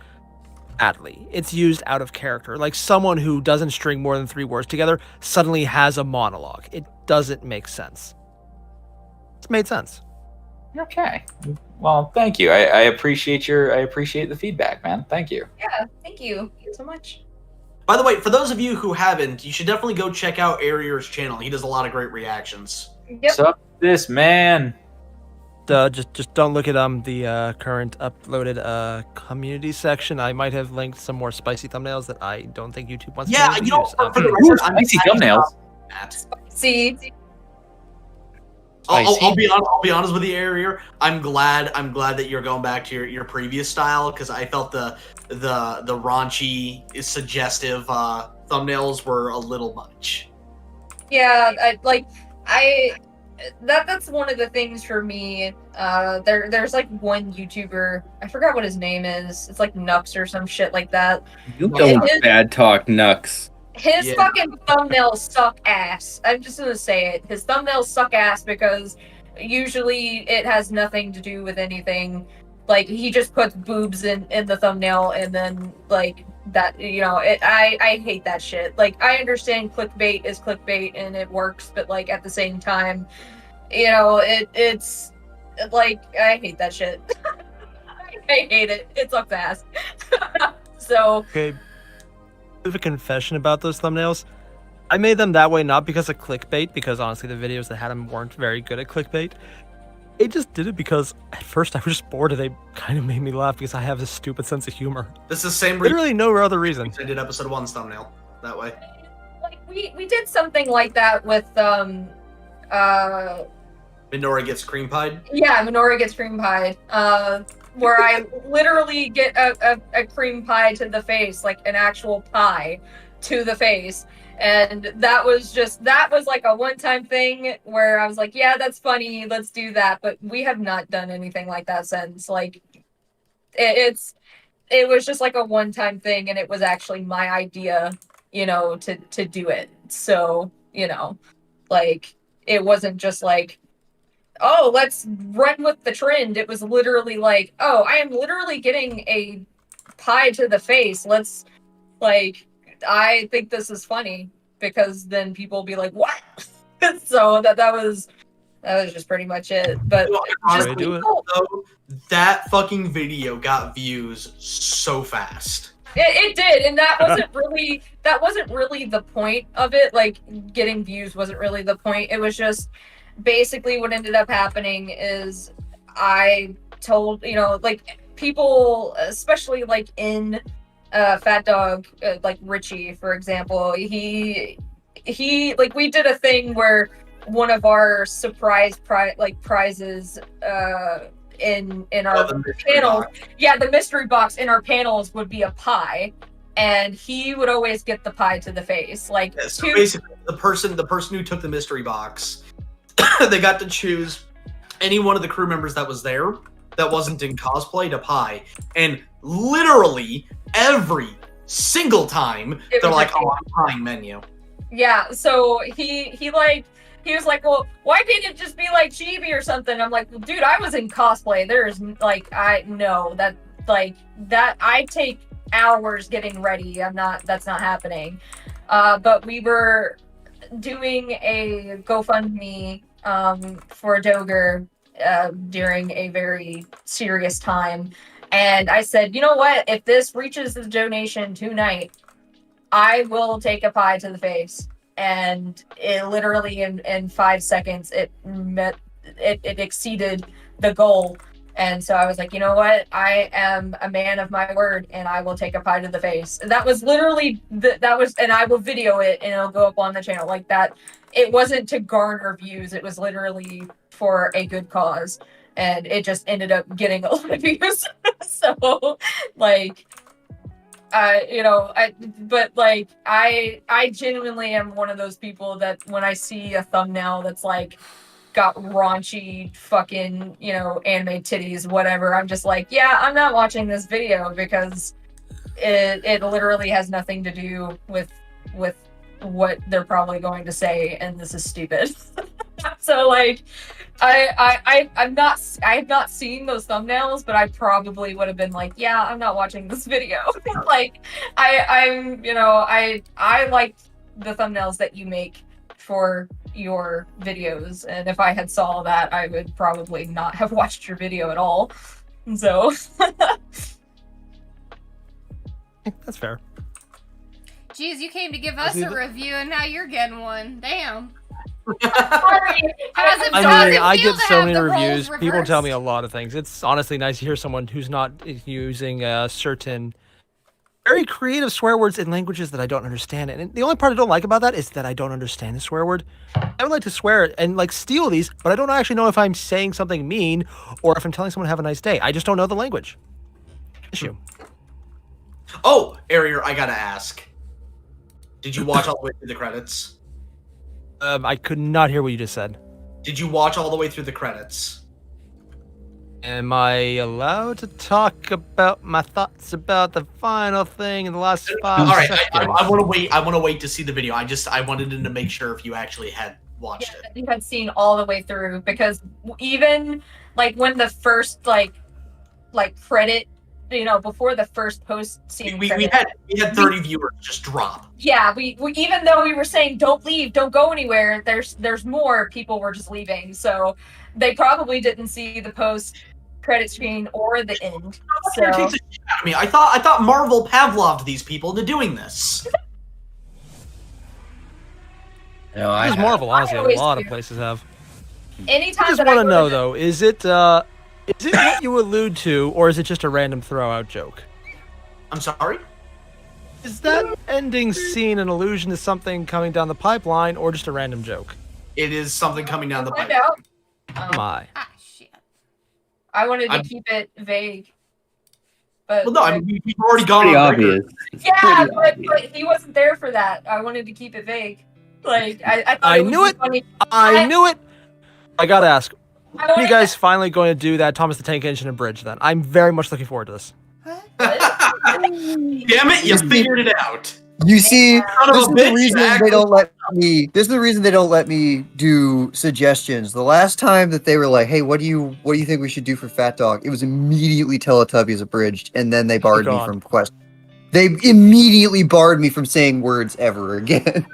badly. It's used out of character. Like someone who doesn't string more than 3 words together suddenly has a monologue. It doesn't make sense. It's made sense. Okay. Well, thank you. I appreciate the feedback, man. Thank you. Yeah, thank you so much. By the way, for those of you who haven't, you should definitely go check out Arrear's channel. He does a lot of great reactions. Yep. What's up, this man? Just don't look at the current uploaded community section. I might have linked some more spicy thumbnails that I don't think YouTube wants Yeah, me to you know, use. for the record, I'm Spicy thumbnails. See, I'll be honest with you, Arrear. I'm glad that you're going back to your previous style, because I felt the raunchy, suggestive thumbnails were a little much. yeah, that's one of the things for me. There's like one YouTuber, I forgot what his name is. It's like Nux or some shit like that. You don't bad talk, Nux. His fucking thumbnails suck ass. I'm just gonna say it. His thumbnails suck ass because usually it has nothing to do with anything. Like, he just puts boobs in the thumbnail, and then like that, you know, I hate that shit. Like, I understand clickbait is clickbait and it works, but like at the same time, you know, it's like, I hate that shit. I hate it. It sucks ass. So Okay. Bit of a confession about those thumbnails. I made them that way not because of clickbait, because honestly the videos that had them weren't very good at clickbait. I just did it because at first I was just bored and they kind of made me laugh because I have this stupid sense of humor. This is the same Literally no other reason. I did episode 1's thumbnail that way. like we did something like that with Minora gets cream pied. yeah, Minora gets cream pie. Where I literally get a cream pie to the face, like an actual pie to the face. And that was like a one-time thing where I was like, yeah, that's funny, let's do that. But we have not done anything like that since. Like, it was just like a one-time thing, and it was actually my idea, you know, to do it. So, you know, like, it wasn't just like, oh, let's run with the trend. It was literally like, oh, I am literally getting a pie to the face. Let's, like, I think this is funny, because then people will be like, what? So that was just pretty much it. But Honestly, do it. though, that fucking video got views so fast. It did, and that wasn't really the point of it. Like, getting views wasn't really the point. It was just basically what ended up happening is I told, you know, like, people, especially like in PhatDog, like Richie, for example, he like, we did a thing where one of our surprise prizes in our panels, the mystery box in our panels would be a pie, and he would always get the pie to the face. Like, Yeah, so basically, the person who took the mystery box, they got to choose any one of the crew members that was there that wasn't in cosplay to pie, and literally every single time they're like, "Oh, I'm pieing menu." Yeah, so he was like, well, why can't it just be like Chibi or something? I'm like, well, dude, I was in cosplay. There's like, I take hours getting ready. That's not happening. But we were doing a GoFundMe for Doger during a very serious time. And I said, you know what? If this reaches the donation tonight, I will take a pie to the face. And it literally in 5 seconds, it exceeded the goal. And so I was like, you know what? I am a man of my word, and I will take a pie to the face. And that was literally and I will video it, and it'll go up on the channel like that. It wasn't to garner views. It was literally for a good cause, and it just ended up getting a lot of views. So, like, I genuinely am one of those people that when I see a thumbnail that's like got raunchy fucking, you know, anime titties, whatever, I'm just like, yeah, I'm not watching this video, because it literally has nothing to do with what they're probably going to say, and this is stupid. So, like, I have not seen those thumbnails, but I probably would have been like, yeah, I'm not watching this video. Like, I like the thumbnails that you make for your videos, and if I had saw that, I would probably not have watched your video at all. So That's fair. Jeez, you came to give us a review and now you're getting one. Damn. sorry. I get so many the roles reviews. People tell reversed? me a lot of things. It's honestly nice to hear someone who's not using certain very creative swear words in languages that I don't understand. And the only part I don't like about that is that I don't understand the swear word. I would like to swear and like steal these, but I don't actually know if I'm saying something mean or if I'm telling someone to have a nice day. I just don't know the language. Issue. Oh, Arier, I gotta ask. Did you watch all the way through the credits? I could not hear what you just said. Did you watch all the way through the credits? Am I allowed to talk about my thoughts about the final thing in the last 5 All right, seconds? I want to wait. I want to wait to see the video. I wanted to make sure if you actually had watched it. You had seen all the way through, because even like when the first like credit, before the first post scene We credit, had 30 viewers just drop. yeah, we even though we were saying don't leave, don't go anywhere, there's more people were just leaving, so they probably didn't see the post credit screen or the end. So Takes a shit out of me. I thought Marvel Pavloved these people into doing this. No, I It's Marvel, honestly. A always lot of do. places have. anytime I just that want to go know the- though, is it what you allude to, or is it just a random throw-out joke? I'm sorry? Is that ending scene an allusion to something coming down the pipeline, or just a random joke? It is something coming down the Find pipe. out. My. Ah, shit. I wanted to I'm- keep it vague, but Well, no, I mean, we've already gone Pretty on record. obvious. It's yeah, pretty but obvious. he wasn't there for that. I wanted to keep it vague. Like I thought I it would knew be it. funny. I knew it! I gotta ask, I when are you wanted guys finally going to do that Thomas the Tank Engine and Bridge then? I'm very much looking forward to this. Damn it, you figured it out. You see, Son of this a is the bitch, reason actually- they don't let me. This is the reason they don't let me do suggestions. The last time that they were like, "Hey, what do you think we should do for Fat Dog?" It was immediately Teletubbies abridged, and then they barred me God. from quest. They immediately barred me from saying words ever again.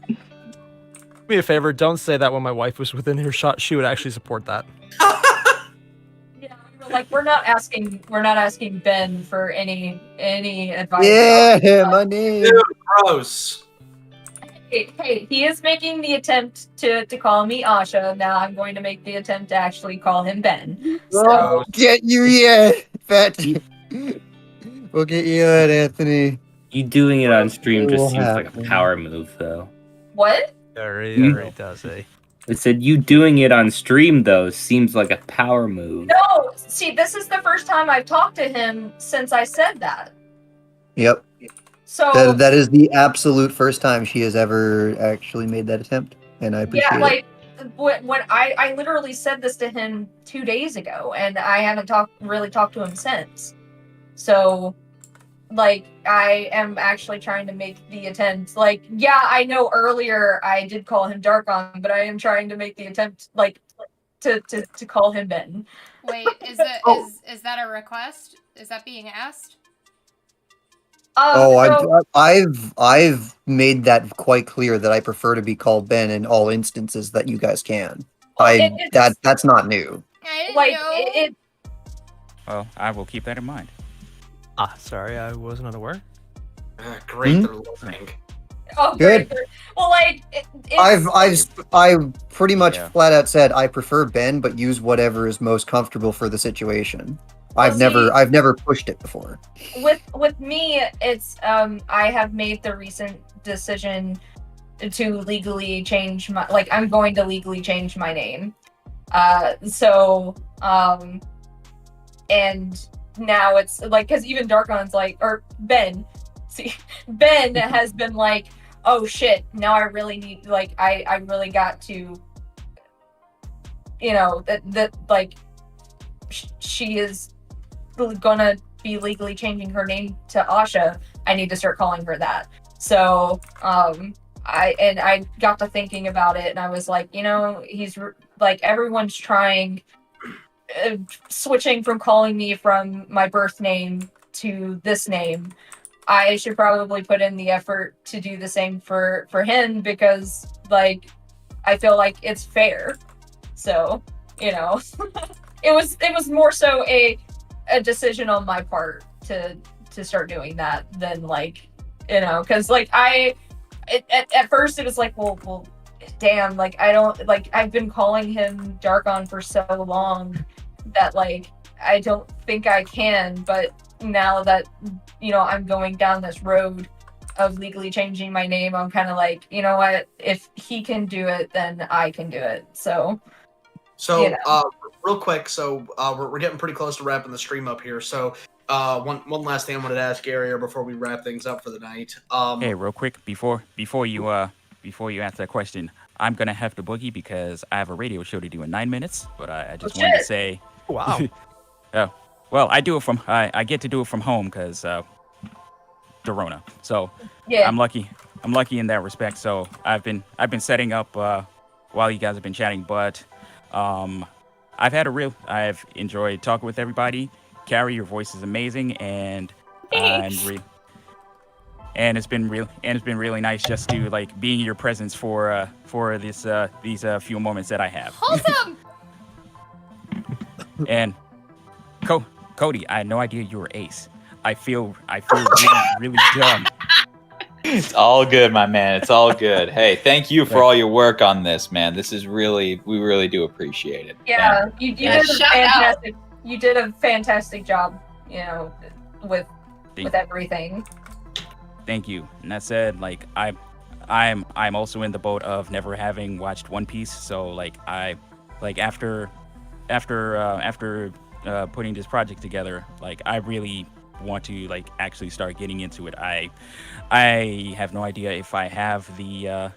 Do me a favor, don't say that when my wife was within earshot. She would actually support that. Yeah, we were like we're not asking Ben for any advice. Yeah, my name. Dude, gross. Hey, he is making the attempt to call me Asha. Now I'm going to make the attempt to actually call him Ben. So Get you yet, Fat. We'll get you yet, Anthony. You doing it on stream just What seems like a happened? power move, though. what? Very does, eh? I said you doing it on stream though seems like a power move. No, see, this is the first time I've talked to him since I said that. Yep, So that is the absolute first time she has ever actually made that attempt, and I appreciate yeah, it. like when I literally said this to him 2 days ago, and I haven't really talked to him since. So, like, I am actually trying to make the attempt. Like, yeah, I know earlier I did call him Darkon, but I am trying to make the attempt, like, to call him Ben. Wait, is it is that a request? Is that being asked? Oh, I've made that quite clear that I prefer to be called Ben in all instances that you guys can. That's not new. I didn't like know. it. Well, I will keep that in mind. Ah, sorry, I wasn't unaware. Great, they're listening. Oh, Good. great. Well, like it's, I've pretty much Yeah. flat out said I prefer Ben, but use whatever is most comfortable for the situation. Well, I've never pushed it before. with me, it's I have made the recent decision to legally change my I'm going to legally change my name. And now it's like, because even Darkon's like, or Ben, see, Ben has been like, oh shit, now I really need, like, I really got to, that like she is gonna be legally changing her name to Asha. I need to start calling her that. So I got to thinking about it, and I was like, he's like, everyone's trying switching from calling me from my birth name to this name, I should probably put in the effort to do the same for him because like I feel like it's fair. So, you know, it was more so a decision on my part to start doing that than like, you know, because like at first it was like, well damn, like I don't like I've been calling him Darkon for so long that like I don't think I can, but now that, you know, I'm going down this road of legally changing my name, I'm kind of like, you know what, if he can do it, then I can do it. So you know. Real quick, so we're getting pretty close to wrapping the stream up here. So one last thing I wanted to ask Gary before we wrap things up for the night. Hey, real quick, before you answer that question, I'm gonna have to boogie because I have a radio show to do in 9 minutes. But I just wanted to say, Wow. well, I do it from I get to do it from home because Dorona. So Yeah. I'm lucky in that respect. So I've been setting up while you guys have been chatting, but I've enjoyed talking with everybody. Carrie, your voice is amazing, and it's been really nice just to like be in your presence for these few moments that I have. Wholesome. And Cody, I had no idea you were Ace. I feel really, really dumb. It's all good, my man. It's all good. Hey, thank you for all your work on this, man. This is we really do appreciate it. Yeah, you did a fantastic job, you know, with everything. Thank you. And that said, like I'm also in the boat of never having watched One Piece. So like after putting this project together, like I really want to like actually start getting into it. I have no idea if I have the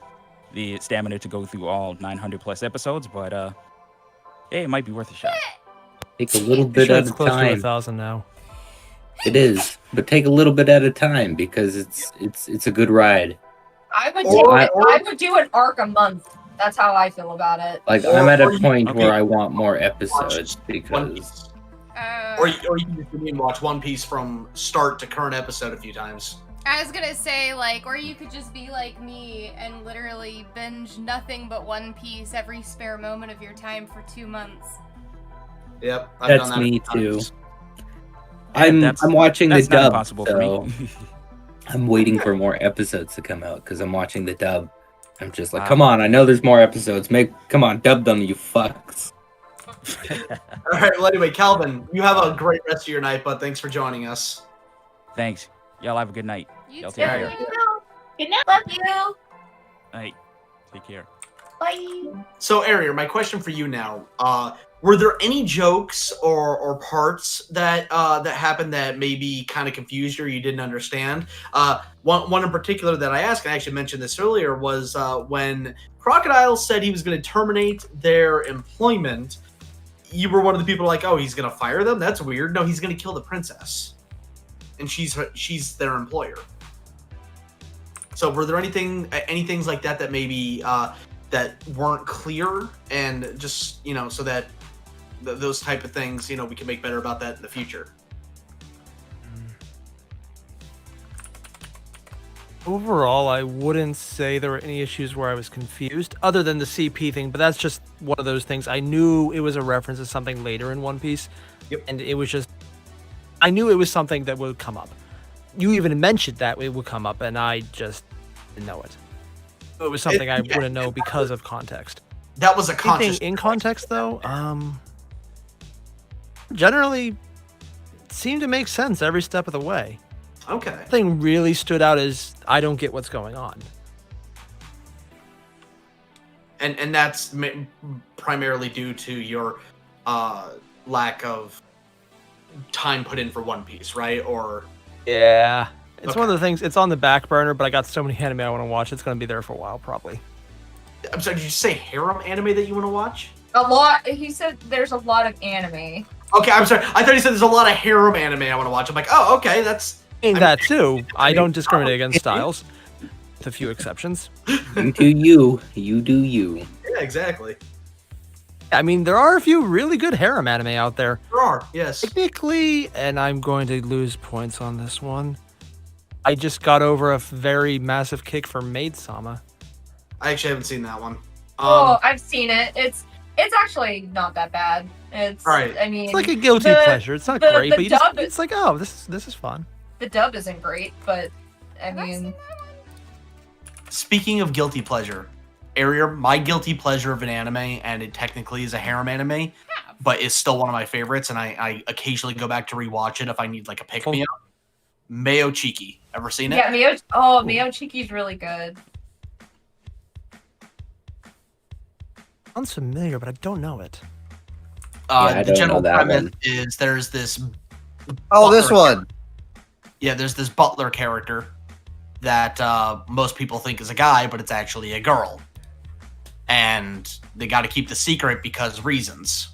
stamina to go through all 900 plus episodes, but hey, it might be worth a shot. Take a little bit at It's a close to time. 1,000 now. It is, but take a little bit at a time because it's a good ride. I would Or- do an arc a month. That's how I feel about it. Like Or- I'm at or a you- point okay. where I want more Watch episodes One because Piece. Or you can watch One Piece from start to current episode a few times. I was gonna say, like, or you could just be like me and literally binge nothing but One Piece every spare moment of your time for 2 months. Yep, I've That's done that a me few times. too. I'm watching the That's not dub, impossible for so me. I'm waiting for more episodes to come out because I'm watching the dub. I'm just like, Wow. come on, I know there's more episodes. Come on, dub them, you fucks. All right. Well, anyway, Calvin, you have a great rest of your night, but thanks for joining us. Thanks. Y'all have a good night. You Y'all too. take care. Good night. Love you. Hey, take care. Bye. So, Ariel, my question for you now: were there any jokes or parts that that happened that maybe kind of confused you or you didn't understand? One in particular that I asked, and I actually mentioned this earlier, was when Crocodile said he was going to terminate their employment. You were one of the people like, oh, he's going to fire them? That's weird. No, he's going to kill the princess, and she's their employer. So, were there any things like that maybe that weren't clear, and just so that those type of things we can make better about that in the future? Overall, I wouldn't say there were any issues where I was confused, other than the CP thing, but that's just one of those things. I knew it was a reference to something later in One Piece, and it was just, I knew it was something that would come up. You even mentioned that it would come up, and I just didn't know it. It was something I wouldn't know because of context. That was a conscious Anything in context, though, generally seemed to make sense every step of the way. Okay. Nothing really stood out as I don't get what's going on. And that's primarily due to your lack of time put in for One Piece, right? Or yeah, it's Okay. one of the things. It's on the back burner, but I got so many anime I want to watch. It's going to be there for a while, probably. I'm sorry, did you say harem anime that you want to watch? A lot. He said there's a lot of anime. Okay, I'm sorry. I thought you said there's a lot of harem anime I want to watch. I'm like, oh, okay, that's. That too. I don't discriminate against styles, with a few exceptions. You do you. You do you. Yeah, exactly. I mean, there are a few really good harem anime out there. There are, yes. Technically, and I'm going to lose points on this one. I just got over a very massive kick for Maid Sama. I actually haven't seen that one. Oh, I've seen it. It's actually not that bad. It's Right. I mean, It's like a guilty pleasure. It's not great, but it's like, oh, this is fun. the dub isn't great, but I mean, Speaking of guilty pleasure, Arier, my guilty pleasure of an anime, and it technically is a harem anime, but is still one of my favorites, and I occasionally go back to rewatch it if I need like a pick-me-up. Mayo Chiki. Ever seen it? yeah, Mio Chiki's really good. Sounds familiar, but I don't know it. I The don't general know that premise one. is there's this. Oh, this butler one. Yeah, there's this butler character that most people think is a guy, but it's actually a girl. And they got to keep the secret because reasons.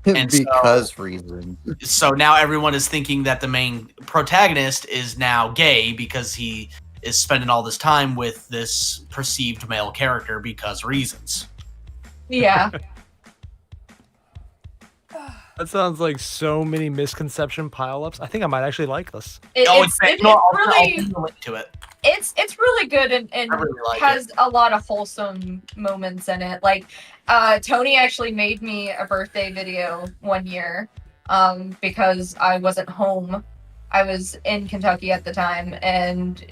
Because reason. So now everyone is thinking that the main protagonist is now gay because he is spending all this time with this perceived male character because reasons. Yeah. That sounds like so many misconception pileups. I think I might actually like this. I'll really link to it. it's really good and I really like has a lot of wholesome moments in it. Like Tony actually made me a birthday video one year because I wasn't home. I was in Kentucky at the time, and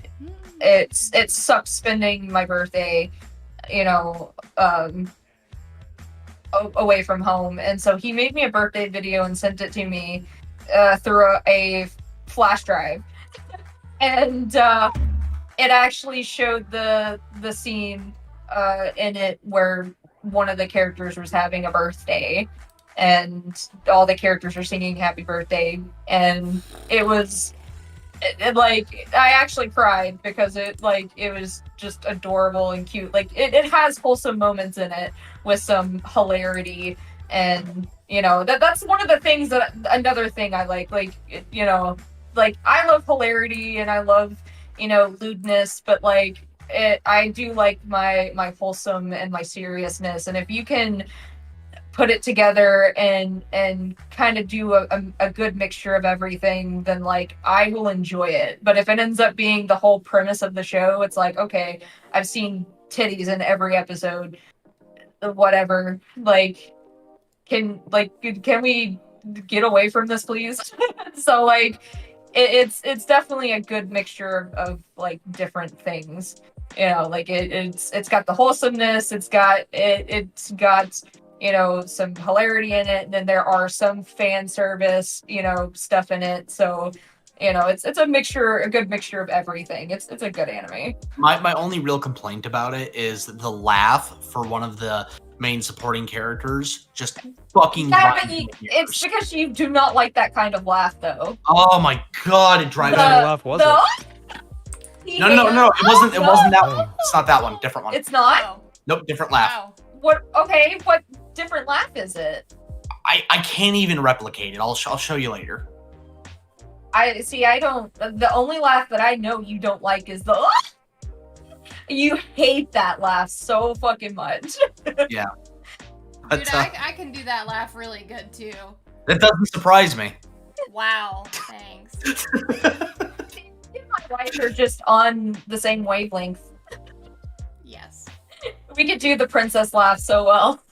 it sucked spending my birthday, away from home. And so he made me a birthday video and sent it to me through a flash drive. And it actually showed the scene in it where one of the characters was having a birthday, and all the characters are singing happy birthday, and it was like I actually cried because it was just adorable and cute. Like it has wholesome moments in it with some hilarity, and that's one of the things that another thing I like I love hilarity and I love lewdness, but I do like my wholesome and my seriousness, and if you can put it together and kind of do a good mixture of everything, then I will enjoy it. But if it ends up being the whole premise of the show, it's like, okay, I've seen titties in every episode, whatever, can we get away from this, please? So it's definitely a good mixture of different things. It's got the wholesomeness, it's got some hilarity in it, and then there are some fan service, stuff in it. So, it's a good mixture of everything. It's a good anime. My only real complaint about it is the laugh for one of the main supporting characters just fucking it's because you do not like that kind of laugh, though. Oh my god, it drives me. laugh was it? No, it wasn't that one. It's not that one. Different one. It's not? Oh, Nope, different laugh. wow. What different laugh is it? I can't even replicate it. I'll show you later. The only laugh that I know you don't like is the you hate that laugh so fucking much. Yeah. Dude, I can do that laugh really good too. That doesn't surprise me. Wow, thanks. Me and my wife are just on the same wavelength. Yes. We could do the princess laugh so well.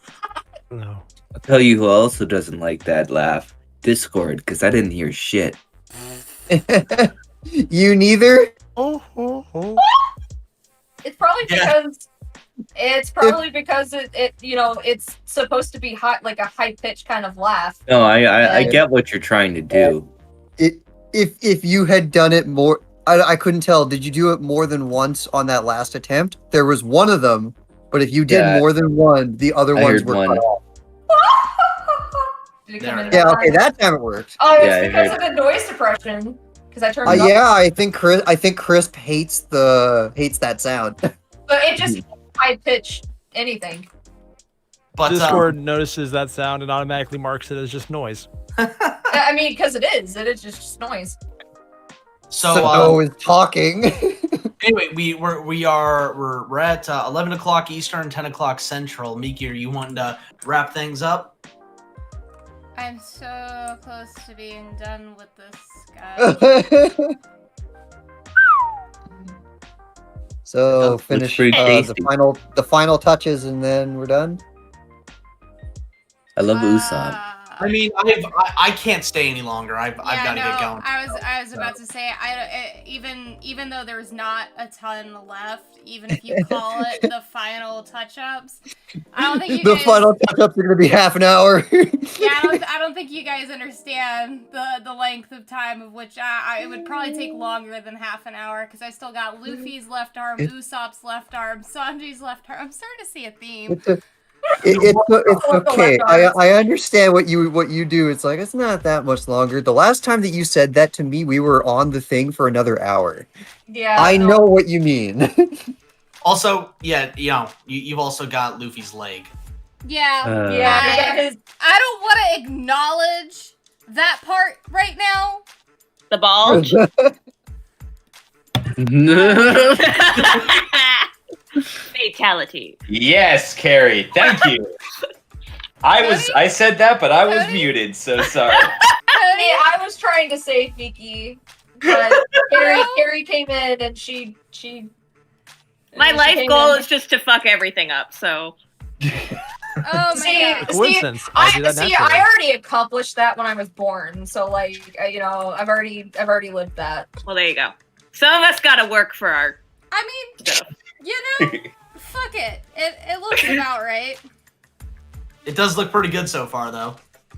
No. I'll tell you who also doesn't like that laugh. Discord, because I didn't hear shit. You neither? Oh. It's probably because it's supposed to be hot, like a high pitched kind of laugh. No, I get what you're trying to do. If you had done it more, I couldn't tell. Did you do it more than once on that last attempt? There was one of them, but if you did more than one, the other ones were cut off. Did it come in Yeah, okay, that time it worked. Oh, it's because of the noise suppression. Because I turned it off. Yeah, I think Crisp hates that sound. But it just high pitch anything. But Discord notices that sound and automatically marks it as just noise. I mean, because it is just noise. So is talking. Anyway, we're at 11 o'clock Eastern, 10 o'clock Central. Miki, are you wanting to wrap things up? I'm so close to being done with this, guy. So Looks finish pretty the tasty. final touches, and then we're done. I love Usopp. I mean, I can't stay any longer. I've got to get going. I was about to say, even though there's not a ton left, even if you call it the final touch-ups, I don't think you The guys, final touch-ups are gonna be half an hour. yeah, I don't think you guys understand the length of time of which it would probably take longer than half an hour, because I still got Luffy's left arm, Usopp's left arm, Sanji's left arm. I'm starting to see a theme. It's okay. I understand what you do. It's like, it's not that much longer. The last time that you said that to me, we were on the thing for another hour. Yeah. I know what you mean. Also, yeah, you've also got Luffy's leg. Yeah, Yeah. I don't want to acknowledge that part right now. The bulge. Fatality. Yes, Carrie. Thank you. I said that, but I was Cody? muted, so sorry. See, I was trying to save Miki, but Carrie came in and she My she life came goal in. is just to fuck everything up, so. Oh my god. Coincidence. I do that naturally. I already accomplished that when I was born, so like, I've already lived that. Well, there you go. Some of us gotta work for our I mean, stuff. fuck it. It looks about right. It does look pretty good so far, though.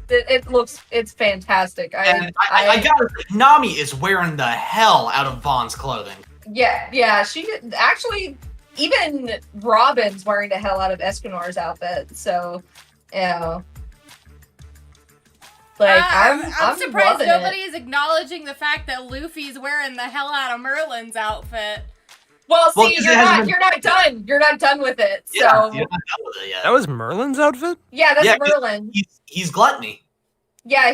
It's fantastic. And I gotta say, Nami is wearing the hell out of Vaughn's clothing. Yeah, she actually, even Robin's wearing the hell out of Escanor's outfit, so, like, I'm surprised loving nobody it. is acknowledging the fact that Luffy's wearing the hell out of Merlin's outfit. Well, see, 'cause you're not done. You're not done with it. So Yeah, you're not done with it yet. That was Merlin's outfit? yeah, that's Yeah, Merlin. He's gluttony. Yeah,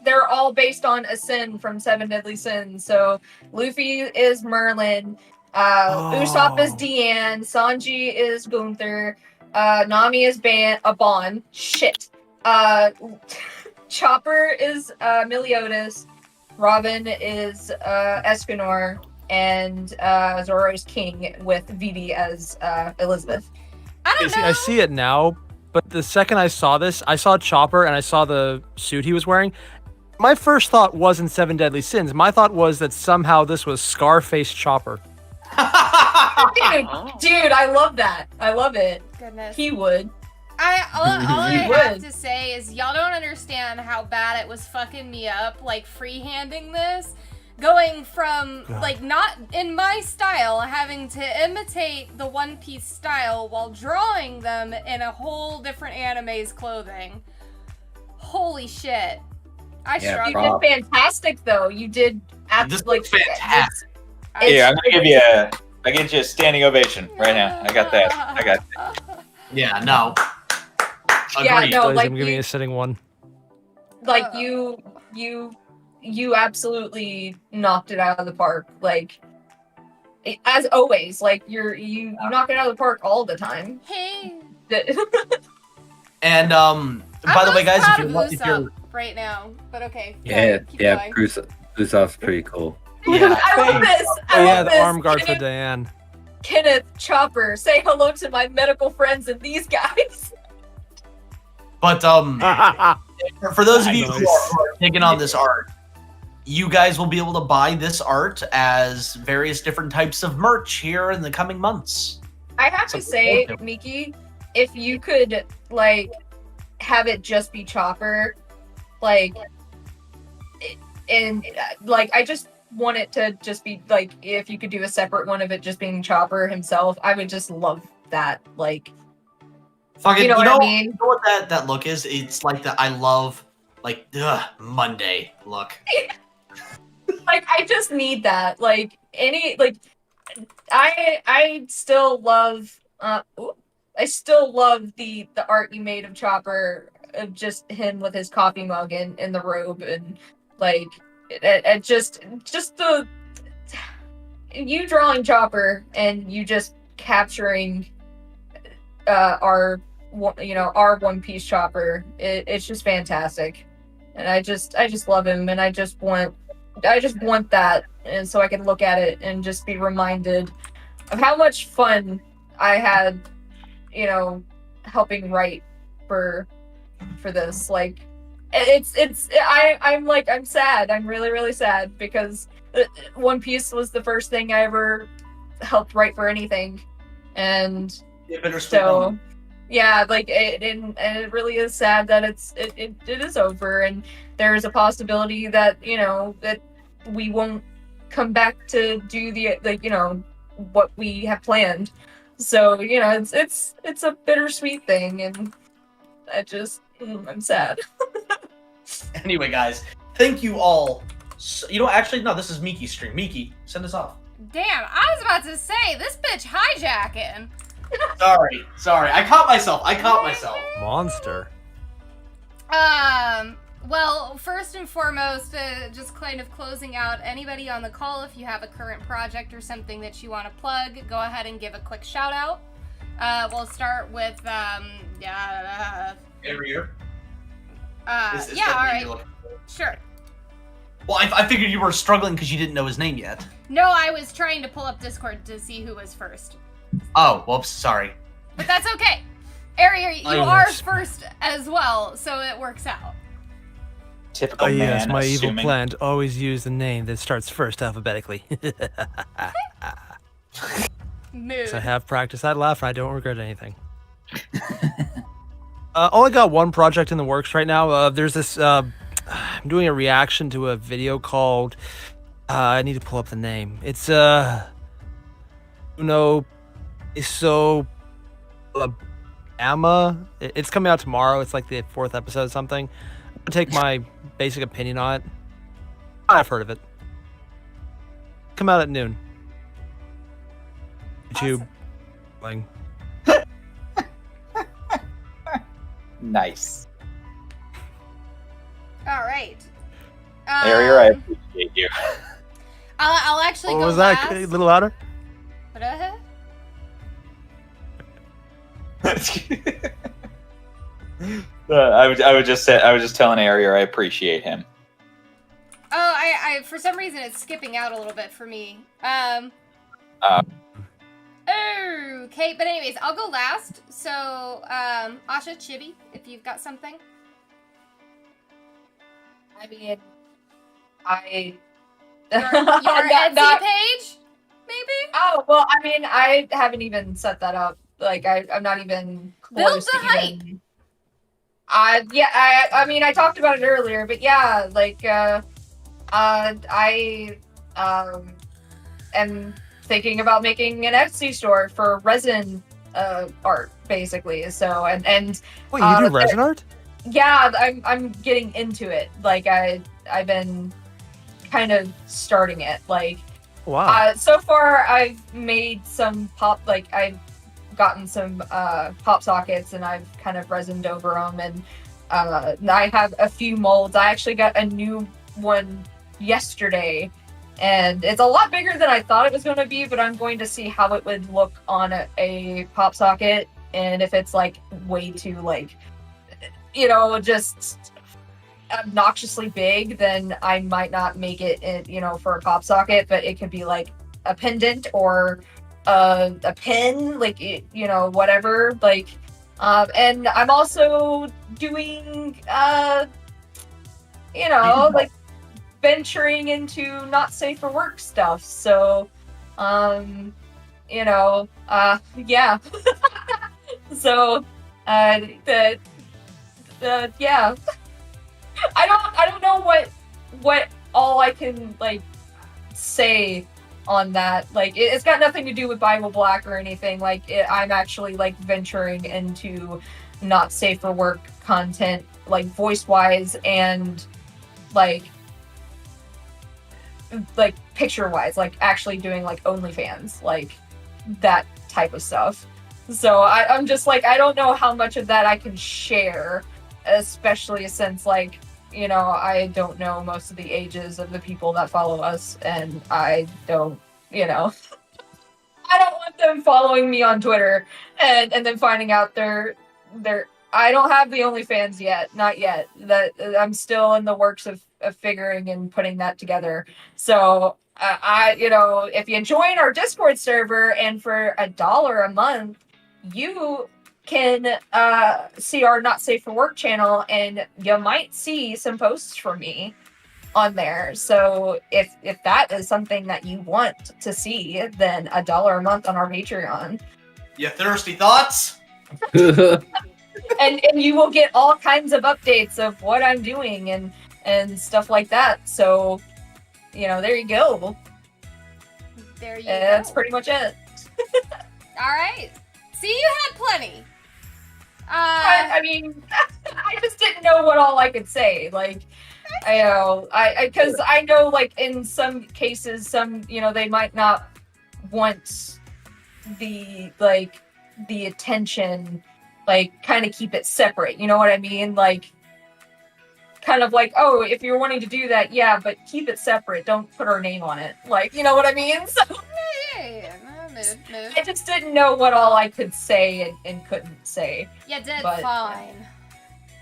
they're all based on a sin from Seven Deadly Sins. So Luffy is Merlin, Usopp is Deanne, Sanji is Gunther, Nami is Bon. Shit. Chopper is Meliodas, Robin is Escanor, and Zoro's King with Vivi as Elizabeth. I don't know. I see it now, but the second I saw this, I saw Chopper and I saw the suit he was wearing. My first thought wasn't Seven Deadly Sins. My thought was that somehow this was Scarface Chopper. Dude, I love that. I love it. Goodness. He would. All I would. have to say is y'all don't understand how bad it was fucking me up, like freehanding this. Going from, like, not in my style, having to imitate the One Piece style while drawing them in a whole different anime's clothing. Holy shit. I struggled. You did fantastic, though. You did absolutely This looks fantastic. Here, I'm gonna give you a standing ovation right now. I got that. Yeah, no. Yeah, Agreed. no, Please, like I'm giving you a sitting one. like you absolutely knocked it out of the park. Like, as always, like you knock it out of the park all the time. Hey. And by the way, guys, if you're right now, but okay. Yeah, keep yeah, going. Usopp's pretty cool. Yeah. I love this. Oh, yeah, love the this. arm guard for Diane. Kenneth, Chopper, say hello to my medical friends and these guys. But for those of you who are taking on this art, you guys will be able to buy this art as various different types of merch here in the coming months. I have to say, Miki, if you could like have it just be Chopper, like, and like I just want it to just be like, if you could do a separate one of it just being Chopper himself, I would just love that. Like, Fucking, you know what I mean? You know what that look is? It's like the I love like Monday look. Like, I just need that. Like, I still love I still love the art you made of Chopper, of just him with his coffee mug and the robe, and like it just the you drawing Chopper and you just capturing our One Piece Chopper. It's just fantastic, and I just love him, and I just want that, and so I can look at it and just be reminded how much fun I had, you know, helping write for this. Like, I'm sad. I'm really sad because One Piece was the first thing I ever helped write for anything, and so yeah, like and it really is sad that it is over, and there's a possibility that, you know, that we won't come back to do the, like, you know, what we have planned. So, you know, it's a bittersweet thing, and I'm sad. Anyway, guys, thank you all. You know, actually, no, this is Miki's stream. Miki, send us off. Damn, I was about to say, this bitch hijacking. Sorry. I caught myself. Monster. Well, first and foremost, just kind of closing out, anybody on the call, if you have a current project or something that you want to plug, go ahead and give a quick shout out. We'll start with, Every year? yeah, alright. Sure. Well, I figured you were struggling because you didn't know his name yet. No, I was trying to pull up Discord to see who was first. Oh, whoops, sorry. But that's okay. Ariel, you are first as well, so it works out. Typical Oh yes, man, my assuming. evil plan to always use the name that starts first alphabetically. Mood. I have practiced that laugh and I don't regret anything. Only got one project in the works right now. There's this, I'm doing a reaction to a video called, I need to pull up the name. It's, Amma. It's coming out tomorrow. It's like the 4th episode or something. I'm gonna take my basic opinion on it. I've heard of it. Come out at noon. YouTube. Awesome. Nice. All right. Ariel, I appreciate you. I'll actually What go was last. that? A little louder? What? I would just telling Ariel I appreciate him. Oh, I for some reason it's skipping out a little bit for me. Okay, but anyways, I'll go last. So, Asha, Chibi, if you've got something. I mean, Your Etsy page, maybe? Oh, well, I mean, I haven't even set that up. Like, I'm not even close Build the to hype. even... I mean, I talked about it earlier, but yeah, like, I am thinking about making an Etsy store for resin art, basically. So, and Wait, you do resin art? yeah, I'm getting into it. Like, I've been kind of starting it. Like, Wow. so far I've made some I've gotten some pop sockets and I've kind of resined over them, and I have a few molds. I actually got a new one yesterday, and it's a lot bigger than I thought it was going to be, but I'm going to see how it would look on a pop socket, and if it's like way too, like, you know, just obnoxiously big, then I might not make it, you know, for a pop socket, but it could be like a pendant or a pin, like, you know, whatever, like, and I'm also doing, you know, like, venturing into not safe for work stuff, so, you know, yeah. So, yeah. I don't know what all I can, like, say on that. Like, it's got nothing to do with Bible Black or anything. Like, I'm actually, like, venturing into not safe for work content, like, voice-wise and, like picture-wise, like, actually doing, like, OnlyFans, like, that type of stuff. So I'm just, like, I don't know how much of that I can share, especially since, like, you know, I don't know most of the ages of the people that follow us, and I don't, you know, I don't want them following me on Twitter and then finding out they're I don't have the OnlyFans yet, not yet. That I'm still in the works of figuring and putting that together. So if you join our Discord server and for $1 a month, you can see our Not Safe for Work channel, and you might see some posts from me on there. So if that is something that you want to see, then $1 a month on our Patreon. You thirsty thoughts? and you will get all kinds of updates of what I'm doing and stuff like that. So, there you go. There you go. That's pretty much it. All right. See, you had plenty. I mean, I just didn't know what all I could say. Like, because I know, like, in some cases, they might not want the attention, like, kind of keep it separate. You know what I mean? Like, kind of like, oh, if you're wanting to do that, yeah, but keep it separate. Don't put our name on it. Like, you know what I mean? So Yeah. Mood. I just didn't know what all I could say and couldn't say. You did But, fine.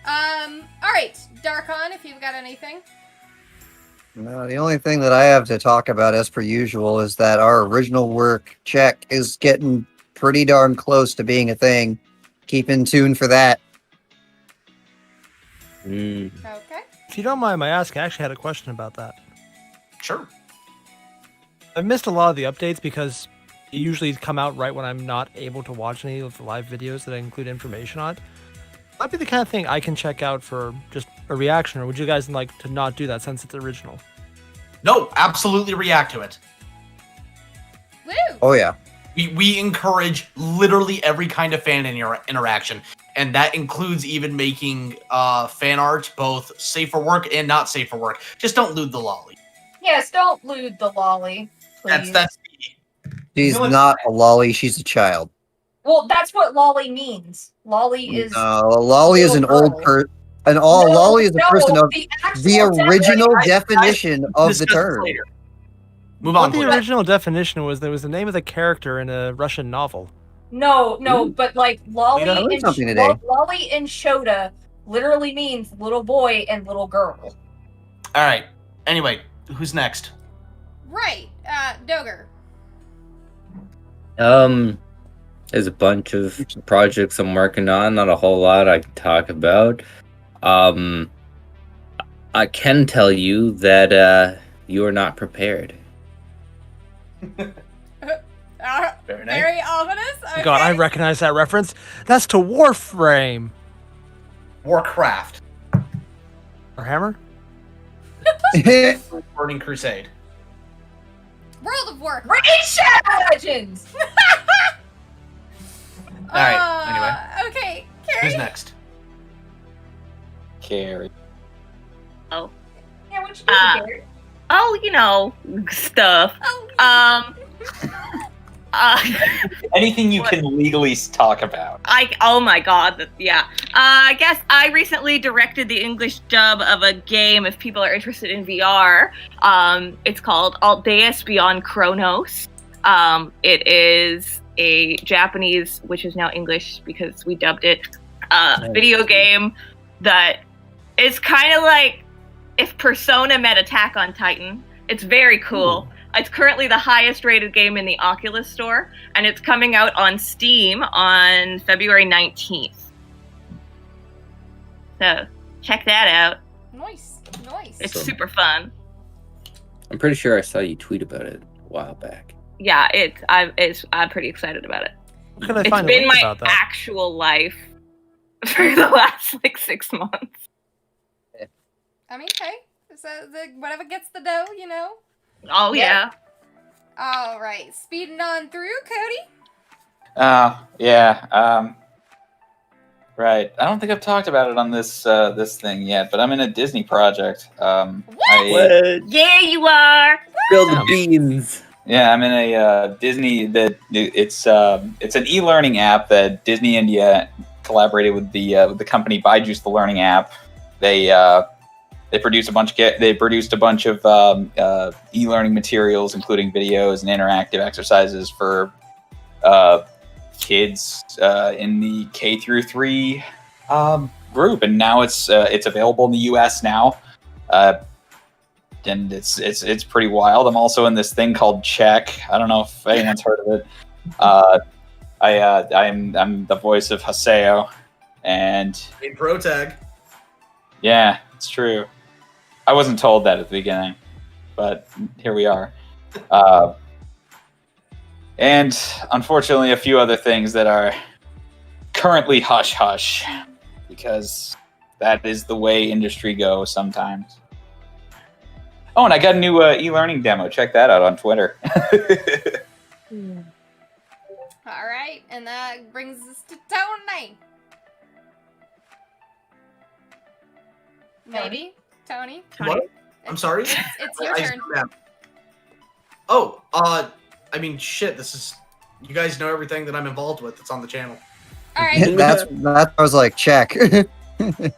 All right, Darkon, if you've got anything. No, the only thing that I have to talk about, as per usual, is that our original work check is getting pretty darn close to being a thing. Keep in tune for that. Okay. If you don't mind my asking, I actually had a question about that. Sure. I've missed a lot of the updates because they usually come out right when I'm not able to watch any of the live videos that include information on it. Might be the kind of thing I can check out for just a reaction, or would you guys like to not do that since it's original? No, absolutely react to it. Woo! Oh yeah. We encourage literally every kind of fan interaction, and that includes even making fan art, both safe for work and not safe for work. Just don't lewd the lolly. Yes, don't lewd the lolly, please. That's She's not a lolly, she's a child. Well, that's what lolly means. Lolly is lolly is an old person. Lolly is a person of the original definition of the term. Move on. The original definition was there was the name of the character in a Russian novel. No, but like lolly learned and something today. lolly and Shota literally means little boy and little girl. All right. Anyway, who's next? Right, Dogger. There's a bunch of projects I'm working on, not a whole lot I can talk about. I can tell you that you are not prepared. Very ominous. Okay. God, I recognize that reference. That's to Warframe. Warcraft. Or Hammer? Burning Crusade. World of Warcraft. Raid Shadow Legends! All right, anyway. Okay, Carrie. Who's next? Carrie. Oh. Yeah, what you doing, Gary? Oh, stuff. Anything you can legally talk about. Oh my god, yeah. I guess I recently directed the English dub of a game, if people are interested in VR. It's called Aldeus Beyond Chronos. It is a Japanese, which is now English because we dubbed it, video game that is kind of like if Persona met Attack on Titan. It's very cool. It's currently the highest rated game in the Oculus store, and it's coming out on Steam on February 19th. So, check that out. Nice. It's super fun. I'm pretty sure I saw you tweet about it a while back. Yeah, I'm pretty excited about it. Where can I It's find a been link my about that? actual life for the last 6 months. I mean, hey, so whatever gets the dough, Oh yeah. All right, speeding on through, Cody. Yeah. Right. I don't think I've talked about it on this thing yet, but I'm in a Disney project. What? Yeah, you are. Spill the beans. Yeah, I'm in a Disney it's an e-learning app that Disney India collaborated with the company Byju's the Learning App. They produced a bunch of e-learning materials, including videos and interactive exercises for kids in the K through 3 group, and now it's available in the U.S. now. it's pretty wild. I'm also in this thing called Check. I don't know if anyone's heard of it. I'm the voice of Haseo, and A pro tag. yeah, it's true. I wasn't told that at the beginning, but here we are. And unfortunately, a few other things that are currently hush hush, because that is the way industry goes sometimes. Oh, and I got a new e-learning demo. Check that out on Twitter. All right, and that brings us to Tony. Maybe Tony. What? I'm sorry. It's your turn. Oh, I mean, shit. This is. You guys know everything that I'm involved with. That's on the channel. All right. That's I was like, check. I mean,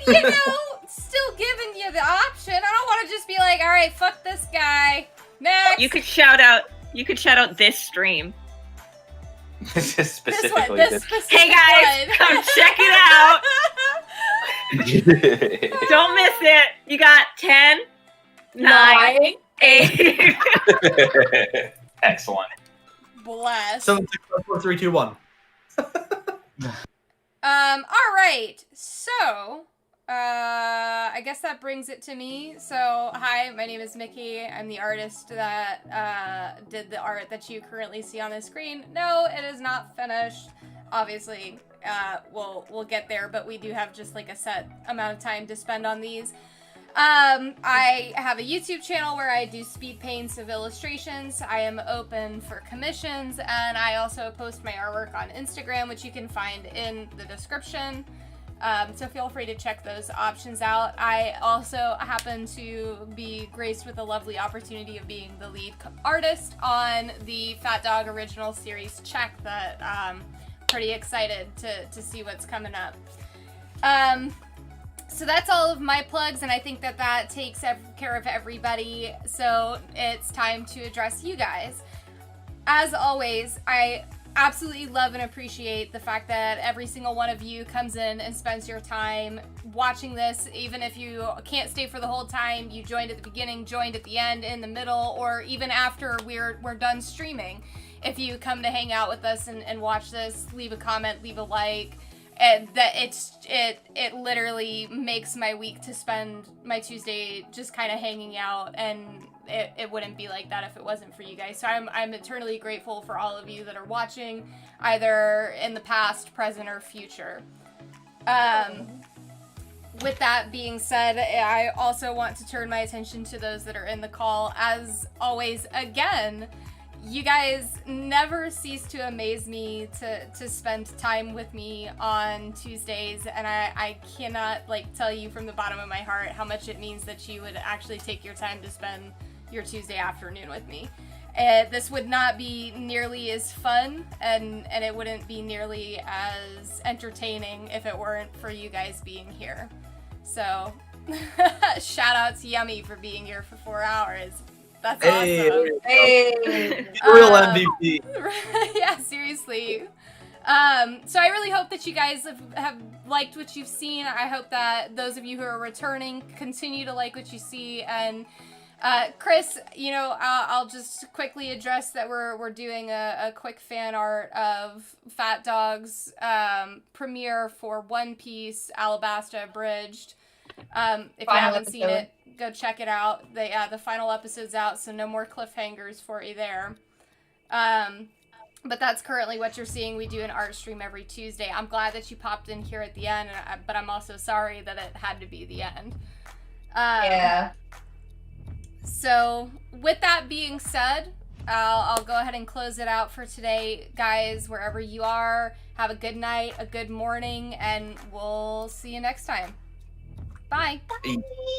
you know, still giving you the option. I don't want to just be like, all right, fuck this guy. Next. You could shout out this stream. Specifically, this specific Hey guys, one. come check it out. Don't miss it. You got 10, 9, 8. Excellent. Bless. 7, 6, 5, 4, 3, 2, 1. All right. So, I guess that brings it to me. So, hi, my name is Miki. I'm the artist that did the art that you currently see on the screen. No, it is not finished. Obviously, we'll get there, but we do have just like a set amount of time to spend on these. I have a YouTube channel where I do speed paints of illustrations. I am open for commissions, and I also post my artwork on Instagram, which you can find in the description. So feel free to check those options out. I also happen to be graced with the lovely opportunity of being the lead artist on the Fat Dog original series Check that I'm pretty excited to see what's coming up. So that's all of my plugs, and I think that takes care of everybody. So it's time to address you guys. As always, I absolutely love and appreciate the fact that every single one of you comes in and spends your time watching this. Even if you can't stay for the whole time, you joined at the beginning, joined at the end, in the middle, or even after we're done streaming. If you come to hang out with us and watch this, leave a comment, leave a like. And that it literally makes my week to spend my Tuesday just kind of hanging out, and it wouldn't be like that if it wasn't for you guys. So I'm eternally grateful for all of you that are watching, either in the past, present, or future. With that being said, I also want to turn my attention to those that are in the call. As always, again, you guys never cease to amaze me to spend time with me on Tuesdays, and I cannot tell you from the bottom of my heart how much it means that you would actually take your time to spend your Tuesday afternoon with me. This would not be nearly as fun, and it wouldn't be nearly as entertaining if it weren't for you guys being here. So, shout out to Yummy for being here for 4 hours. That's awesome. Hey, real MVP. Yeah, seriously. So I really hope that you guys have liked what you've seen. I hope that those of you who are returning continue to like what you see. And Chris, I'll just quickly address that we're doing a quick fan art of Fat Dog's premiere for One Piece Alabasta Abridged. If you haven't seen it, go check it out. The final episode's out, so no more cliffhangers for you there. But that's currently what you're seeing. We do an art stream every Tuesday. I'm glad that you popped in here at the end, but I'm also sorry that it had to be the end. Yeah. So with that being said, I'll go ahead and close it out for today. Guys, wherever you are, have a good night, a good morning, and we'll see you next time. Bye.